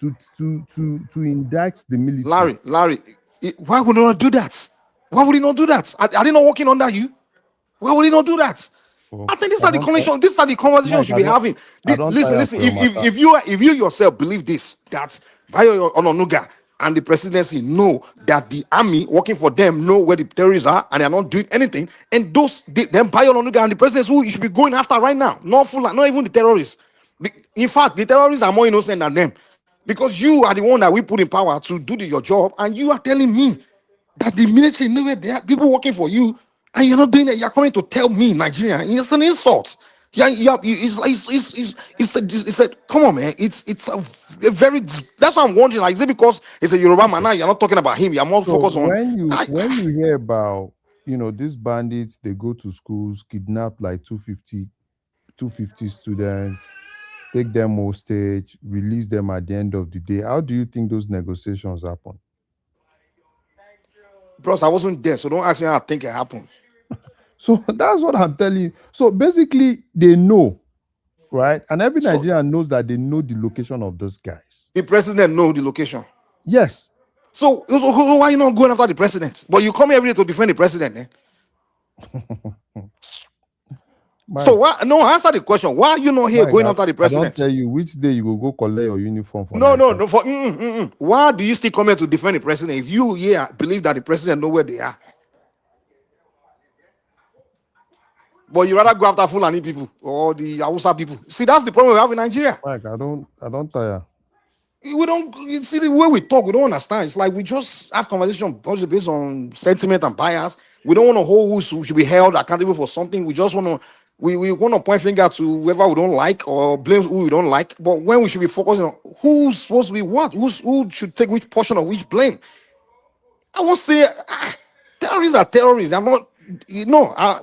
to indict the military? Larry, why would he not do that? Why would he not do that? Are they not working under you? Why would he not do that? Oh, I think these I are the don't, conversation. These are the conversations we Mike. should be having. I don't Listen, tire listen. for your matter. If you yourself believe this, that Bayo Ononuga and the presidency know that the army working for them know where the terrorists are and they are not doing anything, and then Bayo Ononuga and the presidency who you should be going after right now, not even the terrorists. In fact, the terrorists are more innocent than them because you are the one that we put in power to do your job, and you are telling me that the military know where they are, people working for you, and you're not doing it. You're coming to tell me, Nigeria, it's an insult. Yeah, come on, man. It's a very. That's what I'm wondering. Like, is it because it's a Yoruba man? Okay. Now you're not talking about him. You're more So focused on. when you hear about these bandits, they go to schools, kidnap like 250 students, take them hostage, release them at the end of the day. How do you think those negotiations happen? Bros, I wasn't there, so don't ask me how I think it happened. So that's what I'm telling you. So basically, they know, right? And every So Nigerian knows that they know the location of those guys. the president know the location. Yes. So why you not going after the president? But you come here every day to defend the president, eh? So Mike, why no answer the question? Why are you not here Mike, going after the I don't president? tell you which day you will go collect your uniform for No, night. no, no. Why do you still come here to defend the president if you believe that the president know where they are? But you rather go after Fulani people or the Hausa people. See, that's the problem we have in Nigeria. Mike, I don't tire. We don't you see the way we talk, we don't understand. It's like we just have conversation based on sentiment and bias. We don't want to hold who should be held accountable for something. We just want to we want to point finger to whoever we don't like or blame who we don't like. But when we should be focusing on who's supposed to be what, who should take which portion of which blame. I won't say terrorists are terrorists. I'm not,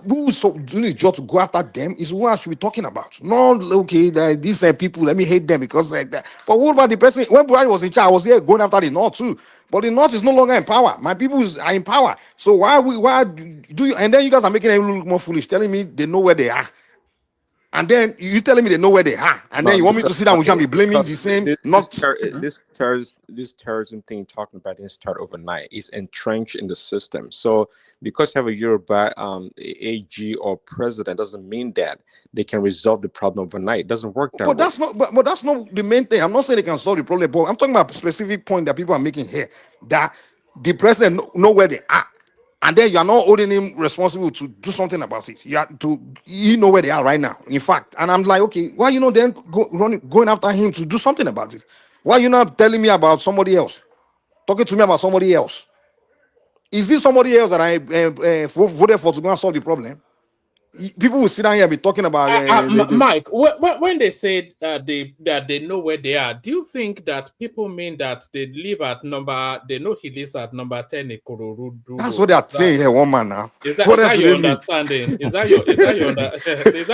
who's so doing his job to go after them is what I should be talking about. No, okay, these people, let me hate them because like that. But what about the person? When Buhari was in charge, I was here going after the North too. But the North is no longer in power. My people are in power. So why do you? And then you guys are making them look more foolish, telling me they know where they are. And then you telling me they know where they are, and then No, you want me to sit down with you and be blaming because the same, not this terrorism thing you're talking about didn't start overnight. It's entrenched in the system. So because you have a Yoruba AG or president doesn't mean that they can resolve the problem overnight. It doesn't work that But way. but that's not the main thing. I'm not saying they can solve the problem, but I'm talking about a specific point that people are making here that the president know where they are, and then you are not holding him responsible to do something about it. You know where they are right now. In fact, and I'm like, okay, why you not then going after him to do something about it? Why you not telling me about somebody else, talking to me about somebody else? Is this somebody else that I voted for to go and solve the problem? People will sit down here and be talking about Mike. When they said that they know where they are, do you think that people mean that they live at number? They know he lives at number 10 Ikorodu? That's what they are saying here, one man now. Is that your understanding? Is that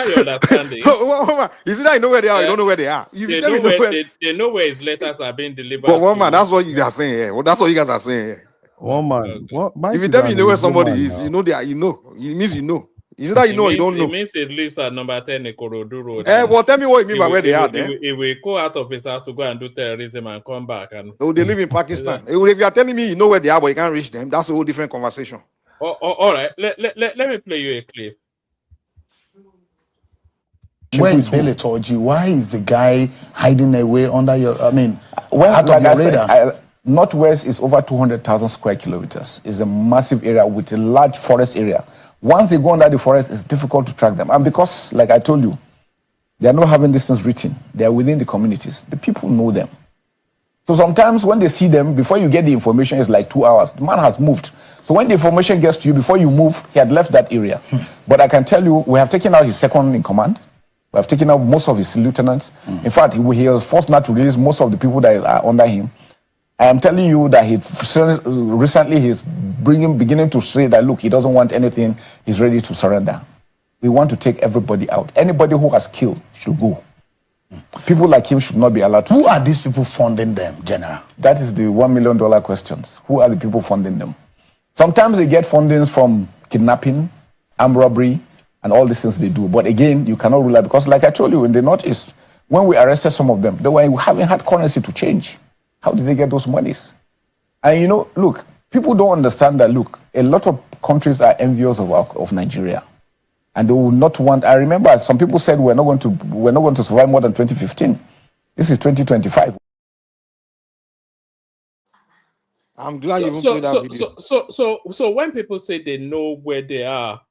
your understanding? So is it that you know where they are? You don't know where they are. They know where his letters are being delivered. But one man, that's what you are saying here. Well, that's what you guys are saying here. One man. Okay. If you tell me you know where somebody is, you know they are. You know, it means you know. Is it that you know or you don't know? It means it lives at number 10 Ikorodu Road. Well, tell me what you mean by where they are then. He will go out of his house to go and do terrorism and come back. And they live in Pakistan. If you are telling me you know where they are but you can't reach them, that's a whole different conversation. All right. Let me play you a clip. Where is Bele Torji? Why is the guy hiding away under your, out of your radar? Northwest is over 200,000 square kilometers. It's a massive area with a large forest area. Once they go under the forest, it's difficult to track them. And because, like I told you, they are not having distance written. They are within the communities. The people know them. So sometimes when they see them, before you get the information, it's like 2 hours. The man has moved. So when the information gets to you, before you move, he had left that area. But I can tell you, we have taken out his second in command. We have taken out most of his lieutenants. In fact, he was forced not to release most of the people that are under him. I am telling you that recently he's beginning to say that, look, he doesn't want anything. He's ready to surrender. We want to take everybody out. Anybody who has killed should go. People like him should not be allowed to. Who are these people funding them, General? That is the $1 million questions. Who are the people funding them? Sometimes they get fundings from kidnapping, armed robbery, and all these things they do. But again, you cannot rule out because, like I told you, in the Northeast, when we arrested some of them, they were having had currency to change. How did they get those monies? And look, people don't understand that, look, a lot of countries are envious of Nigeria. And they will not want, I remember some people said we're not going to survive more than 2015. This is 2025. I'm glad you played that video. So when people say they know where they are,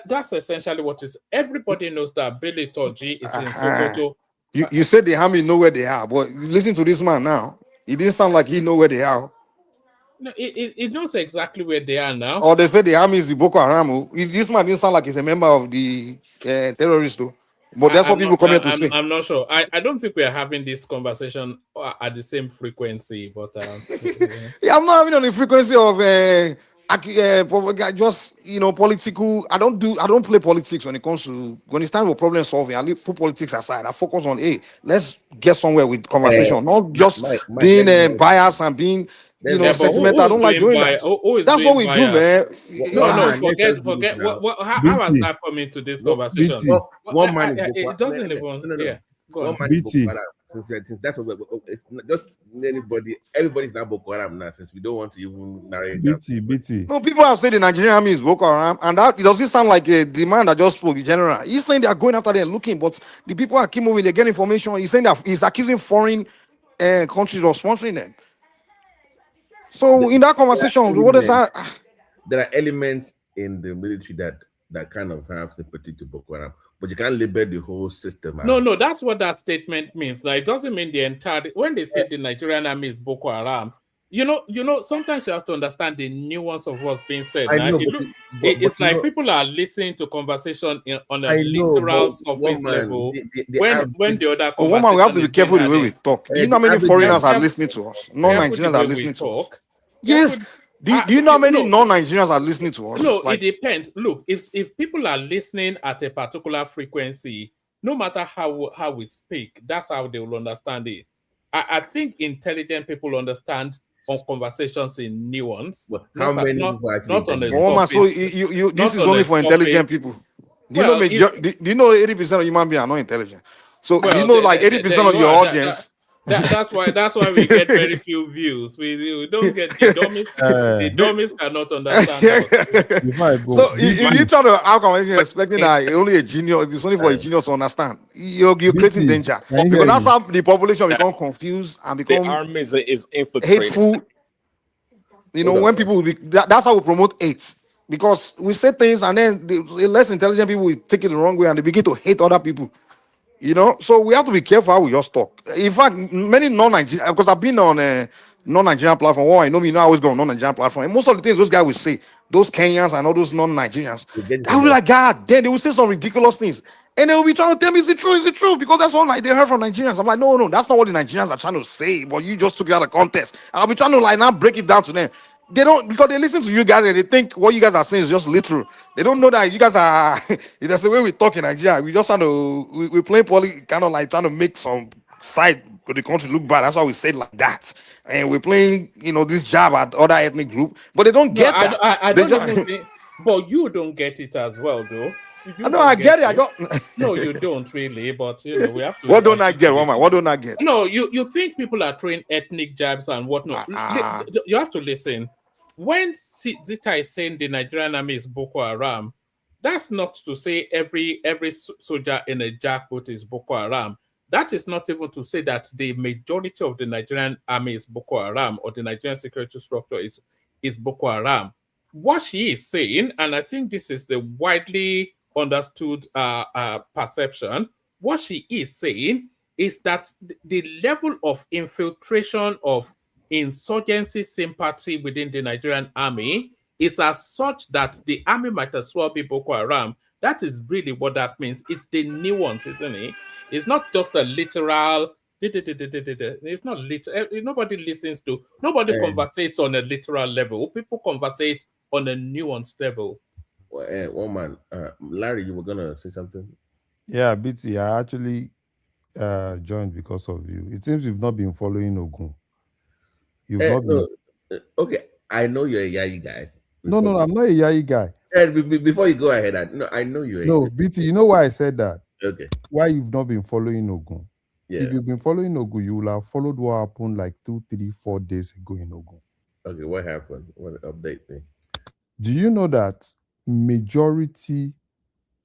that's essentially what is. Everybody knows that Bele Torji is in Sokoto. You said the army know where they are, but listen to this man now. It didn't sound like he know where they are. No, it knows exactly where they are now. Or they say the army is the Boko Haram. This man didn't sound like he's a member of the terrorists, though. But that's what people come here to say. I'm not sure. I don't think we are having this conversation at the same frequency. But yeah, I'm not having on the frequency of just political. I don't play politics when it's time for problem solving. I put politics aside. I focus on let's get somewhere with conversation, not just being biased and being sentimental. I don't like doing that. That's what we do, man. No, forget. How has that come into this conversation? One man is it doesn't even. Yeah, go on. BT. Since that's what it's not just everybody's not Boko Haram now. Since we don't want to even narrate BT. No, people have said the Nigerian army is Boko Haram, and that it doesn't sound like a demand that just spoke in general. He's saying they are going after them, looking, but the people are keep moving. They get information. He's saying that he's accusing foreign countries of sponsoring them. So in that conversation, what is that? There are elements in the military that kind of have sympathy to Boko Haram, but you can't label the whole system. No, that's what that statement means. Like, it doesn't mean the entire. When they say the Nigerian army is Boko Haram, sometimes you have to understand the nuance of what's being said. It's like people are listening to conversation on a literal surface level. When the other woman, we have to be careful the way we talk. Do you know how many foreigners are listening to us? Non-Nigerians are listening to us. Yes. Do you know how many non-Nigerians are listening to us? No, it depends. Look, if people are listening at a particular frequency, no matter how we speak, that's how they will understand it. I think intelligent people understand on conversations in nuance. Well, how many people not on the surface? So this is only for intelligent people. Do you know 80% of human beings are not intelligent? So do you know like 80% of your audience? That's why we get very few views. We don't get the dummies cannot understand us. So if you try to have conversation expecting that only a genius, it's only for a genius to understand, you're creating danger. Because that's how the population become confused and become the army is infiltrated. Hateful. When people that's how we promote hate. Because we say things and then the less intelligent people will take it the wrong way and they begin to hate other people. So we have to be careful how we just talk. In fact, many non-Nigerians, because I've been on non-Nigerian platform. Oh, I know me, I always go on non-Nigerian platform. And most of the things those guys will say, those Kenyans and all those non-Nigerians, I will be like, God, then they will say some ridiculous things. And they will be trying to tell me, is it true? Is it true? Because that's all like they heard from Nigerians. I'm like, no, that's not what the Nigerians are trying to say. But you just took it out of context. And I'll be trying to like now break it down to them. They don't, because they listen to you guys and they think what you guys are saying is just literal. They don't know that you guys are that's the way we talk in Nigeria. We just trying to we play kind of like trying to make some side of the country look bad. That's why we say it like that. And we're playing, this jab at other ethnic group, but they don't No, get that. I They don't just even think, but you don't get it as well, though. I You know I don't get get it. I it. got No, you don't really, but we have to what don't I agree get, to woman? this. What don't I get? No, you think people are throwing ethnic jabs and whatnot. You have to listen. When Zita is saying the Nigerian army is Boko Haram, that's not to say every soldier in a jackboot is Boko Haram. That is not even to say that the majority of the Nigerian army is Boko Haram or the Nigerian security structure is Boko Haram. What she is saying, and I think this is the widely understood perception, what she is saying is that the level of infiltration of insurgency sympathy within the Nigerian army is as such that the army might as well be Boko Haram. That is really what that means. It's the nuance, isn't it? It's not just a literal. It's not literal. Nobody listens to. Nobody conversates on a literal level. People conversate on a nuanced level. Woman, Larry, you were gonna say something? Yeah, BT, I actually joined because of you. It seems you've not been following Ogun. You've not been. Okay, I know you're a Yayi guy. No, I'm not a Yayi guy. Before you go ahead, I know you're. No, BT, you know why I said that? Okay. Why you've not been following Ogun? Yeah. If you've been following Ogun, you will have followed what happened like 2, 3, 4 days ago in Ogun. Okay, what happened? What update me? Do you know that majority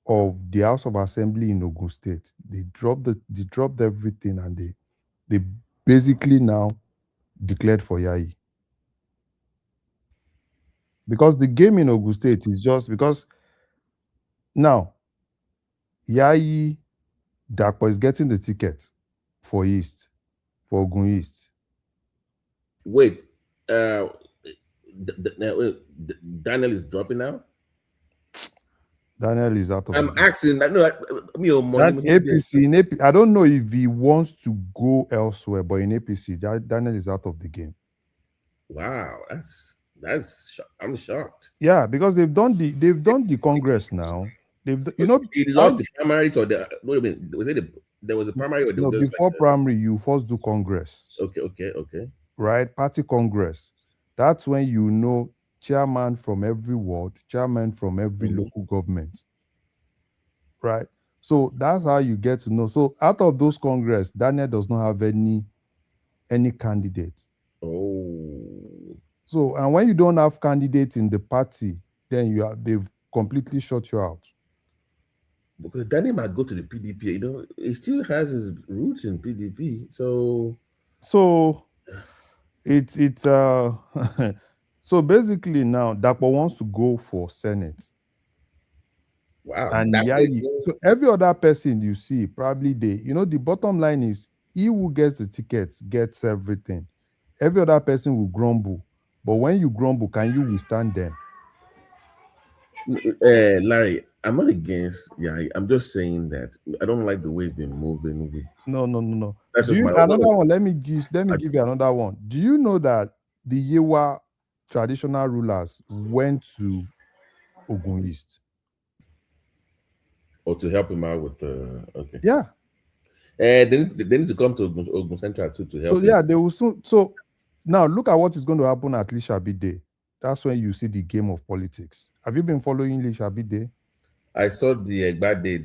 of the House of Assembly in Ogun State, they dropped everything and they basically now declared for Yayi? Because the game in Ogun State is just because now Yayi Dapo is getting the ticket for Ogun East. Wait, Daniel is dropping now? Daniel is out of I'm asking that. No, APC, I don't know if he wants to go elsewhere, but in APC, Daniel is out of the game. Wow, I'm shocked. Yeah, because they've done the Congress now. He lost the primaries or there was a primary or no, before primary you first do Congress. Okay. Right, party Congress. That's when you know chairman from every ward, chairman from every local government. Right. So that's how you get to know. So out of those Congress, Daniel does not have any candidates. Oh. So, and when you don't have candidates in the party, then they've completely shut you out. Because Daniel might go to the PDP. He still has his roots in PDP. So it's so basically now Dapo wants to go for Senate. Wow. And Yayi, so every other person you see, probably the bottom line is he who gets the tickets gets everything. Every other person will grumble. But when you grumble, can you withstand them? Larry, I'm not against I'm just saying that I don't like the way it's been moving with. No. Another one. Let me give you another one. Do you know that the Yewa traditional rulers went to Ogun East? Or to help him out with okay. Yeah. They need to come to Ogun Central too to help. So yeah, they will soon. So now look at what is going to happen at Lishabi Day. That's when you see the game of politics. Have you been following Lishabi Day? I saw the Egba Day,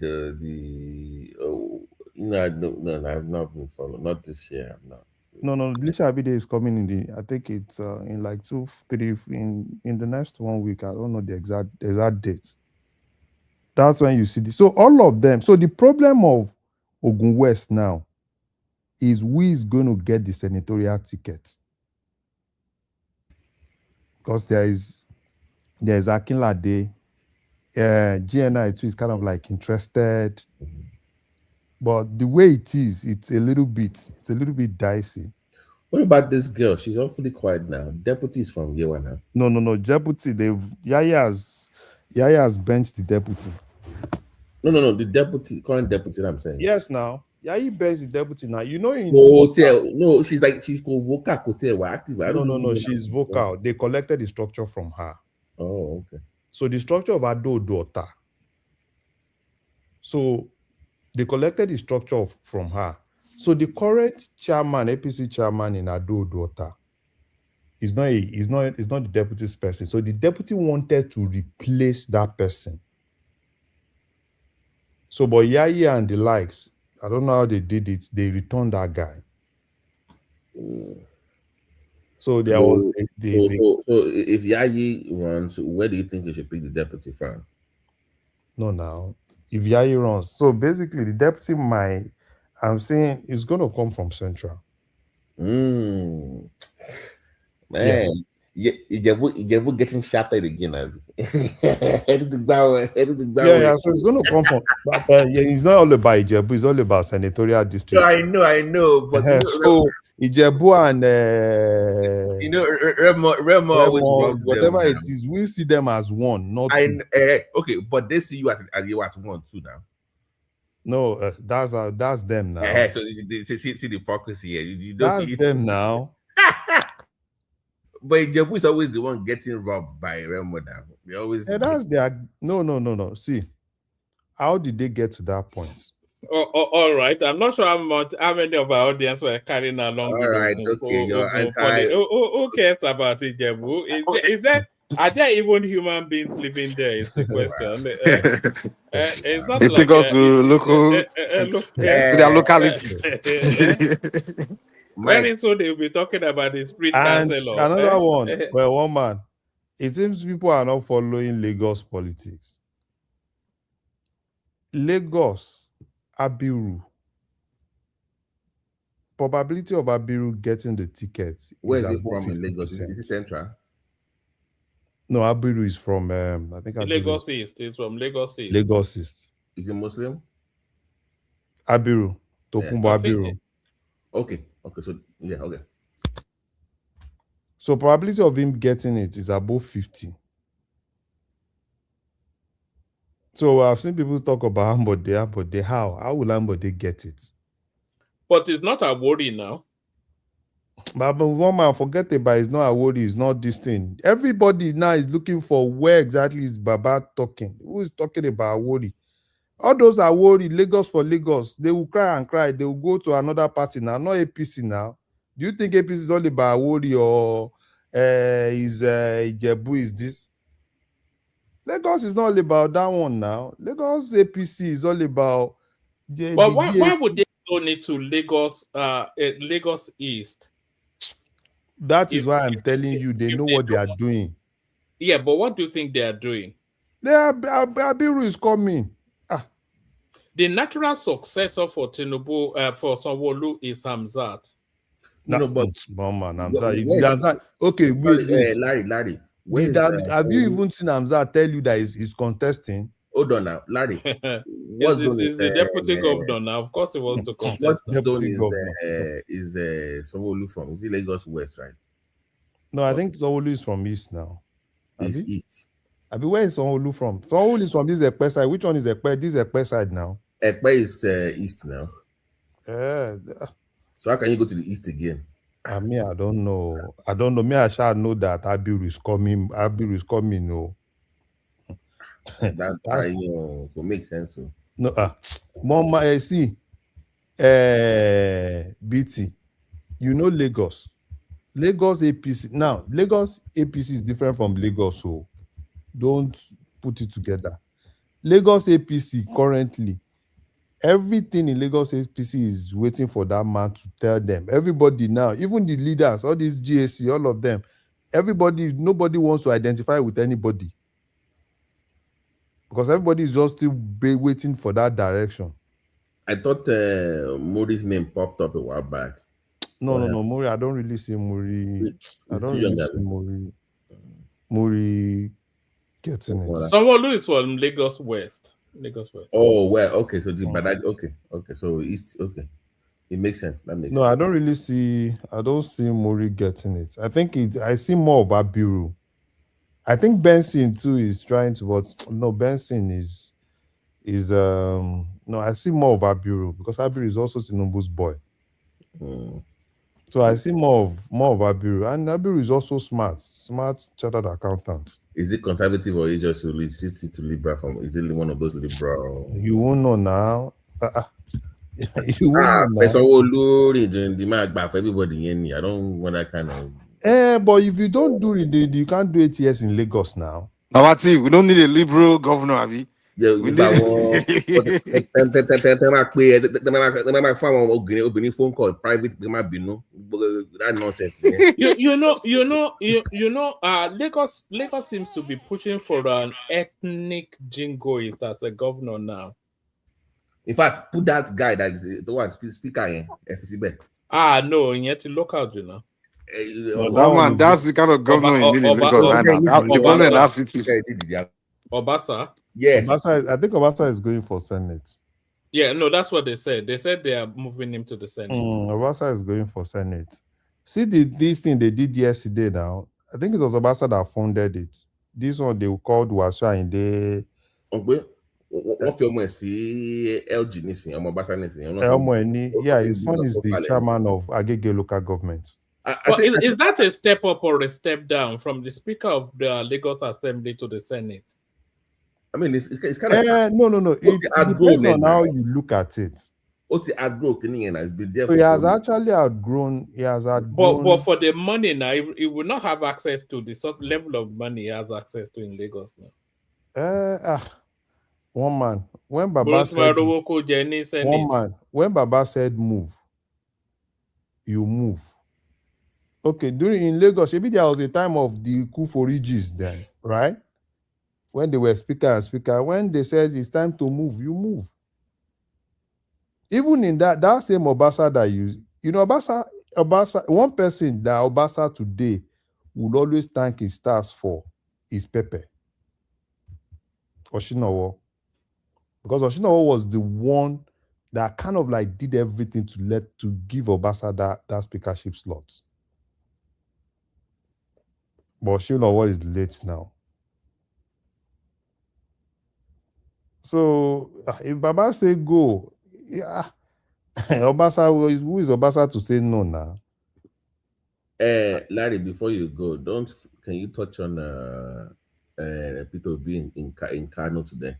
I've not been following. Not this year, I'm not. No. Lishabi Day is coming I think it's in like 2, 3 in the next 1 week. I don't know the exact dates. That's when you see this. So all of them. So the problem of Ogun West now is who is going to get the senatorial ticket. Because there's Akinlade, GNI too is kind of like interested. But the way it is, it's a little bit dicey. What about this girl? She's awfully quiet now. Deputy is from Yewa now. No. Deputy, Yaya has benched the deputy. No. The deputy, current deputy, I'm saying. Yes, now. Yaya benched the deputy now. You know in no, she's vocal, active. I don't know. No, she's vocal. They collected the structure from her. Oh, okay. So the structure of Ado daughter. So they collected the structure from her. So the current chairman, APC chairman in Ado daughter, is not the deputy's person. So the deputy wanted to replace that person. So, but Yaya and the likes, I don't know how they did it. They returned that guy. So there was. So if Yaya runs, where do you think you should pick the deputy from? No, now if Yaya runs, so basically the deputy I'm saying is going to come from Central. Man, you're getting shafted again. So it's going to come from. It's not all about Ijebu. It's all about senatorial district. No, I know. But so Ijebu and Remo, whatever it is, we see them as one, not two. Okay, but they see you as one too now. No, that's them now. So see the hypocrisy here. That's them now. But Ijebu is always the one getting robbed by Remo now. They always. That's their no. See, how did they get to that point? All right. I'm not sure how many of our audience were carrying along. All right. Okay. Who cares about Ijebu? Is there? Are there even human beings living there? Is the question. It's not they like, take us to their locality. Very soon they'll be talking about the street council. Another one. Well, one man. It seems people are not following Lagos politics. Lagos, Abiru. Probability of Abiru getting the tickets. Where is it from in Lagos? Is it Central? No, Abiru is from I think Lagos East. It's from Lagos East. Lagos East. Is it Muslim? Abiru. Tokumbo Abiru. Okay. So okay. So probability of him getting it is above 50. So I've seen people talk about Ambode. How will Ambode get it? But it's not a worry now. But one man, forget about it's not a worry, it's not this thing. Everybody now is looking for where exactly is Baba talking. Who is talking about worry? All those are worried, Lagos for Lagos. They will cry and cry. They will go to another party now, not APC now. Do you think APC is all about worry or is Ijebu is this? Lagos is not all about that one now. Lagos APC is all about but why would they donate to Lagos Lagos East? That is why I'm telling you, they know what they are doing. Yeah, but what do you think they are doing? Abiru is coming. The natural successor for Tinubu, for Sanwo-Olu is Hamzat. No, but Hamzat. Okay, wait. Larry. Have you even seen Hamzat tell you that he's contesting? Hold on now, Larry. He's the deputy governor now. Of course, he wants to contest. What zone is Sanwo-Olu from? Is it Lagos West, right? No, I think Sanwo-Olu is from East now. It's East. Where is Sanwo-Olu from? Sanwo-Olu is from this Ekpe side. Which one is Ekpe? This is Ekpe side now. Ekpe is East now. So how can you go to the East again? I don't know. Me, I shall know that Abiru is coming. No. That will make sense. No, Mama, see, BT, you know Lagos APC. Now, Lagos APC is different from Lagos, so don't put it together. Lagos APC currently, everything in Lagos APC is waiting for that man to tell them. Everybody now, even the leaders, all these GAC, all of them, nobody wants to identify with anybody. Because everybody is just still waiting for that direction. I thought Muri's name popped up a while back. No, Muri. I don't really see Muri. I don't really see Muri getting it. Sanwo-Olu is from Lagos West. Oh well, okay. So okay. So East, okay. It makes sense. That makes No, sense. I don't see Mori getting it. I see more of Abiru. I think Benson too is trying to, but no, Benson is no, I see more of Abiru because Abiru is also Tinubu's boy. So I see more of Abiru, and Abiru is also smart chartered accountant. Is it conservative or is it just to liberal from? Is it one of those liberal? You won't know now. You won't know now. During the man for everybody. I don't want that kind of. But if you don't do it, you can't do ATS in Lagos now. Nabati, we don't need a liberal governor, Abi. Yeah, we need phone call private. That nonsense. Lagos seems to be pushing for an ethnic jingoist as a governor now. In fact, put that guy that is the one speaker in FCB. No, yet local, you know. Man, that's the kind of governor you need in Lagos right now. The governor in that city. Obasa? Yes. I think Obasa is going for Senate. Yeah, no, that's what they said. They said they are moving him to the Senate. Obasa is going for Senate. See this thing they did yesterday now. I think it was Obasa that funded it. This one they called Wasua in the what film is LG Nisi? Yeah, his son is the chairman of Agege local government. Is that a step up or a step down from the Speaker of the Lagos Assembly to the Senate? I mean, it's kind of no. It depends on how you look at it. He has been there. So he has actually outgrown. But for the money now, he will not have access to the sort level of money he has access to in Lagos now. One man, when Baba said move, you move. Okay, in Lagos, maybe there was a time of the coup for Regis then, right? When they were speaker, when they said it's time to move, you move. Even in that same Obasa that Obasa, one person that Obasa today would always thank his stars for is Pepe Oshinowo. Because Oshinowo was the one that kind of like did everything to give Obasa that speakership slot. But Oshinowo is late now. So if Baba say go, yeah, Obasa, who is Obasa to say no now? Larry, before you go, can you touch on Peter Obi in Kano today?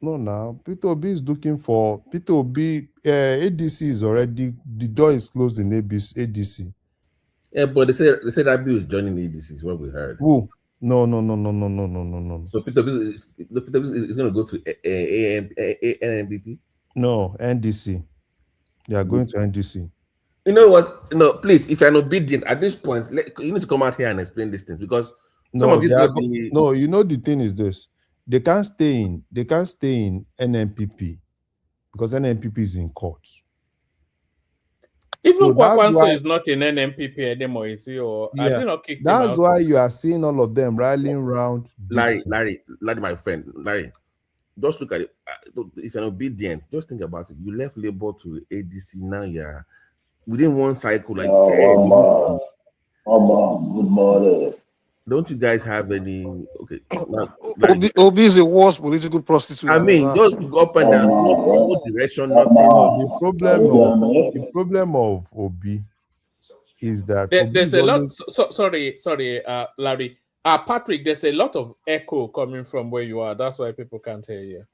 No, now Peter Obi is looking for Peter Obi. ADC is already, the door is closed in ADC. Yeah, but they said Abiru is joining ADC. Is what we heard. Who? No. So Peter Obi is going to go to NMPP? No, NDC. They are going to NDC. You know what? No, please, if you're obedient at this point, you need to come out here and explain these things because some of you no, you know the thing is this. They can't stay in NMPP because NMPP is in court. Even Kwakwanso is not in NMPP anymore, is he? Or yeah, I did not kick that's why you are seeing all of them rallying around. Larry, my friend, Larry, just look at it. If you're obedient, just think about it. You left Labour to ADC, now you're within one cycle, like good morning. Don't you guys have any? Okay, Obi is a worst political prostitute. I mean, just go up and down, no direction, nothing. The problem of Obi is that there's a lot. Sorry, Larry. Patrick, there's a lot of echo coming from where you are. That's why people can't hear you.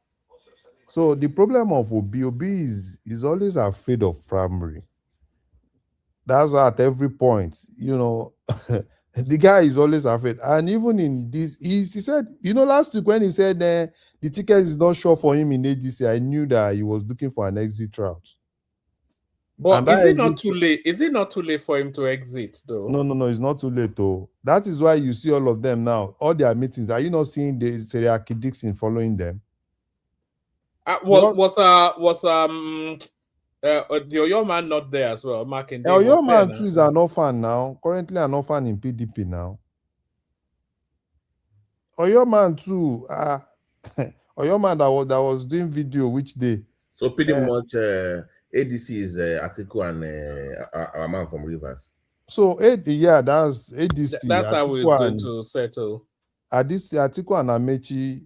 So the problem of Obi is always afraid of primary. That's why at every point, the guy is always afraid. And even in this, he said, last week when he said the ticket is not sure for him in ADC, I knew that he was looking for an exit route. But is it not too late? Is it not too late for him to exit, though? No, it's not too late, though. That is why you see all of them now, all their meetings. Are you not seeing the Seriaki Dixon following them? Was the Oyo man not there as well? Oyo man too is an orphan now. Currently an orphan in PDP now. Oyo man too. Oyo man that was doing video which day. So pretty much ADC is Atiku and our man from Rivers. So that's ADC. That's how Atiku it's going to settle. Atiku and Amechi.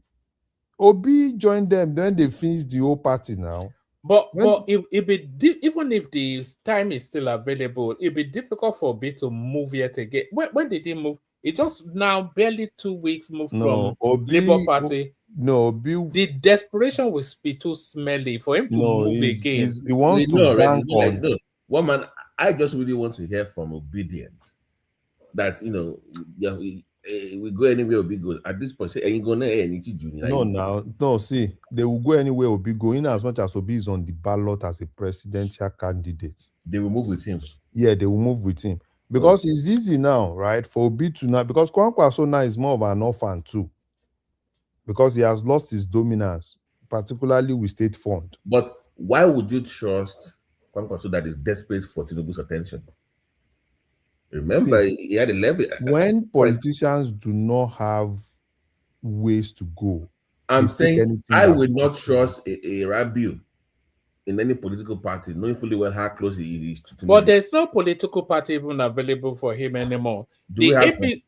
Obi joined them, then they finished the whole party now. But even if the time is still available, it'd be difficult for Obi to move yet again. When did he move? It just now barely 2 weeks moved from Labour Party. The desperation will be too smelly for him to move again. He wants to bank on. One man, I just really want to hear from Obedience that we go anywhere, will be good. At this point, say, ain't gonna anything do. No, see, they will go anywhere, will be going as much as Obi is on the ballot as a presidential candidate. They will move with him. Yeah, they will move with him. Because it's easy now, right? For Obi to now, because Kwankwaso now is more of an orphan too. Because he has lost his dominance, particularly with state fund. But why would you trust Kwankwaso that is desperate for Tinubu's attention? Remember, he had a levy. When politicians do not have ways to go, I'm saying I would not trust a Rabiu in any political party, knowing fully well how close he is to Tinubu. But there's no political party even available for him anymore. The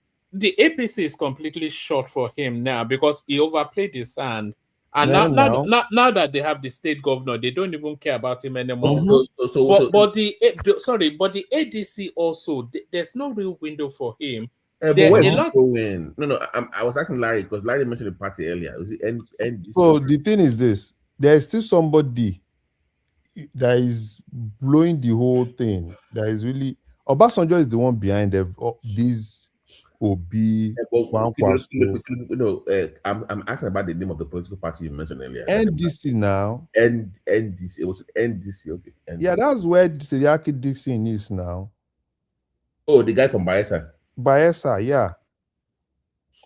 APC is completely short for him now because he overplayed his hand. And now that they have the state governor, they don't even care about him anymore. But the ADC also, there's no real window for him. I was asking Larry because Larry mentioned the party earlier. Was it NDC? So the thing is this: there's still somebody that is blowing the whole thing. That is really Obasanjo is the one behind these. Obi, I'm asking about the name of the political party you mentioned earlier. NDC now. NDC. It was NDC. Okay. NDC. Yeah, that's where Seriaki Dixon is now. Oh, the guy from Bayelsa. Bayelsa, yeah.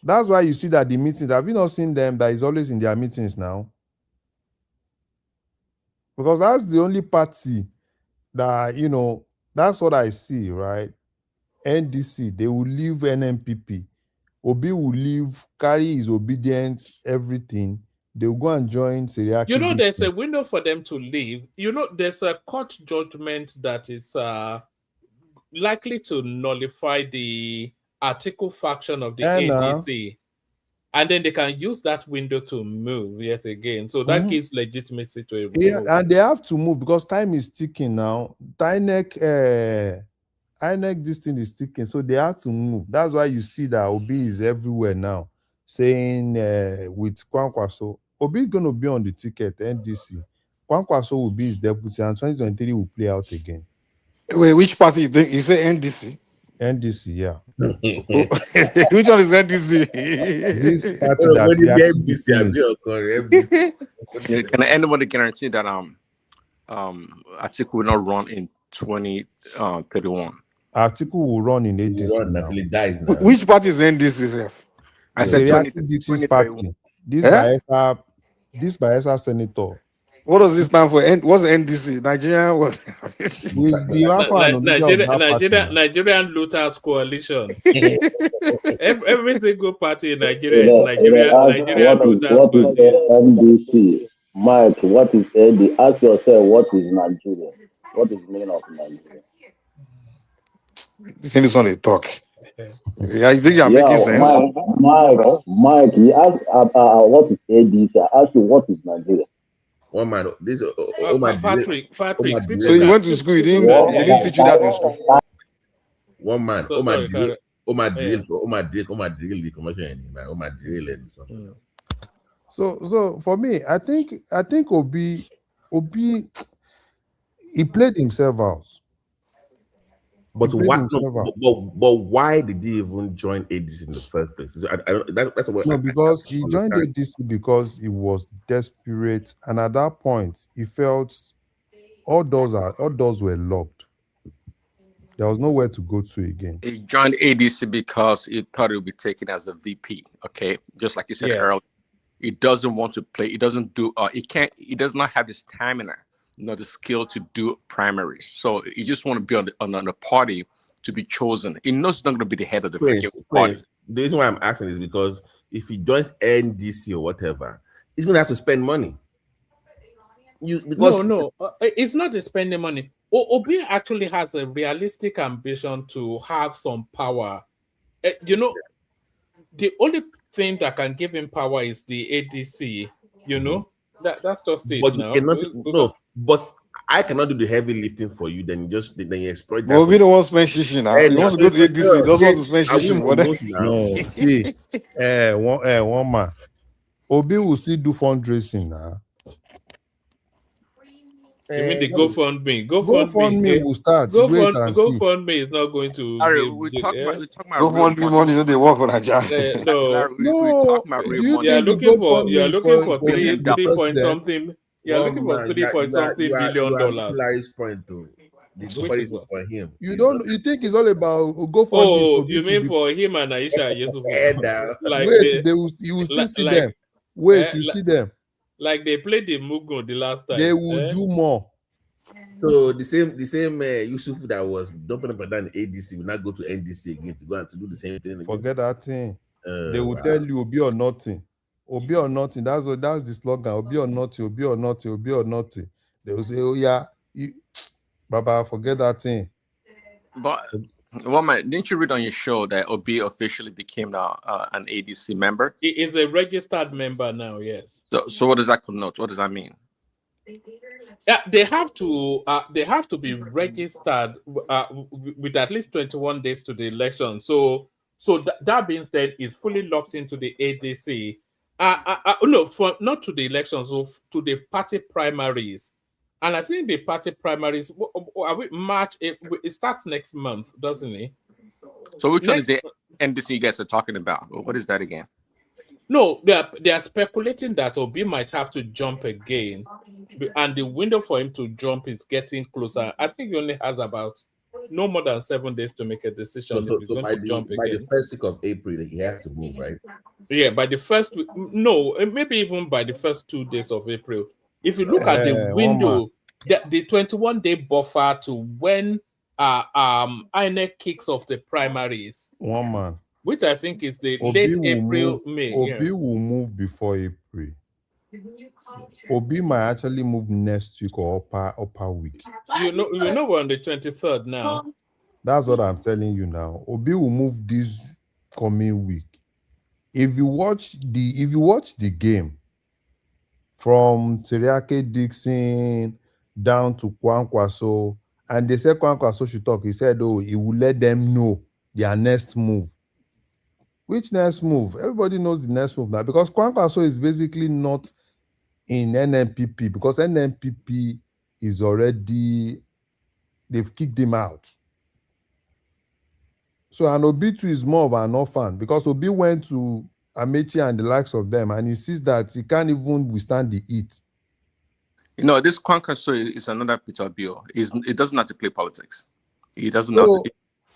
That's why you see that the meetings. Have you not seen them? That is always in their meetings now. Because that's the only party that that's what I see, right? NDC, they will leave NMPP. Obi will leave, carry his obedience, everything. They will go and join Seriaki. There's a window for them to leave. There's a court judgment that is likely to nullify the article faction of the ADC. And then they can use that window to move yet again. So that gives legitimacy to a move. And they have to move because time is ticking now. INEC, this thing is ticking, so they have to move. That's why you see that Obi is everywhere now, saying with Kwankwaso, Obi is going to be on the ticket, NDC. Kwankwaso will be his deputy, and 2023 will play out again. Wait, which party you think? You say NDC? NDC, yeah. Which one is NDC? This party that's Can anybody guarantee that Atiku will not run in 2031? Atiku will run in ADC until he dies now. Which party is NDC, sir? I said 2031. This Bayelsa senator. What does this stand for? What's NDC? Nigerian Looters Coalition. every single party in Nigeria is Nigerian Looters Coalition. What is NDC? Mike, what is NDC? Ask yourself, what is Nigeria? What is the meaning of Nigeria? This is only talk. Yeah, you think you're making sense? Mike, you ask what is ADC? I ask you, what is Nigeria? One man, this Patrick. So you went to school, you didn't teach you that in school. One man, So for me, I think Obi, he played himself out. But why did he even join ADC in the first place? That's what. No, because he joined ADC because he was desperate, and at that point, he felt all doors were locked. There was nowhere to go to again. He joined ADC because he thought he would be taken as a VP. Okay, just like you said earlier, he doesn't want to play. He doesn't do. He can't. He does not have the stamina. The skill to do primaries. So you just want to be on the party to be chosen. He knows he's not going to be the head of the party. The reason why I'm asking is because if he joins NDC or whatever, he's going to have to spend money. No, it's not the spending money. Obi actually has a realistic ambition to have some power. You know, the only thing that can give him power is the ADC. You know, that's just it But you now. cannot. No, but I cannot do the heavy lifting for you. Then you exploit that. But we don't want to spend shishi now. He wants to go to ADC. He doesn't want to spend shishi. No, see, one man. Obi will still do fundraising now. You mean the GoFundMe? GoFundMe will start. Wait and see. GoFundMe is not going to. We're talking about GoFundMe money. They work for that job. No, we're talking about real money. You are looking for three point something. You are looking for $3 million. Larry's point though. The GoFundMe is for him. You think it's all about GoFundMe? Oh, you mean for him and Aisha? Yes, wait, you will still see them. Wait, you see them. Like they played the Mugo the last time. They will do more. So the same Yusuf that was dumping up and down the ADC will not go to NDC again to go and to do the same thing again. Forget that thing. They will tell you Obi or nothing. Obi or nothing. That's the slogan. Obi or nothing. Obi or nothing. Obi or nothing. They will say, oh yeah, Baba, forget that thing. But Woman, didn't you read on your show that Obi officially became now an ADC member? He is a registered member now, yes. So what does that connote? What does that mean? Yeah, they have to be registered with at least 21 days to the election. So that being said, it's fully locked into the ADC. No, not to the elections, so to the party primaries. And I think the party primaries, March, it starts next month, doesn't it? So which one is the NDC you guys are talking about? What is that again? No, they are speculating that Obi might have to jump again. And the window for him to jump is getting closer. I think he only has about no more than 7 days to make a decision. So by the first week of April, he has to move, right? Yeah, by the first week, no, maybe even by the first 2 days of April. If you look at the window, the 21-day buffer to when INEC kicks off the primaries, which I think is the late April, May. Obi will move before April. Obi might actually move next week or upper week. You know we're on the 23rd now. That's what I'm telling you now. Obi will move this coming week. If you watch the game from Teriake Dixon down to Kwankwaso, and they said Kwankwaso should talk, he said, oh, he will let them know their next move. Which next move? Everybody knows the next move now, because Kwankwaso is basically not in NNPP, because NNPP is already, they've kicked him out. So an Obi too is more of an orphan, because Obi went to Amechi and the likes of them, and he sees that he can't even withstand the heat. You know, this Kwankwaso is another Peter Bill. It doesn't have to play politics. He doesn't have to.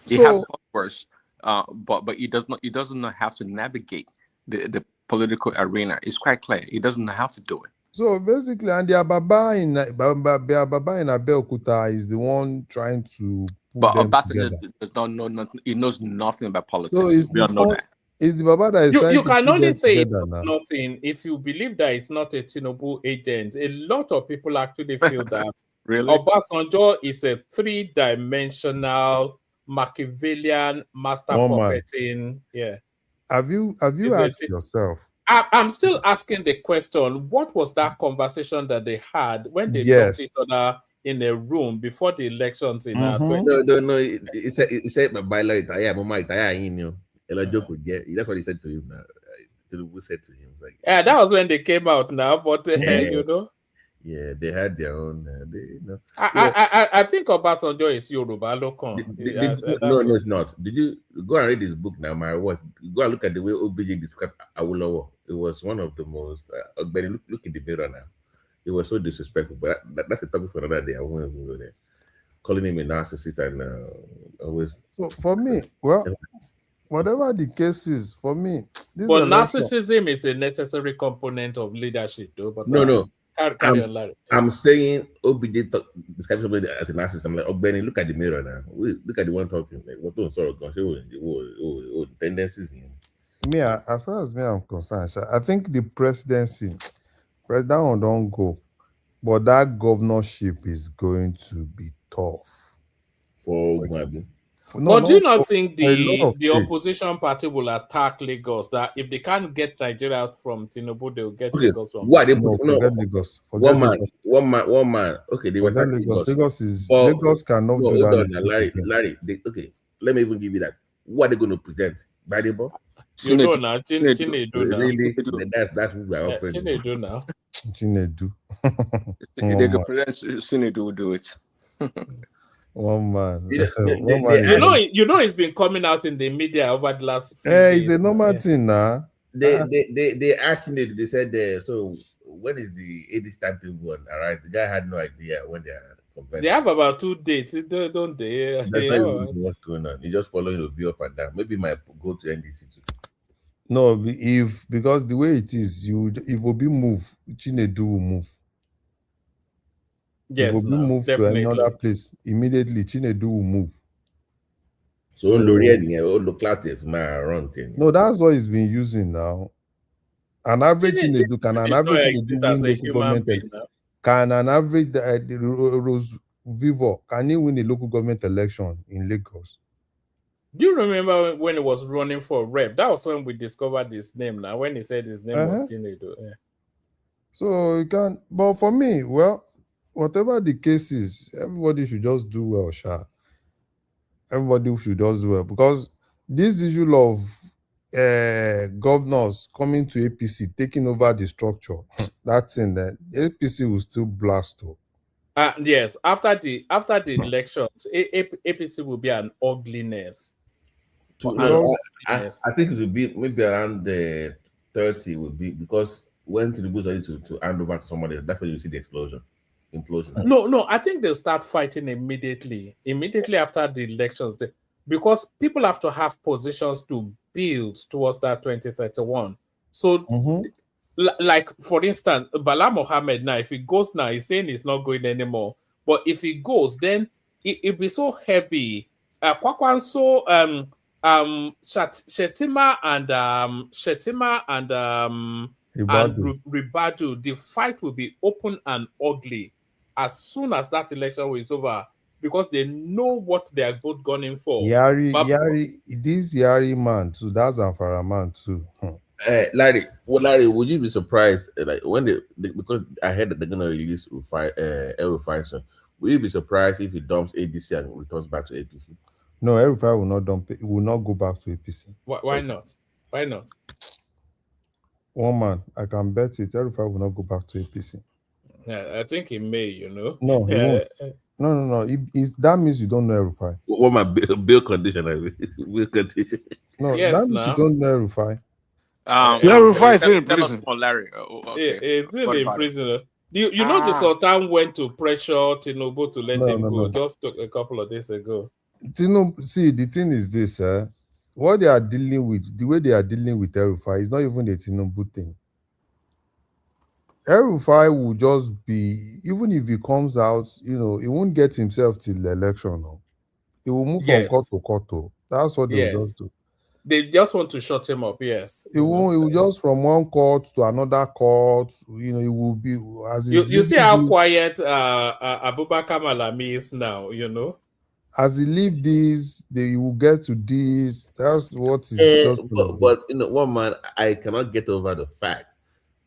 He has followers, but he doesn't have to navigate the political arena. It's quite clear. He doesn't have to do it. So basically, and the Baba in Abeokuta is the one trying to. But Ambassador does not know nothing. He knows nothing about politics. So we don't know that. It's the Baba that is trying you to can only say nothing if you believe that it's not a Tinubu agent. A lot of people actually feel that. Really? Obasanjo is a three-dimensional Machiavellian master puppeting. Yeah. Have you asked yourself? I'm still asking the question, what was that conversation that they had when they talked to each other in a room before the elections in No. He said my bylaw, that's what he said to him now. Tinubu said to him, like, that was when they came out now, but you know. Yeah, they had their own. I think Obasanjo is Yoruba local. No, it's not. Did you go and read this book now? My what? Go and look at the way OBJ described Awolowo. It was one of the most. Look in the mirror now. It was so disrespectful. But that's a topic for another day. I won't even go there. Calling him a narcissist and always. So for me, well, whatever the case is, for me, but narcissism is a necessary component of leadership, though. But no. I'm saying OBJ describes somebody as a narcissist. I'm like, oh, Benny, look at the mirror now. Look at the one talking. Like, what don't sorrow tendencies in. Me, as far as me I'm concerned, I think the presidency, that one don't go. But that governorship is going to be tough. For Ogun. No, But do you not not for think a lot of the states. opposition party will attack Lagos? That if they can't get Nigeria out from Tinubu, they will get Okay, Lagos from why they No, put forget no Lagos. Forget one man, Lagos. one man. Okay, they were Forget attacking Lagos. Lagos. Lagos But cannot no, do hold that on now, mistake again. Larry. Okay, let me even give you that. What are they going to present? Bible? You know now, Chinedu now. Really? That's what we're offering. Chinedu now. Chinedu. They could present Sinedu will do it. One man. You know, it's been coming out in the media over the last few days. It's a normal thing now. They asked him. They said, so when is the AD starting one? All right, the guy had no idea when they are convention. They have about 2 dates, don't they? That's not what's going on. He just following the view up and down. Maybe he might go to NDC too. No, because the way it is, if Obi move, Chinedu will move. Yes, if Obi move definitely. to another place, immediately Chinedu will move. So run thing. No, that's what he's been using now. An average Chinedu can an average Chinedu win local government? Can an average Rose Vivo can he win a local government election in Lagos? Do you remember when he was running for rep? That was when we discovered his name. Now, when he said his name was Chinedu. Yeah. So you can, but for me, well, whatever the case is, everybody should just do well, Sha. Everybody should just do well, because this issue of governors coming to APC, taking over the structure, that thing, that APC will still blast. Yes, after the elections, APC will be an ugliness. I think it will be maybe around the 30 would be, because when Tinubu is ready to hand over to somebody, that's when you see the implosion. No, I think they'll start fighting immediately after the elections, because people have to have positions to build towards that 2031. So, like for instance, Bala Mohammed now, if he goes now, he's saying he's not going anymore. But if he goes, then it'll be so heavy. Kwakwanso, Shetima and Ribadu, the fight will be open and ugly as soon as that election is over, because they know what they are both gunning for. This Yari man too, that's Zamfara man too. Larry, would you be surprised, like when because I heard that they're gonna release El-Rufai soon? Will you be surprised if he dumps ADC and returns back to APC? No, El-Rufai will not dump it. He will not go back to APC. Why not? Why not? One man, I can bet it. El-Rufai will not go back to APC. Yeah, I think he may, No, he won't. No. That means you don't know El-Rufai. What my bill condition? Bill condition. No, that means you don't know El-Rufai. El-Rufai is still in prison. Larry. He's still in prison. You know the Sultan went to pressure Tinubu to let him go just a couple of days ago. See, the thing is this, what they are dealing with, the way they are dealing with El-Rufai is not even the Tinubu thing. El-Rufai will just be, even if he comes out, he won't get himself till the election. No? He will move from court to court. That's what they will just do. They just want to shut him up, yes. He will just from one court to another court, he will be as you see how quiet Abubakar Malami is now, As he leave this, they will get to this. That's what is but one man, I cannot get over the fact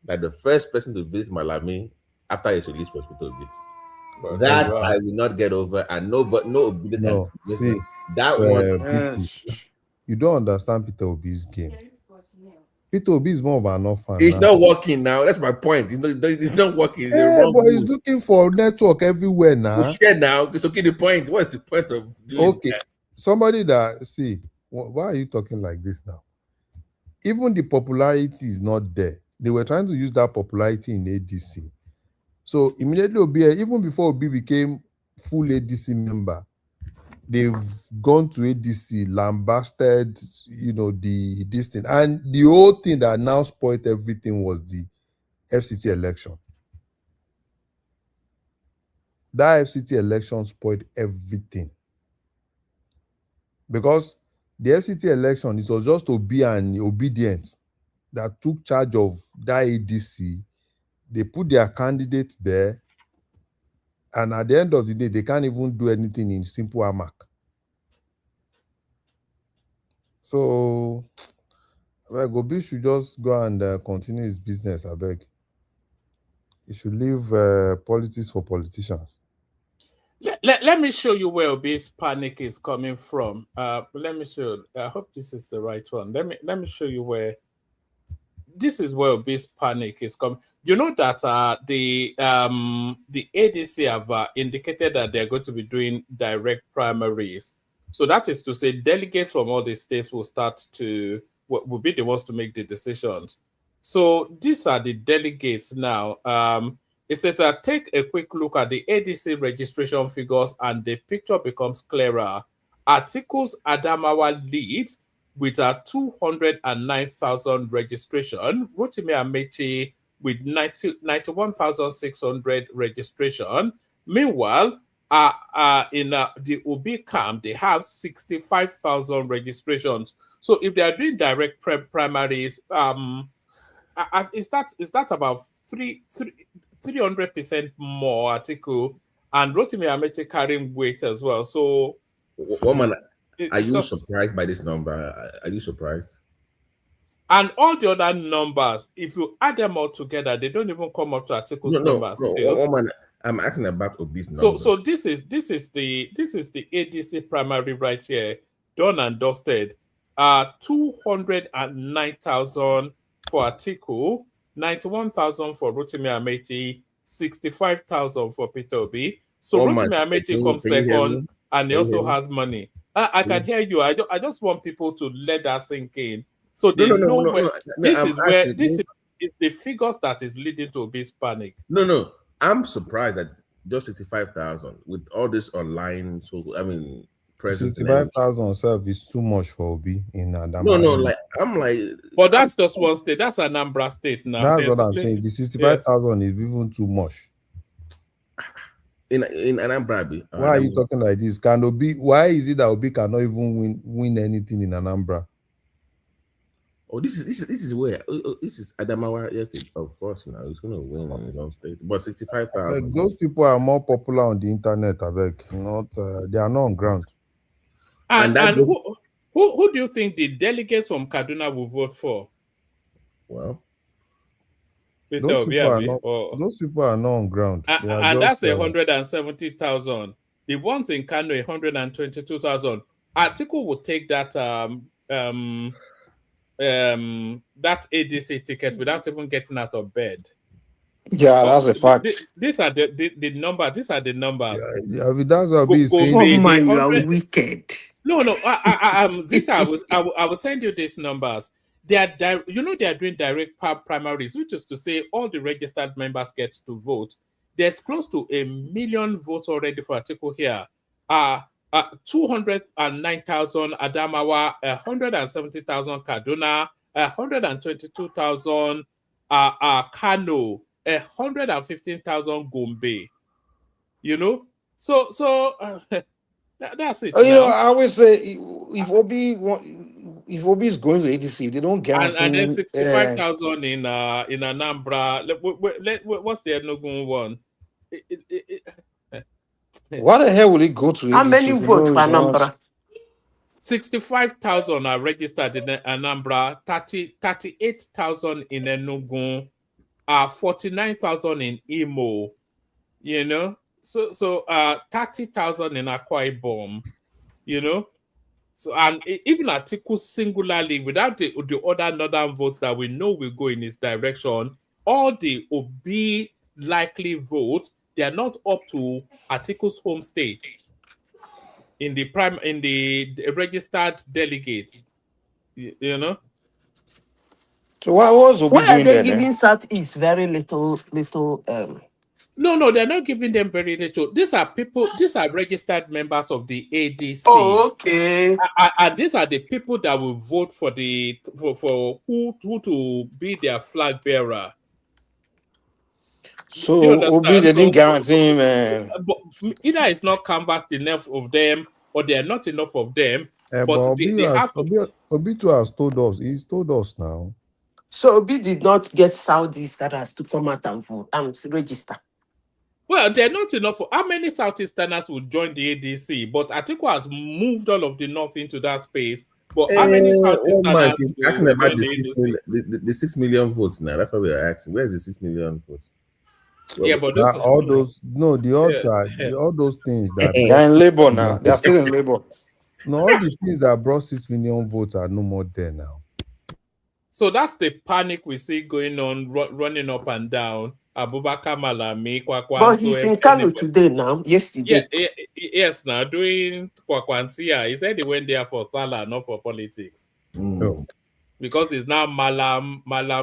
that the first person to visit Malami after his release was Peter Obi. That I will not get over, and no Obi can. See that one. You don't understand Peter Obi's game. Peter Obi is more of an orphan. It's not working now. That's my point. It's not working. But he's looking for network everywhere now. Share now. It's okay. The point. What's the point of doing that? Somebody that why are you talking like this now? Even the popularity is not there. They were trying to use that popularity in ADC. So immediately Obi, even before Obi became full ADC member, they've gone to ADC, lambasted, this thing. And the whole thing that now spoiled everything was the FCT election. That FCT election spoiled everything. Because the FCT election, it was just Obi and Obedience that took charge of that ADC. They put their candidate there, And at the end of the day, they can't even do anything in simple Amak. So, Obi should just go and continue his business, I beg. He should leave politics for politicians. Let me show you where Obi's panic is coming from. Let me show. I hope this is the right one. Let me show you where. This is where Obi's panic is coming. You know that the ADC have indicated that they're going to be doing direct primaries. So that is to say, delegates from all the states will will be the ones to make the decisions. So these are the delegates now. It says, take a quick look at the ADC registration figures and the picture becomes clearer. Articles Adamawa leads with 209,000 registration. Rotimi Amechi with 91,600 registration. Meanwhile, in the Obi camp, they have 65,000 registrations. So if they are doing direct primaries, is that about 300% more article, and Rotimi Amechi carrying weight as well. So, woman, are you surprised by this number? Are you surprised? And all the other numbers, if you add them all together, they don't even come up to articles numbers. No, woman, I'm asking about Obi's numbers. So this is the ADC primary right here, done and dusted. 209,000 for article, 91,000 for Rotimi Amechi, 65,000 for Peter Obi. So Rotimi Amechi comes second, and he also has money. I can hear you. I just want people to let that sink in, so they know where this is where this is the figures that is leading to Obi's panic. No, I'm surprised that just 65,000 with all this online. So I mean, 65,000 self is too much for Obi in Adamawa. No, like I'm like, but that's just one state. That's Anambra State now. That's what I'm saying. The 65,000 is even too much. In Anambra, why are you talking like this? Can Obi? Why is it that Obi cannot even win anything in Anambra? Oh, this is where this is Adamawa. Of course, now he's gonna win on his own state. But 65,000. Those people are more popular on the internet. I beg, not they are not on ground. And who do you think the delegates from Kaduna will vote for? Well, those people are not on ground. And that's 170,000. The ones in Kano, 122,000. Atiku will take that that ADC ticket without even getting out of bed. Yeah, that's a fact. These are the numbers. These are the numbers. Yeah, that's what Obi is saying. Oh man, you are wicked. No, Zita, I will send you these numbers. They are they are doing direct primaries, which is to say all the registered members get to vote. There's close to 1 million votes already for article here. 209,000 Adamawa, 170,000 Kaduna, 122,000 Kano, 115,000 Gombe. You know, so that's it. You know, I always say if Obi is going to ADC, they don't guarantee. And then 65,000 in Anambra. What's the Enugu one? Why the hell will he go to ADC? How many votes for Anambra? 65,000 are registered in Anambra, 38,000 in Enugu, 49,000 in Imo, you know. So 30,000 in Akwa Ibom, you know. So and even Atiku singularly, without the other northern votes that we know will go in his direction, all the Obi likely votes, they are not up to Atiku's home state in the registered delegates, you know. So why was Obi Why are they doing giving Southeast very little? No, they're not giving them very little. These are registered members of the ADC. Oh, okay. And these are the people that will vote for who to be their flag bearer. So Obi, they didn't guarantee him. But either it's not canvassed enough of them, or there are not enough of them. But they have to. Obi too has told us. He's told us now. So Obi did not get Saudis that has to come out and vote and register. Well, they're not enough. How many Southeasterners would join the ADC? But Atiku has moved all of the North into that space. But how many One man, Southeasterners she's asking will about join the the 6 ADC? million, the 6 million votes now. That's what we are asking. Where's the 6 million votes? Yeah, but those all those the odds are all those things that They're in labor now. brought They're still in labor. no, all the things that brought 6 million votes are no more there now. So that's the panic we see going on, running up and down. Abubakar Malami, Kwakwanso. But he's in Kano today now. Yesterday. Yeah, yes, now doing Kwakwansia. He said he went there for Salah, not for politics. No. Because it's now Malam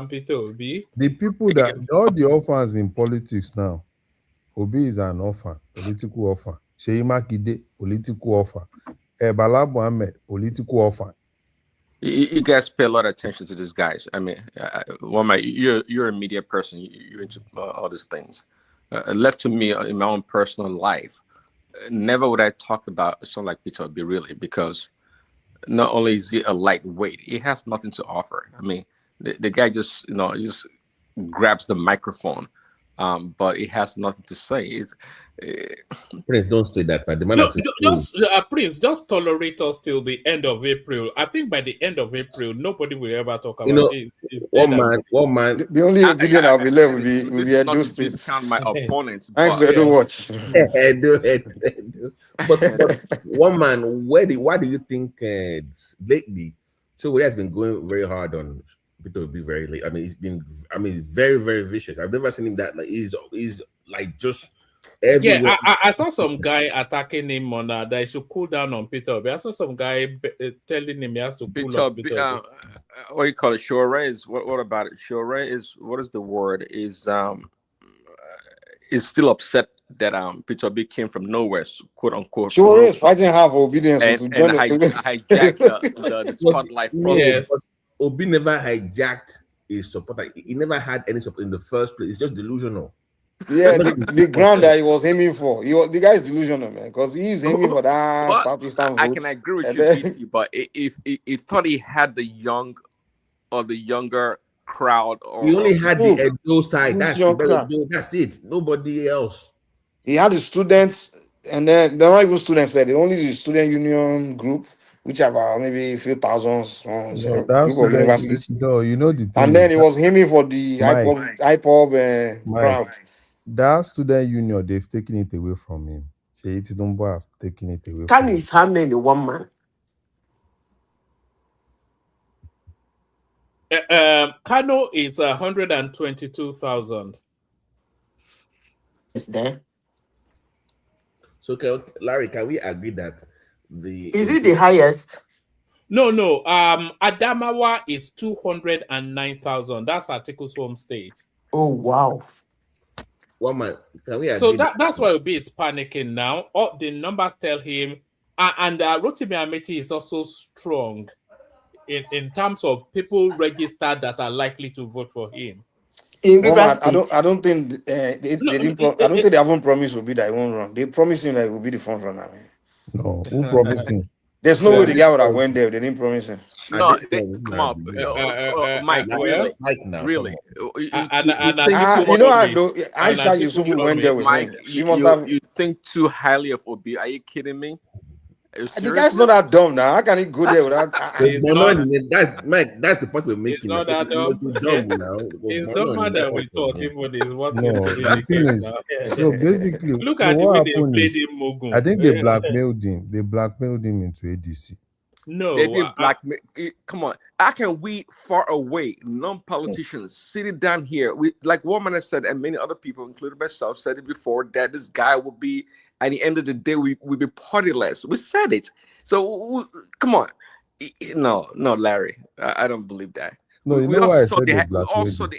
Peter Obi. The people that all the orphans in politics now, Obi is an orphan, political orphan. Sheyi Makinde, political orphan. Bala Mohammed, political orphan. You guys pay a lot of attention to these guys. I mean, you're a media person. You're into all these things. Left to me in my own personal life, never would I talk about someone like Peter Obi, really, because not only is he a lightweight, he has nothing to offer. I mean, the guy just just grabs the microphone, but he has nothing to say. Prince, don't say that, man. The man Prince, just tolerate us till the end of April. I think by the end of April, nobody will ever talk about it. One man. The only opinion I'll be left will be at those states. Count my opponents. Thanks for the watch. But one man, why do you think lately? So he has been going very hard on Peter Obi very late. I mean, he's very, very vicious. I've never seen him that like he's like just everywhere. Yeah, I saw some guy attacking him on that he should cool down on Peter Obi. I saw some guy telling him he has to cool off Peter Obi. What do you call it? Sure is what about it? Sure is what is the word? Is still upset that Peter Obi came from nowhere, quote unquote. Sure is fighting half obedience and hijacked the spotlight from him. Obi never hijacked his supporter. He never had any support in the first place. It's just delusional. Yeah, the ground that he was aiming for. The guy is delusional, man, because he's aiming for that Southeastern vote. I can agree with you, DC, but if he thought he had the young or the younger crowd, or he only had the Edo side. That's it. Nobody else. He had the students, and then they're not even students there. Only the student union group, which have maybe a few thousands. You know the thing. And then he was aiming for the IPOB crowd. That student union, they've taken it away from him. Sheyi Tinubu have taken it away. Kano is how many? One man. Kano is 122,000. Is there? So, Larry, can we agree that is it the highest? No. Adamawa is 209,000. That's Atiku's home state. Oh wow. One man, can we agree? So that's why Obi is panicking now. All the numbers tell him, and Rotimi Amechi is also strong in terms of people registered that are likely to vote for him. I don't think they haven't promised Obi that he won't run. They promised him that he will be the front runner. Man. No, who promised him? There's no way the guy would have went there. They didn't promise him. No, come on, Mike. Really? You know, Aisha Yusufu went there with him. She must have. You think too highly of Obi? Are you kidding me? The guy's not that dumb now. How can he go there without? That's the point we're making. He's not that dumb. He's dumber than we thought. So basically, look at the way they played him, Mogun. I think they blackmailed him. They blackmailed him into ADC. No, they didn't blackmail. Come on, how can we far away, non-politicians, sitting down here, like Woman has said, and many other people, including myself, said it before, that this guy will be, at the end of the day, we'll be partyless. We said it. So come on, no, Larry, I don't believe that. No, we also the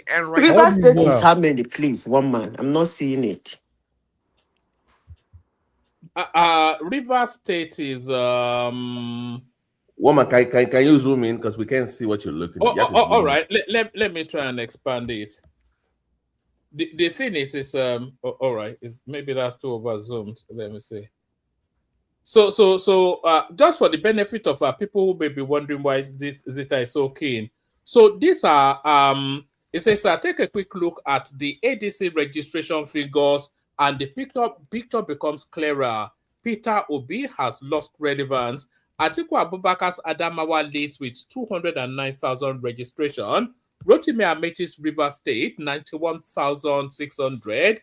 end right. River State is how many, please? One man. I'm not seeing it. River State is Woman, can you zoom in, because we can't see what you're looking at. All right, let me try and expand it. The thing is all right, maybe that's too over zoomed. Let me see. So just for the benefit of people who may be wondering why Zita is so keen. So these are it says take a quick look at the ADC registration figures and the picture becomes clearer. Peter Obi has lost relevance. Atiku Abubakar's Adamawa leads with 209,000 registration. Rotimi Amechi's River State, 91,600.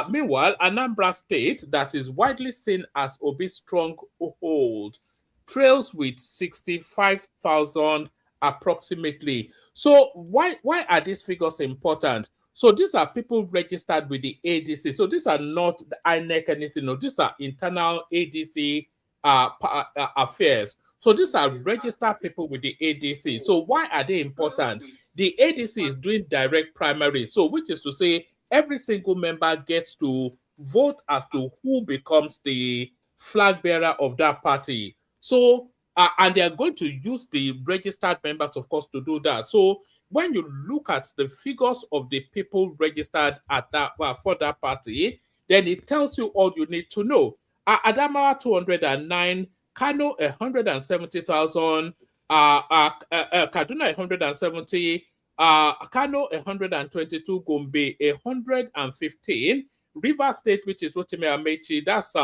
Meanwhile, Anambra State, that is widely seen as Obi's stronghold, trails with 65,000 approximately. So why are these figures important? So these are people registered with the ADC. So these are not the INEC anything. No, these are internal ADC affairs. So these are registered people with the ADC. So why are they important? The ADC is doing direct primary. So which is to say every single member gets to vote as to who becomes the flag bearer of that party. So and they are going to use the registered members, of course, to do that. So when you look at the figures of the people registered at that for that party, then it tells you all you need to know. Adamawa 209, Kano 170,000, Kaduna 170, Kano 122, Gombe 115, River State, which is Rotimi Amechi, that's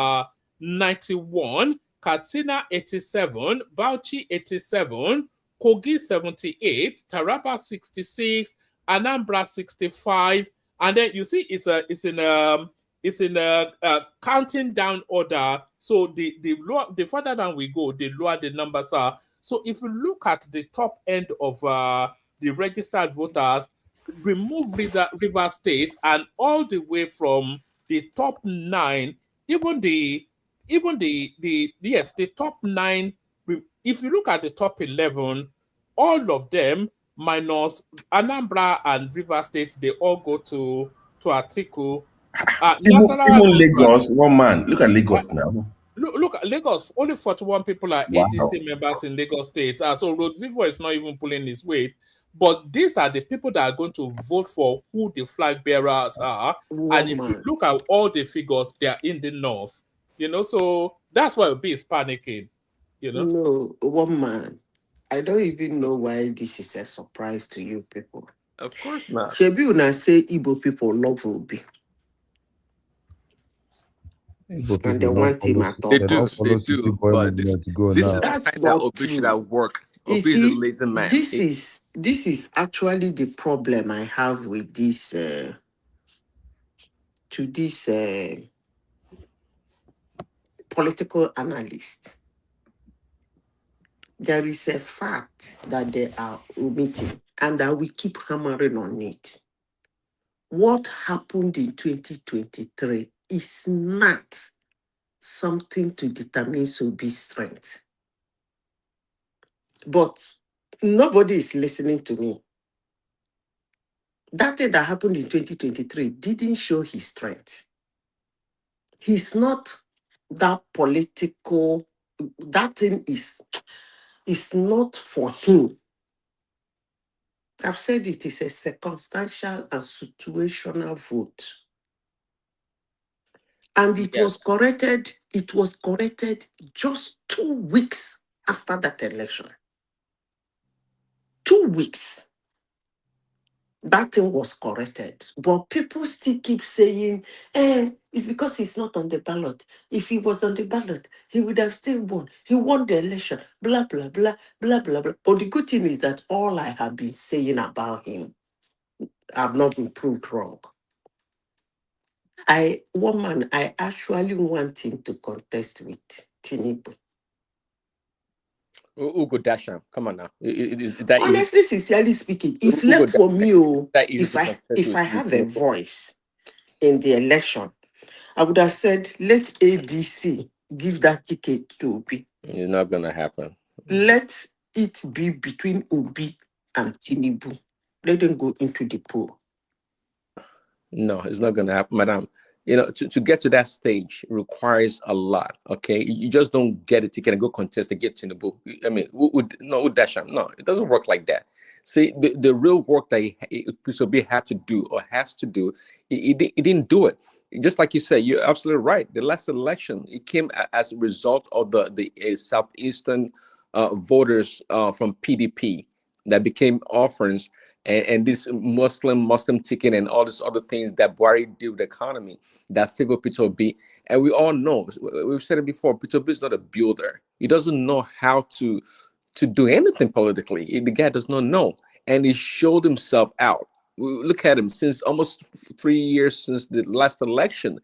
91, Katsina 87, Bauchi 87, Kogi 78, Taraba 66, Anambra 65, and then you see it's in a counting down order. So the further down we go, the lower the numbers are. So if you look at the top end of the registered voters, remove River State, and all the way from the top 9, even the top 9. If you look at the top 11, all of them minus Anambra and River State, they all go to Atiku. Even Lagos, one man. Look at Lagos now. Look at Lagos. Only 41 people are ADC members in Lagos State. So Road Vivo is not even pulling his weight. But these are the people that are going to vote for who the flag bearers are. And if you look at all the figures, they are in the north. So that's why Obi is panicking. No, one man. I don't even know why this is a surprise to you people. Of course not. Shebi una say Igbo people love Obi. And they want him at all costs. They do, but this is the kind that Obi should have worked. Obi is a lazy man. This is actually the problem I have with this political analyst. There is a fact that they are omitting, and that we keep hammering on it. What happened in 2023 is not something to determine Obi's strength. But nobody is listening to me. That thing that happened in 2023 didn't show his strength. He's not that political. That thing is not for him. I've said it is a circumstantial and situational vote. And it was corrected. It was corrected just 2 weeks after that election. 2 weeks. That thing was corrected. But people still keep saying, it's because he's not on the ballot. If he was on the ballot, he would have still won. He won the election, blah, blah, blah, blah, blah, blah. But the good thing is that all I have been saying about him have not been proved wrong. I actually want him to contest with Tinubu. Ugo Dasham, come on now. Honestly, sincerely speaking, if left for me, if I have a voice in the election, I would have said, let ADC give that ticket to Obi. It's not going to happen. Let it be between Obi and Tinubu. Let them go into the poll. No, it's not going to happen, madam. To get to that stage requires a lot, okay? You just don't get a ticket and go contest to get Tinubu. I mean, Dasham. No, it doesn't work like that. See, the real work that Obi had to do or has to do, he didn't do it. Just like you said, you're absolutely right. The last election, it came as a result of the southeastern voters from PDP that became orphans and this Muslim ticket and all these other things that Buhari did with the economy that favor Peter Obi. And we all know, we've said it before, Peter Obi is not a builder. He doesn't know how to do anything politically. The guy does not know. And he showed himself out. Look at him since almost 3 years since the last election.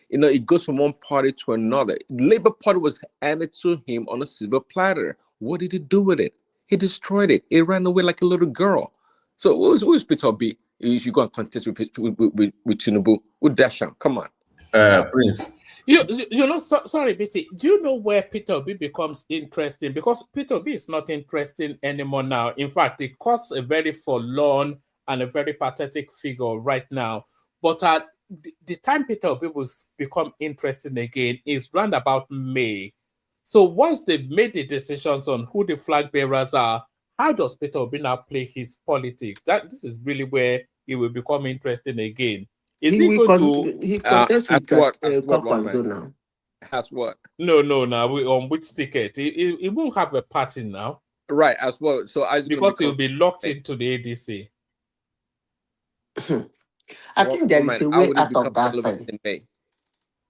He goes from one party to another. The Labour Party was handed to him on a silver platter. What did he do with it? He destroyed it. He ran away like a little girl. So who's Peter Obi? You should go and contest with Tinubu, with Dasham. Come on. Prince. Sorry, Betty. Do you know where Peter Obi becomes interesting? Because Peter Obi is not interesting anymore now. In fact, it caused a very forlorn and a very pathetic figure right now. But at the time Peter Obi will become interesting again is round about May. So once they've made the decisions on who the flag bearers are, how does Peter Obi now play his politics? This is really where he will become interesting again. Is he going to? He contests with Kwakwanzo now. As what? No. On which ticket? He won't have a party now. Right, as well. So because he'll be locked into the ADC. I think there is a way out of that thing.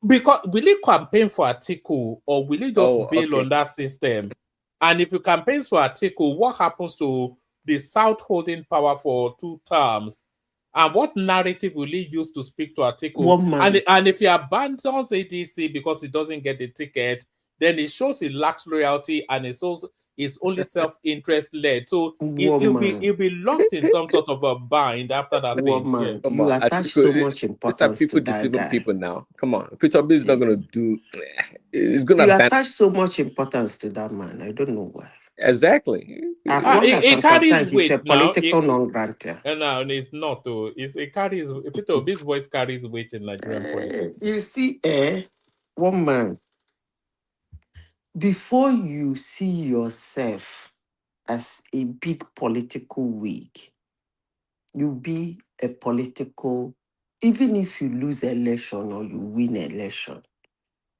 Because will he campaign for Atiku or will he just bail on that system? And if you campaign for Atiku, what happens to the South holding power for 2 terms? And what narrative will he use to speak to Atiku? And if he abandons ADC because he doesn't get the ticket, then it shows he lacks loyalty and it shows it's only self-interest led. So he'll be locked in some sort of a bind after that thing. Yeah. You attach so much importance people to that deceiving guy. People now. Come on, Peter Obi is not going to do. He's going to. You attach so much importance to that man. I don't know why. Exactly. As long as I'm concerned, he's a political non-grantor. No, it's not though. Peter Obi's voice carries weight in Nigerian politics. You see, one man. Before you see yourself as a big political wig, you be a political, even if you lose election or you win election,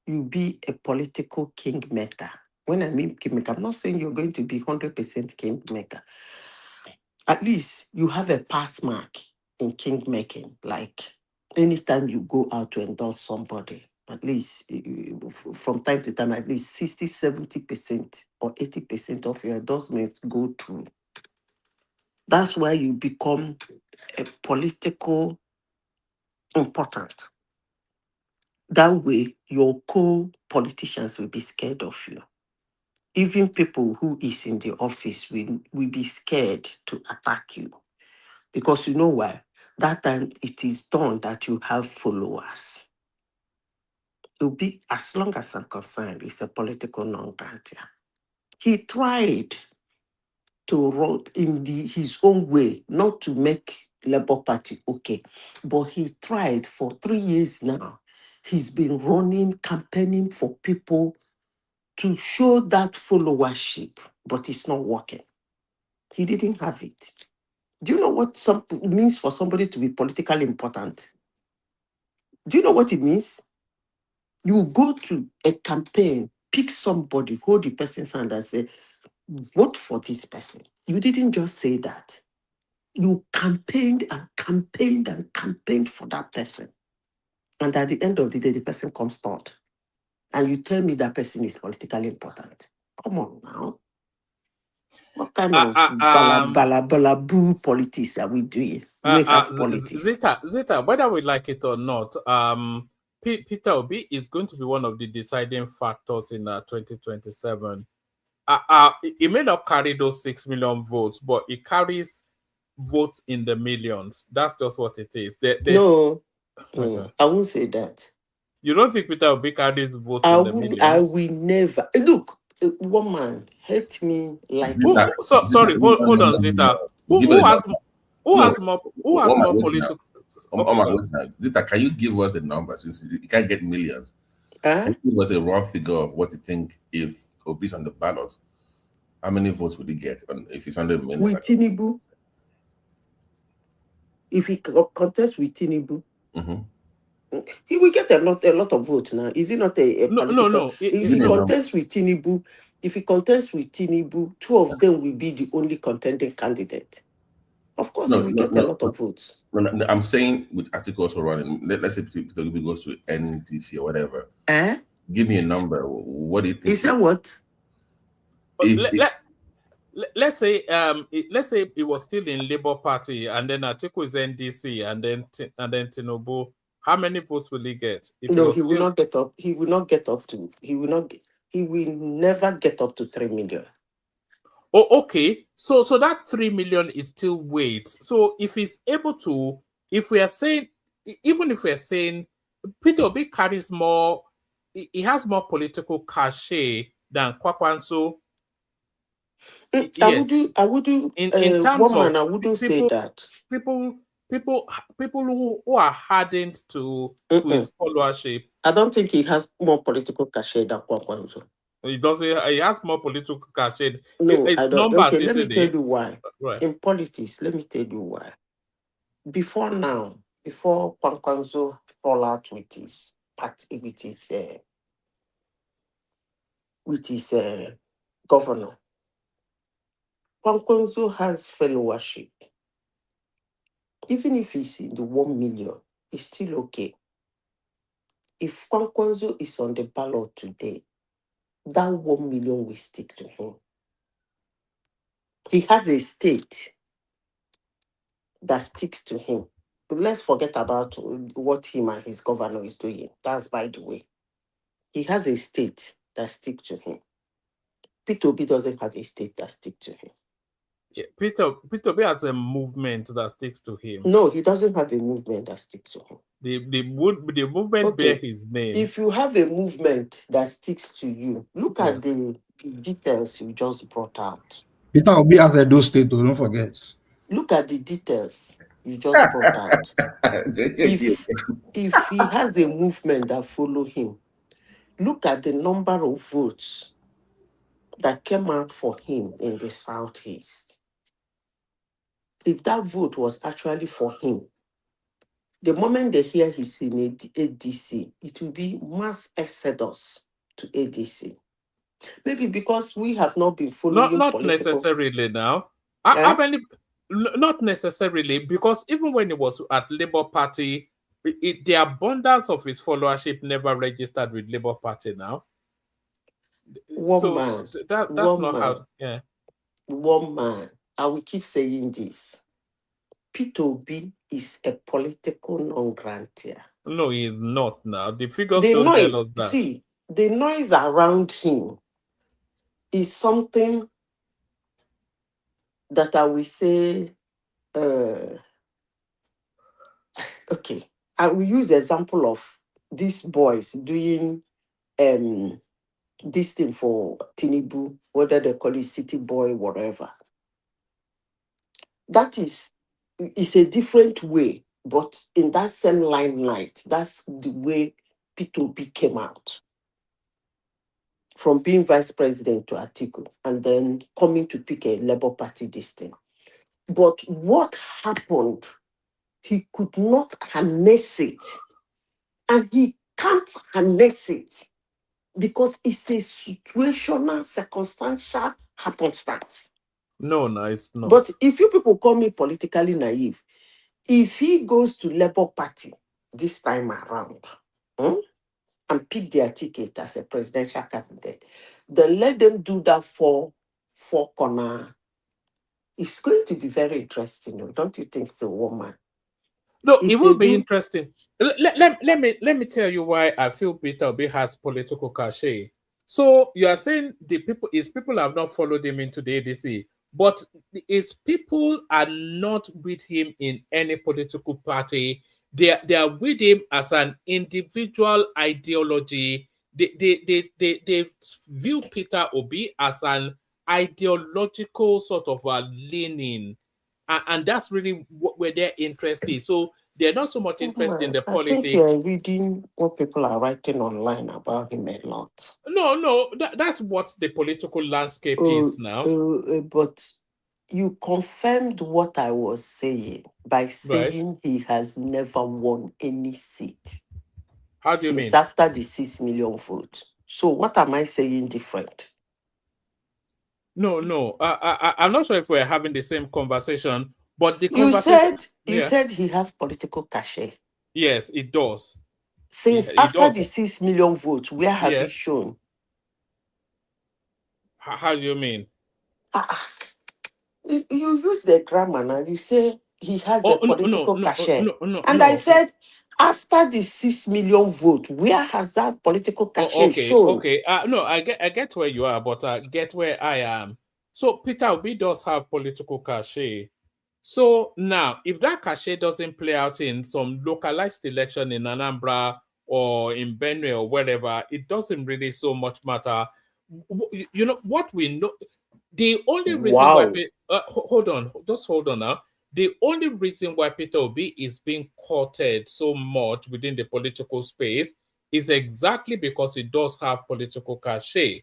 you be a political kingmaker. When I mean kingmaker, I'm not saying you're going to be 100% kingmaker. At least you have a pass mark in kingmaking. Like anytime you go out to endorse somebody, at least from time to time, at least 60, 70% or 80% of your endorsements go through. That's why you become a political important. That way, your co-politicians will be scared of you. Even people who is in the office will be scared to attack you. Because you know why? That time it is done that you have followers. It'll be, as long as I'm concerned, it's a political non-grantor. He tried to run in his own way, not to make Labour Party okay, but he tried for 3 years now. He's been running, campaigning for people to show that followership, but it's not working. He didn't have it. Do you know what it means for somebody to be politically important? Do you know what it means? You go to a campaign, pick somebody, hold the person's hand and say, vote for this person. You didn't just say that. You campaigned and campaigned and campaigned for that person. And at the end of the day, the person comes third. And you tell me that person is politically important. Come on now. What kind of balabalaboo politics are we doing? Politics. Zeta, whether we like it or not, Peter Obi is going to be one of the deciding factors in 2027. He may not carry those 6 million votes, but he carries votes in the millions. That's just what it is. No, I won't say that. You don't think Peter Obi carries votes in the millions? I will never. Look, one man hate me like. Sorry, hold on, Zeta. Who has more political? Zeta, can you give us a number since you can't get millions? Can you give us a raw figure of what you think if Obi's on the ballot? How many votes would he get if he's 100 million? With Tinubu, if he contests with Tinubu, he will get a lot of votes now. Is he not a no? If he contests with Tinubu, 2 of them will be the only contending candidate. Of course, he will get a lot of votes. No, I'm saying with Atiku also running, let's say Peter Obi goes to NDC or whatever. Give me a number. What do you think? He said what? Let's say it was still in Labour Party, and then Atiku is NDC, and then Tinubu. How many votes will he get? No, he will not get up. He will not get up to. He will never get up to 3 million. Oh, okay. So that 3 million is still weight. So if he's able to, if we are saying, even if we're saying Peter Obi carries more, he has more political cachet than Kwakwanso. Yes. I wouldn't. In terms of, I wouldn't say that. People who are hardened to his followership. I don't think he has more political cachet than Kwakwanso. He doesn't. He has more political cachet. No, I don't. Numbers, okay, let me tell you why. Right. In politics, let me tell you why. Before Kwakwanso fall out with his party, with his governor, Kwakwanso has followership. Even if he's in the 1 million, it's still okay. If Kwakwanso is on the ballot today, that 1 million will stick to him. He has a state that sticks to him. But let's forget about what him and his governor is doing. That's by the way. He has a state that sticks to him. Peter Obi doesn't have a state that sticks to him. Yeah, Peter Obi has a movement that sticks to him. No, he doesn't have a movement that sticks to him. The movement bear his name. If you have a movement that sticks to you, look at the details you just brought out. Peter Obi has a do state, don't forget. Look at the details you just brought out. If he has a movement that follow him, look at the number of votes that came out for him in the Southeast. If that vote was actually for him, the moment they hear he's in ADC, it will be mass exodus to ADC. Maybe because we have not been following not necessarily now. Not necessarily, because even when he was at Labour Party, the abundance of his followership never registered with Labour Party now. One man. I will keep saying this. Peter Obi is a political non-grantor. No, he's not now. The figures don't tell us that. See, the noise around him is something that I will say, okay, I will use the example of these boys doing this thing for Tinubu, whether they call it City Boy, whatever. That is a different way, but in that same limelight, that's the way Peter Obi came out. From being vice president to Atiku, and then coming to pick a Labour Party this thing. But what happened, he could not harness it. And he can't harness it because it's a situational, circumstantial happenstance. No, it's not. But if you people call me politically naive, if he goes to Labour Party this time around, and pick their ticket as a presidential candidate, then let them do that for corner. It's going to be very interesting, don't you think so, woman? No, it will be interesting. Let me tell you why I feel Peter Obi has political cachet. So you are saying people have not followed him into the ADC, but his people are not with him in any political party. They are with him as an individual ideology. They view Peter Obi as an ideological sort of a leaning, and that's really where their interest is. So they're not so much interested in the politics. I think you're reading what people are writing online about him a lot. No, that's what the political landscape is now. But you confirmed what I was saying by saying he has never won any seat. How do you mean? Since after the 6 million vote. So what am I saying different? No. I'm not sure if we're having the same conversation. But the You conversation, said he has political cachet. Yes, it does. Since after the 6 million votes, where have you shown? How do you mean? You use the grammar now. You say he has a political cachet. And I said, after the 6 million vote, where has that political cachet shown? Okay. No, I get where you are, but get where I am. So Peter Obi does have political cachet. So now, if that cachet doesn't play out in some localized election in Anambra or in Benue or wherever, it doesn't really so much matter. You know what we know. The only reason why hold on now. The only reason why Peter Obi is being courted so much within the political space is exactly because he does have political cachet.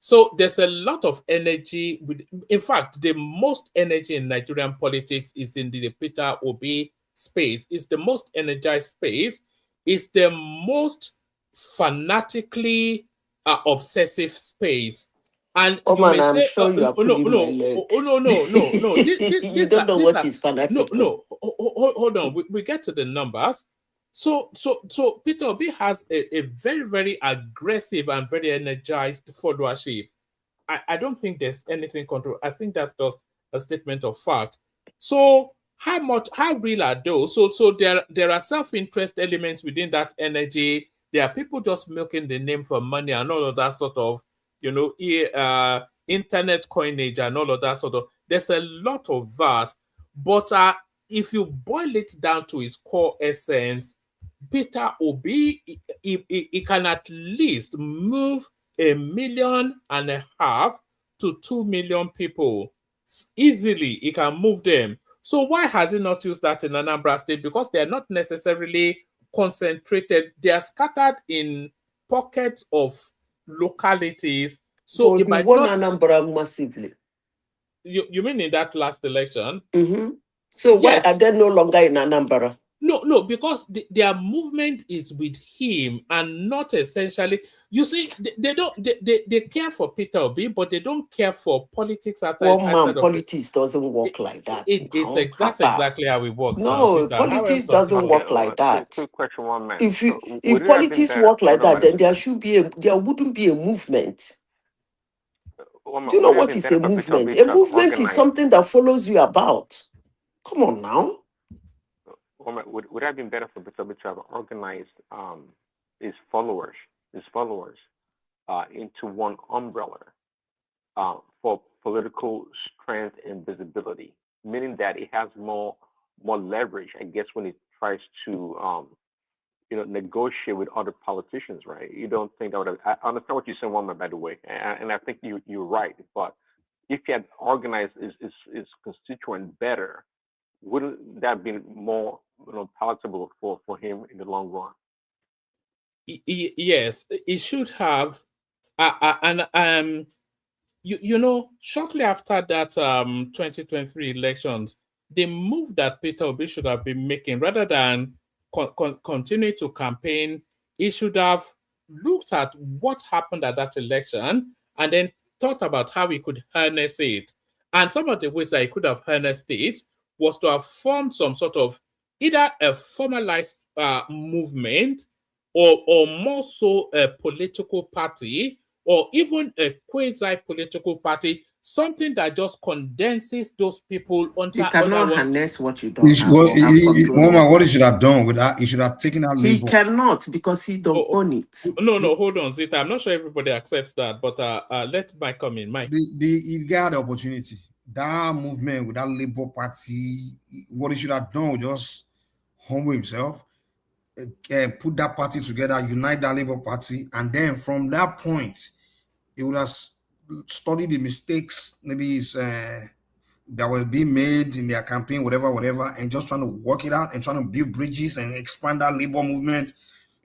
So there's a lot of energy. In fact, the most energy in Nigerian politics is in the Peter Obi space. It's the most energized space. It's the most fanatically obsessive space. And you may say, sure you are pulling my leg. No. You don't know what is fanatical. No. Hold on. We get to the numbers. So Peter Obi has a very, very aggressive and very energized followership. I don't think there's anything control. I think that's just a statement of fact. So how real are those? So there are self-interest elements within that energy. There are people just milking the name for money and all of that sort of, internet coinage and all of that sort of. There's a lot of that. But if you boil it down to its core essence, Peter Obi, he can at least move 1.5 million to 2 million people easily. He can move them. So why has he not used that in Anambra State? Because they are not necessarily concentrated. They are scattered in pockets of localities. So he won Anambra massively. You mean in that last election? Mm-hmm. So why are they no longer in Anambra? No, because their movement is with him and not essentially. You see, they care for Peter Obi, but they don't care for politics. Politics doesn't work like that. That's exactly how it works. No, politics doesn't work like that. Quick question, one man. If politics work like that, then there wouldn't be a movement. Do you know what is a movement? A movement is something that follows you about. Come on now. Would it have been better for Peter Obi to have organized his followers into one umbrella for political strength and visibility, meaning that it has more leverage, I guess, when it tries to negotiate with other politicians, right? You don't think that would have? I understand what you said, Woman, by the way, and I think you're right. But if he had organized his constituent better, wouldn't that be more palatable for him in the long run? Yes, it should have. Shortly after that 2023 elections, the move that Peter Obi should have been making, rather than continue to campaign, he should have looked at what happened at that election and then thought about how he could harness it. And some of the ways that he could have harnessed it was to have formed some sort of either a formalized movement or more so a political party or even a quasi-political party, something that just condenses those people onto. You cannot harness what you don't have. What he should have done with that, he should have taken that label. He cannot, because he don't own it. No, hold on, Zita. I'm not sure everybody accepts that, but let Mike come in. Mike. He got the opportunity. That movement with that Labour Party, what he should have done was just humble himself, put that party together, unite that Labour Party, and then from that point, he would have studied the mistakes maybe that were being made in their campaign, whatever, and just trying to work it out and trying to build bridges and expand that Labour movement.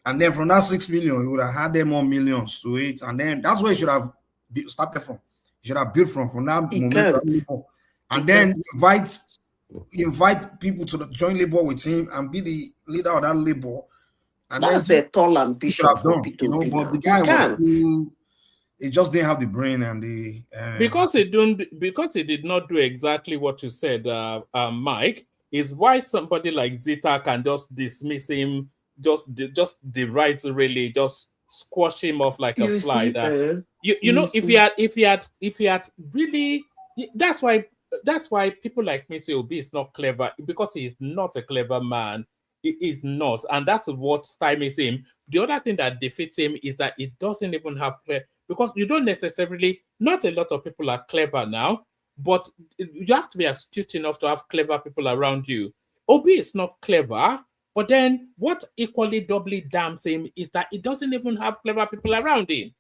And then from that 6 million, he would have had them more millions to it. And then that's where he should have started from. He should have built from that moment. And then invite people to join Labour with him and be the leader of that Labour. And that's a tall ambition for Peter Obi. But the guy was too he just didn't have the brain and the because he did not do exactly what you said, Mike, is why somebody like Zita can just dismiss him, just derisively, just squash him off like a You fly. see, That you know, see. if he had really, that's why people like me say Obi is not clever, because he is not a clever man. He is not, and that's what stymies him. The other thing that defeats him is that he doesn't even have because you don't necessarily, not a lot of people are clever now, but you have to be astute enough to have clever people around you. Obi is not clever, but then what equally doubly damns him is that he doesn't even have clever people around him.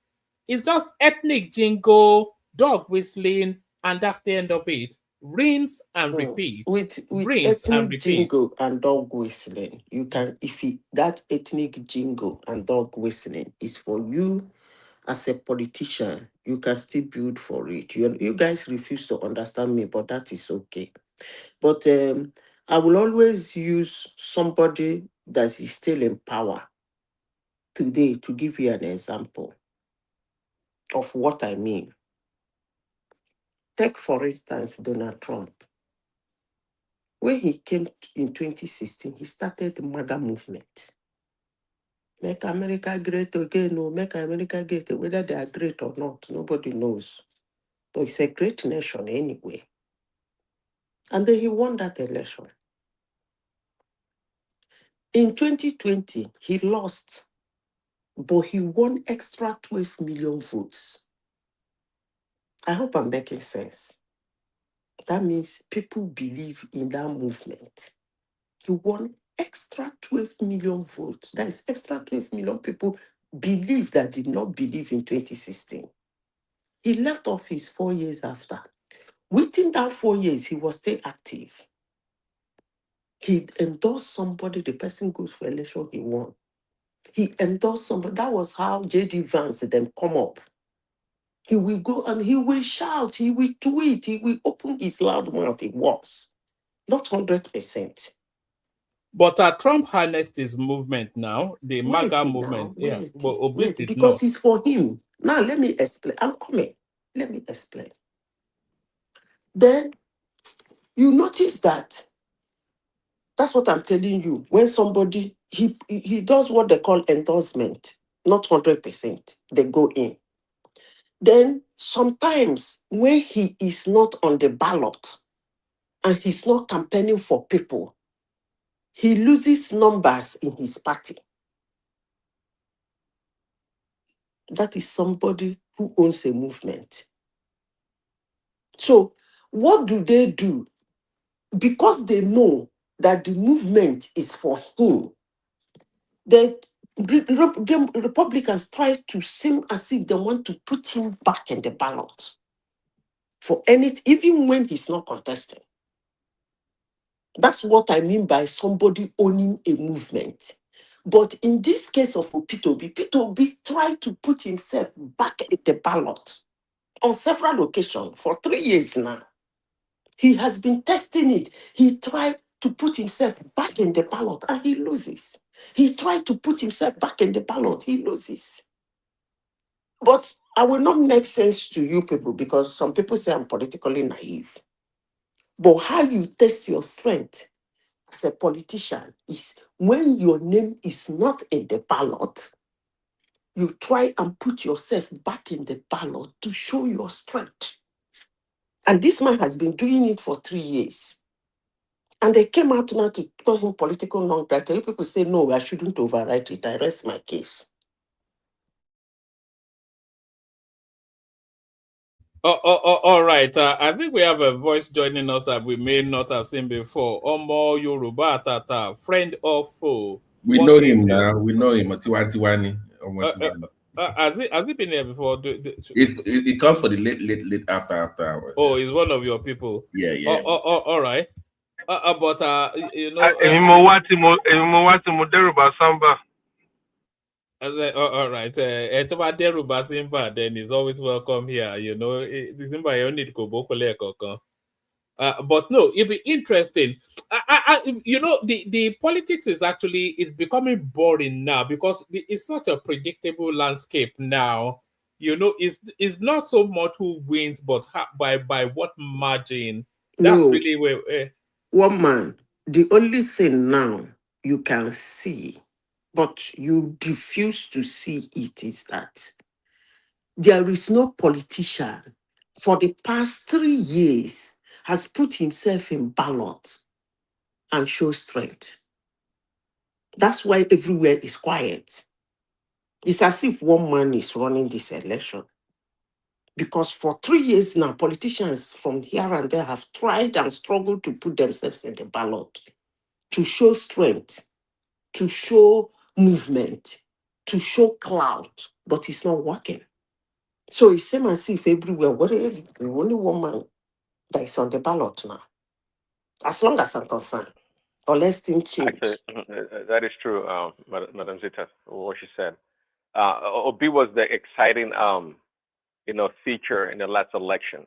It's just ethnic jingle, dog whistling, and that's the end of it. Rinse and repeat. With Rinse and ethnic repeat. jingle and dog whistling, you can, that ethnic jingle and dog whistling is for you as a politician, you can still build for it. You guys refuse to understand me, but that is okay. But I will always use somebody that is still in power today to give you an example of what I mean. Take, for instance, Donald Trump. When he came in 2016, he started the MAGA movement. Make America great again, or make America great. Whether they are great or not, nobody knows. But it's a great nation anyway. And then he won that election. In 2020, he lost, but he won extra 12 million votes. I hope I'm making sense. That means people believe in that movement. He won extra 12 million votes. That is extra 12 million people believe that did not believe in 2016. He left office 4 years after. Within that 4 years, he was still active. He endorsed somebody, the person goes for election, he won. He endorsed somebody. That was how J.D. Vance then come up. He will go and he will shout, he will tweet, he will open his loud mouth. It works. Not 100%. But Trump harnessed his movement now, the MAGA movement. But Obi did because not. it's for him. Now, let me explain. I'm coming. Let me explain. Then you notice that that's what I'm telling you. When somebody, he does what they call endorsement, not 100%, they go in. Then sometimes when he is not on the ballot and he's not campaigning for people, he loses numbers in his party. That is somebody who owns a movement. So what do? Because they know that the movement is for him, the Republicans try to seem as if they want to put him back in the ballot for anything, even when he's not contesting. That's what I mean by somebody owning a movement. But in this case of Peter Obi tried to put himself back in the ballot on several occasions for 3 years now. He has been testing it. He tried to put himself back in the ballot and he loses. He tried to put himself back in the ballot, he loses. But I will not make sense to you people because some people say I'm politically naive. But how you test your strength as a politician is when your name is not in the ballot, you try and put yourself back in the ballot to show your strength. And this man has been doing it for 3 years. And they came out now to call him political non-writer. You people say, no, I shouldn't overwrite it. I rest my case. All right. I think we have a voice joining us that we may not have seen before. Omo Yoruba Tata, friend or foe. We know him now. We know him. Tiwani. Has he been here before? It comes for the late after hours. Oh, he's one of your people. Yeah. All right. But you know. All right. Toba Simba, then he's always welcome here. You know, Simba you need to but no, it'd be interesting. You know, the politics is becoming boring now because it's such a predictable landscape now. it's not so much who wins, but by what margin. That's No, really where. one man. The only thing now you can see, but you refuse to see it, is that there is no politician for the past 3 years has put himself in ballot and show strength. That's why everywhere is quiet. It's as if one man is running this election. Because for 3 years now, politicians from here and there have tried and struggled to put themselves in the ballot, to show strength, to show movement, to show clout, but it's not working. So it's same as if everywhere, whatever, the only one man that is on the ballot now, as long as I'm concerned, unless things Actually, change. that is true, Madam Zita, what she said. Obi was the exciting, feature in the last election.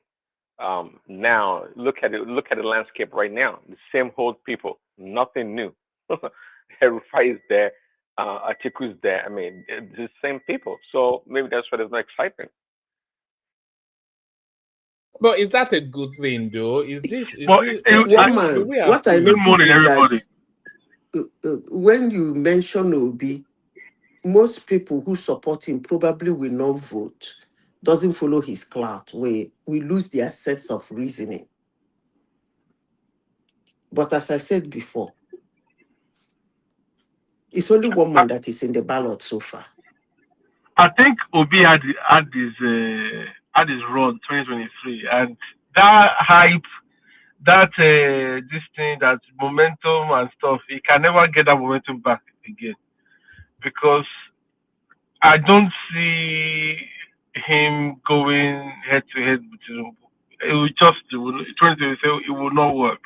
Now look at it. Look at the landscape right now. The same old people. Nothing new. Rufai is there. Atiku is there. I mean, it's the same people. So maybe that's why there's no excitement. But is that a good thing, though? Is this one man? What I notice is everybody. that when you mention Obi, most people who support him probably will not vote. Doesn't follow his clout. We lose their sense of reasoning. But as I said before, it's only one man that is in the ballot so far. I think Obi had his run 2023, and that hype, that this thing, that momentum and stuff, he can never get that momentum back again, because I don't see him going head to head with Tinubu. It will just 2023, it will not work.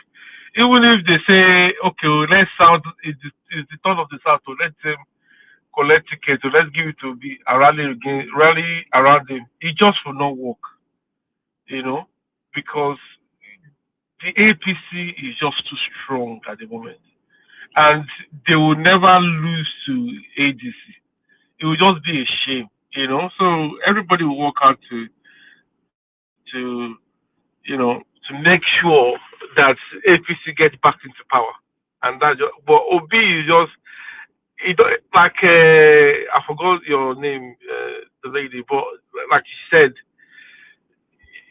Even if they say, okay, well, let's South, it's the turn of the South, so let them collect tickets, so let's give it to be a rally again, rally around him. It just will not work, because the APC is just too strong at the moment, and they will never lose to ADC. It will just be a shame, So everybody will work hard to make sure that APC gets back into power, and but Obi is just. Like I forgot your name, the lady, but like you said,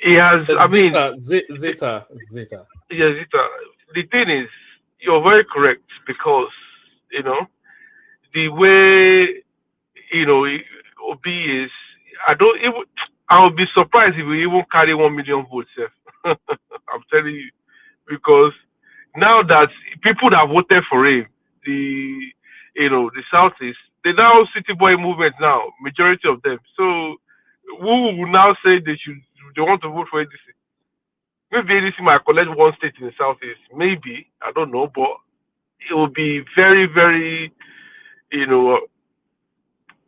he has. I mean, Zeta. Yeah, Zita. The thing is, you're very correct, because the way Obi is. I would be surprised if we even carry 1 million votes. I'm telling you, because now that people that voted for him, the Southeast, they now City Boy movement now, majority of them. So who will now say they want to vote for ADC? Maybe ADC might collect one state in the Southeast. Maybe, I don't know, but it will be very, very,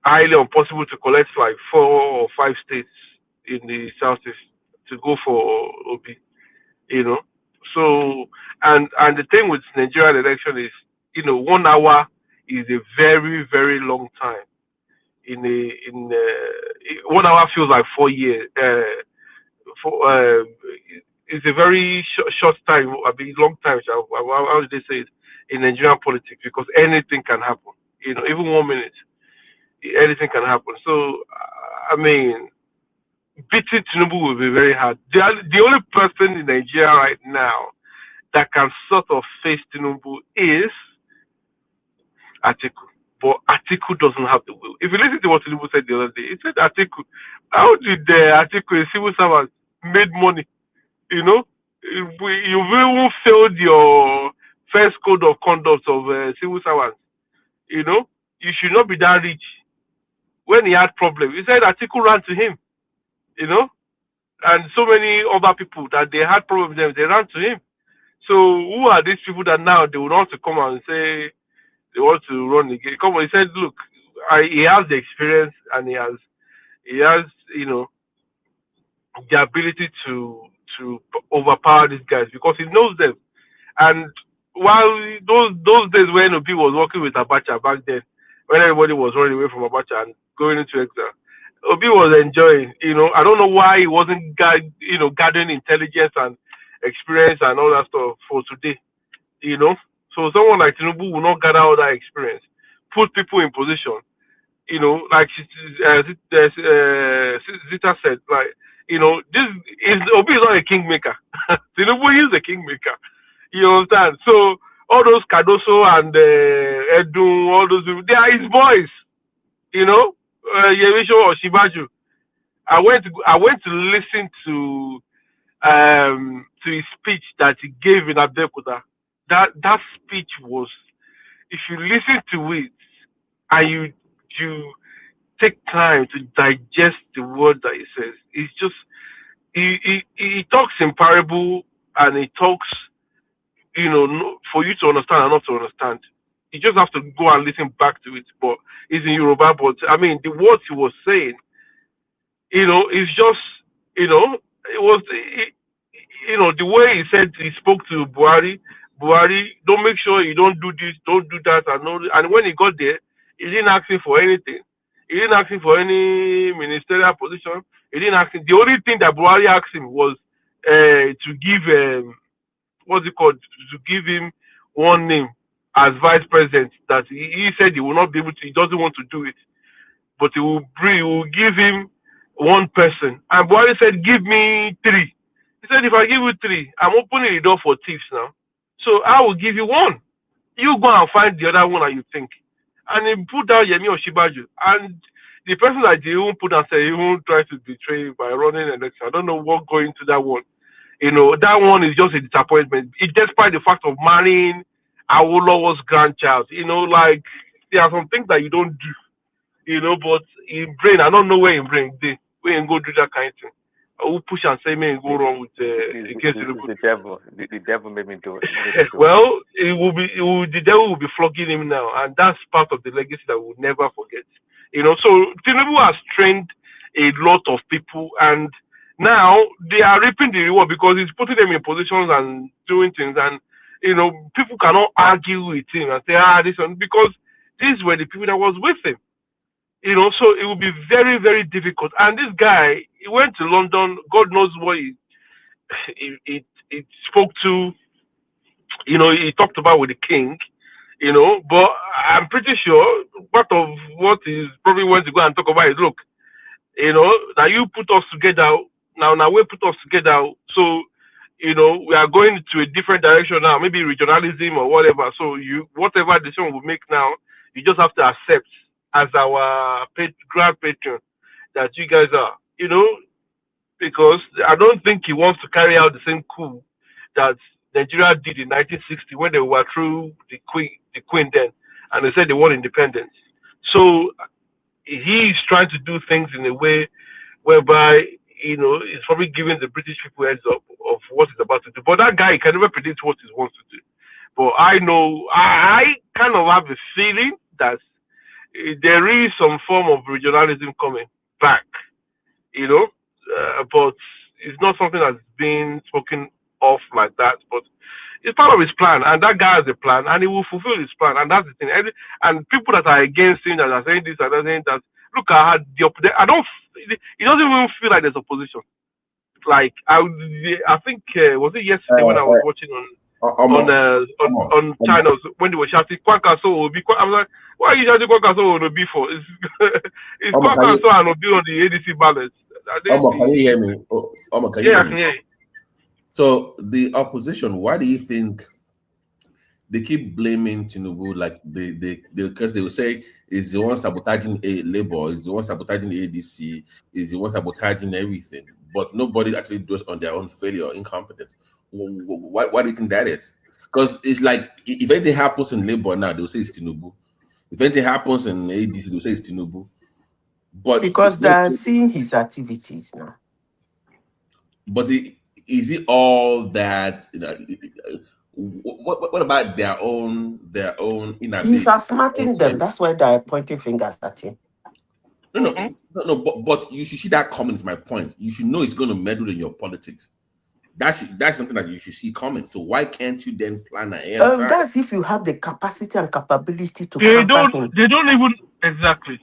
highly impossible to collect like 4 or 5 states in the Southeast to go for Obi. So, and the thing with Nigerian election is, 1 hour is a very, very long time. In 1 hour feels like 4 years. It's a very short time. I mean, long time. How did they say it in Nigerian politics? Because anything can happen. Even 1 minute, anything can happen. So, I mean, beating Tinubu will be very hard. The only person in Nigeria right now that can sort of face Tinubu is Atiku. But Atiku doesn't have the will. If you listen to what Tinubu said the other day, he said Atiku, how did Atiku, a civil servant, made money? You've even failed your first code of conduct of civil servants. You should not be that rich. When he had problems, he said Atiku ran to him. And so many other people that they had problems with them, they ran to him. So who are these people that now they would want to come out and say they want to run again? Come on, he said, look, he has the experience, and he has the ability to overpower these guys, because he knows them. And while those days when Obi was working with Abacha back then, when everybody was running away from Abacha and going into exile, Obi was enjoying. I don't know why he wasn't gathering intelligence and experience and all that stuff for today. So someone like Tinubu will not gather all that experience, put people in position. Like Zita said, like this is Obi is not a kingmaker. Tinubu is a kingmaker. You understand? So all those Cardoso and Edu, all those people, they are his boys. Yemisho or Shibaju. I went to listen to his speech that he gave in Abeokuta. That speech was, if you listen to it and you take time to digest the word that he says, it's just he talks in parable and he talks for you to understand and not to understand. You just have to go and listen back to it. But it's in Yoruba. But I mean, the words he was saying, it's just, it was, the way he said he spoke to Buhari, don't make sure you don't do this, don't do that, and when he got there, he didn't ask him for anything. He didn't ask him for any ministerial position. He didn't ask him. The only thing that Buhari asked him was to give what's it called? To give him one name as vice president. That he said he will not be able to. He doesn't want to do it, but he will give him one person. And Buhari said, "Give me 3." He said, "If I give you 3, I'm opening the door for thieves now. So I will give you 1. You go and find the other one that you think." And he put down Yemi Oshibaju. And the person that he even put down said he won't try to betray by running an election. I don't know what going into that one. That one is just a disappointment. Despite the fact of marrying Awolowo's grandchild. Like there are some things that you don't do. But in brain, I don't know where in brain they when go do that kind of thing. I will push and say me go wrong with against the devil. The devil made me do it. Well, the devil will be flogging him now, and that's part of the legacy that we'll never forget. So Tinubu has trained a lot of people, and now they are reaping the reward because he's putting them in positions and doing things, and people cannot argue with him and say this one because these were the people that was with him. So it will be very, very difficult. And this guy, he went to London. God knows what he spoke to. He talked about with the king. But I'm pretty sure part of what he's probably went to go and talk about is, look, now you put us together. Now we put us together. So, we are going to a different direction now, maybe regionalism or whatever. So whatever decision we make now, you just have to accept as our grand patron that you guys are, because I don't think he wants to carry out the same coup that Nigeria did in 1960 when they were through the queen then, and they said they want independence. So he's trying to do things in a way whereby, he's probably giving the British people heads up of what he's about to do. But that guy can never predict what he wants to do. But I know, I kind of have a feeling that there is some form of regionalism coming back, but it's not something that's been spoken of like that. But it's part of his plan, and that guy has a plan, and he will fulfill his plan, and that's the thing. And people that are against him, that are saying this and saying that, look, I don't. It doesn't even feel like there's opposition. Like I think was it yesterday when I was watching on channels when they were shouting Kwakaso will be. I was like, why are you shouting Kwakaso will be for? It's Kwakaso and will be on the ADC ballot. Can you hear me? Can you hear me? I can hear you. So the opposition, why do you think they keep blaming Tinubu? Like because they will say is the one sabotaging Labour, is the one sabotaging the ADC, is the one sabotaging everything, but nobody actually does on their own failure or incompetence. Why do you think that is? Because it's like if anything happens in Labour now, they'll say it's Tinubu. If anything happens in ADC, they'll say it's Tinubu. But because they're seeing his activities now. But is it all that? What about their own inability? He's outsmarting them. That's why they're pointing fingers at him. No. But you should see that coming. Is my point. You should know it's going to meddle in your politics. That's something that you should see coming. So why can't you then plan ahead? That's if you have the capacity and capability to They don't even exactly.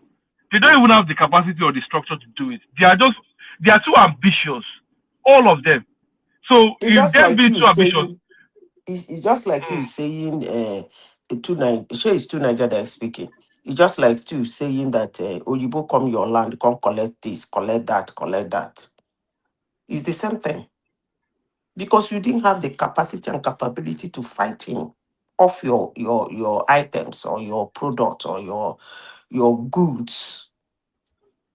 They don't even have the capacity or the structure to do it. They are too ambitious, all of them. So It's if just them like being you too ambitious, saying. It's just like you saying. Sure, it's two Nigeria that is speaking. It's just like you saying that Oyibo come your land, come collect this, collect that, collect that. It's the same thing because you didn't have the capacity and capability to fight him off your items or your product or your goods.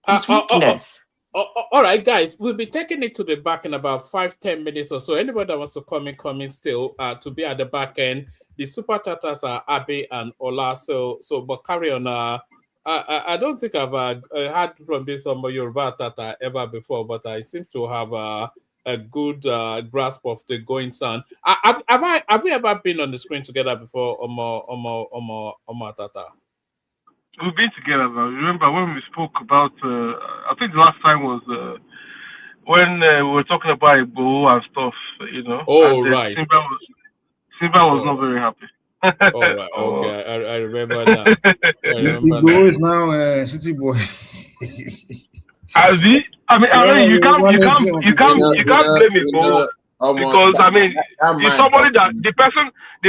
It's weakness. All right, guys, we'll be taking it to the back in about 5-10 minutes or so. Anybody that wants to come in still to be at the back end. The super chatters are Abe and Ola. So but carry on. I don't think I've heard from this Yoruba Tata ever before, but I seem to have a good grasp of the goings on. Have we ever been on the screen together before, Omo Tata? we've been together. Now. Remember when we spoke about? I think the last time was when we were talking about Igbo and stuff. You know. Oh, and, right. Simba was not very happy. All right. Okay. I remember now. Igbo is now city boy. I mean, you can't blame Igbo because I mean, it's somebody that the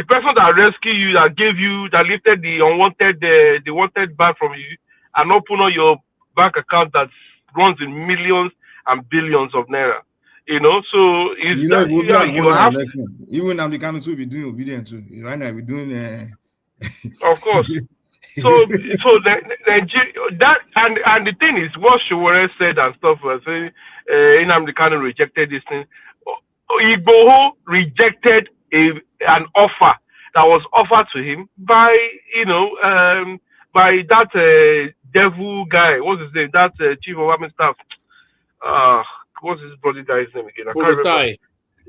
person that rescued you, that gave you, that lifted the wanted bag from you, and open on your bank account that runs in millions and billions of naira. You know, so it's you know, that, we'll you have even now the candidates will be doing obedient too. Right now we're doing of course. So that and the thing is, what Showore said and stuff was saying, Nnamdi Kanu rejected this thing. Igboho rejected an offer that was offered to him by by that devil guy. What's his name? That chief of army staff. What's his brother guy's name again? I can't remember.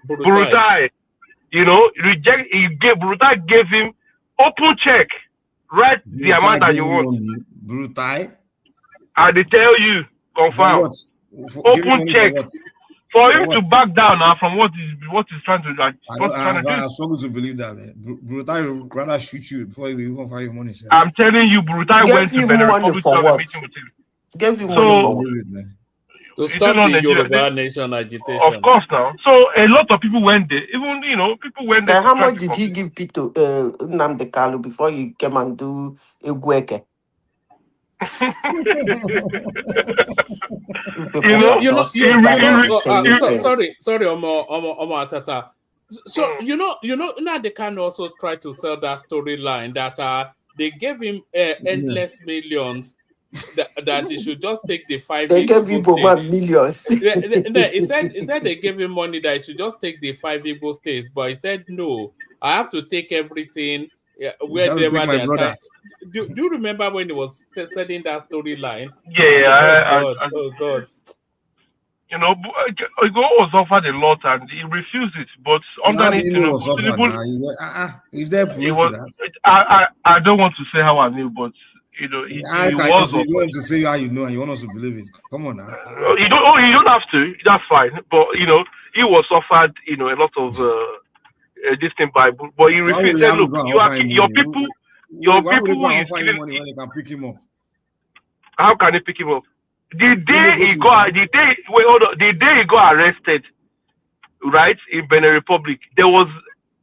Burutai. You know, Burutai gave him open check. Write the amount that you want. Brutai. I they tell you, confirm. Open check for him to back down now from what he's trying to do. I struggle to believe that, man. Brutai would rather shoot you before you even find your money. Sir. I'm telling you, Brutai went to Benin Republic to have a meeting with him. Gave him money for what? To stop the Yoruba nation agitation. Of course, now. So a lot of people went there. Even people went there. How much did he give Pito Nnamdi Kanu before he came and do Egweke? Sorry, Omo Tata. So Nnamdi Kanu also tried to sell that storyline that they gave him endless millions. That he should just take the 5. They gave him millions. He said they gave him money that he should just take the 5 Igbo states, but he said no. I have to take everything wherever they are. Do you remember when he was selling that storyline? Yeah, oh God. You know, Igbo was offered a lot and he refused it. But underneath, is there proof to that? I don't want to say how I knew, but. You know, you want to say how you know and you want us to believe it. Come on now. You don't have to. That's fine. But he was offered, a lot of this thing by, but he refused. Look, your people who is killing money when they can pick him up. How can they pick him up? The day he got arrested, right, in Benin Republic, there was,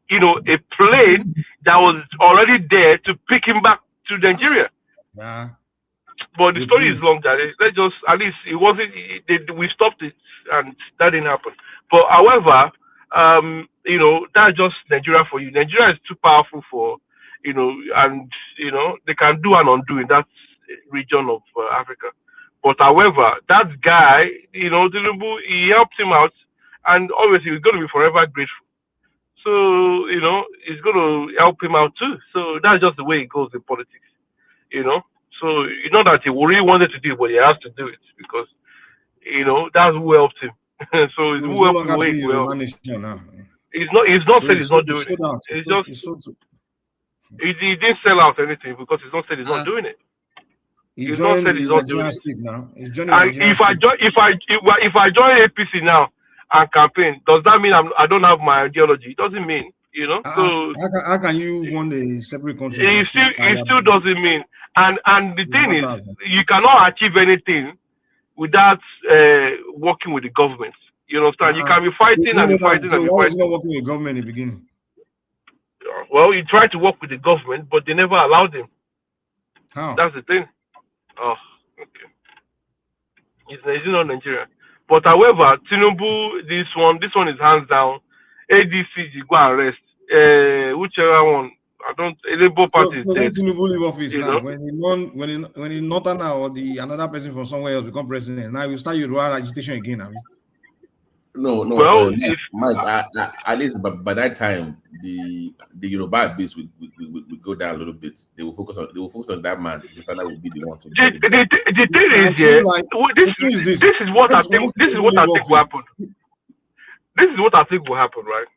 a plane that was already there to pick him back to Nigeria. Nah. But the story is long, that let's just, at least it wasn't, we stopped it and that didn't happen. But however, that's just Nigeria for you. Nigeria is too powerful for, and, they can do and undo in that region of Africa. But however, that guy, Tinubu, he helped him out and obviously he's going to be forever grateful. So, it's going to help him out too. So that's just the way it goes in politics. So that he really wanted to do it, but he has to do it because that's who helped him. So it's who helped him way he helped. It's not said he's not doing it. It's just he didn't sell out anything because he's not said he's not doing it. He's not said he's not doing it. Now. If I join APC now and campaign, does that mean I don't have my ideology? It doesn't mean. So how can you want a separate country? It still doesn't mean. And the thing is, you cannot achieve anything without working with the government. You understand? You can be fighting and be fighting so and be why was fighting. he not working with the government in the beginning? Well, he tried to work with the government, but they never allowed him. How? That's the thing. Oh, okay. He's not Nigeria. But however, Tinubu, this one is hands down. ADC, you go arrest. Whichever one. I don't. Labour Party is So when dead. Tinubu leave office You now, know? when he not now or the another person from somewhere else become president, now you start your royal agitation again, have you? No. Well, Mike, at least by that time, the Yoruba base will go down a little bit. They will focus on that man. That will be the one to. The thing is, yeah, this is what I think. This is what I think will happen. This is what I think will happen, right?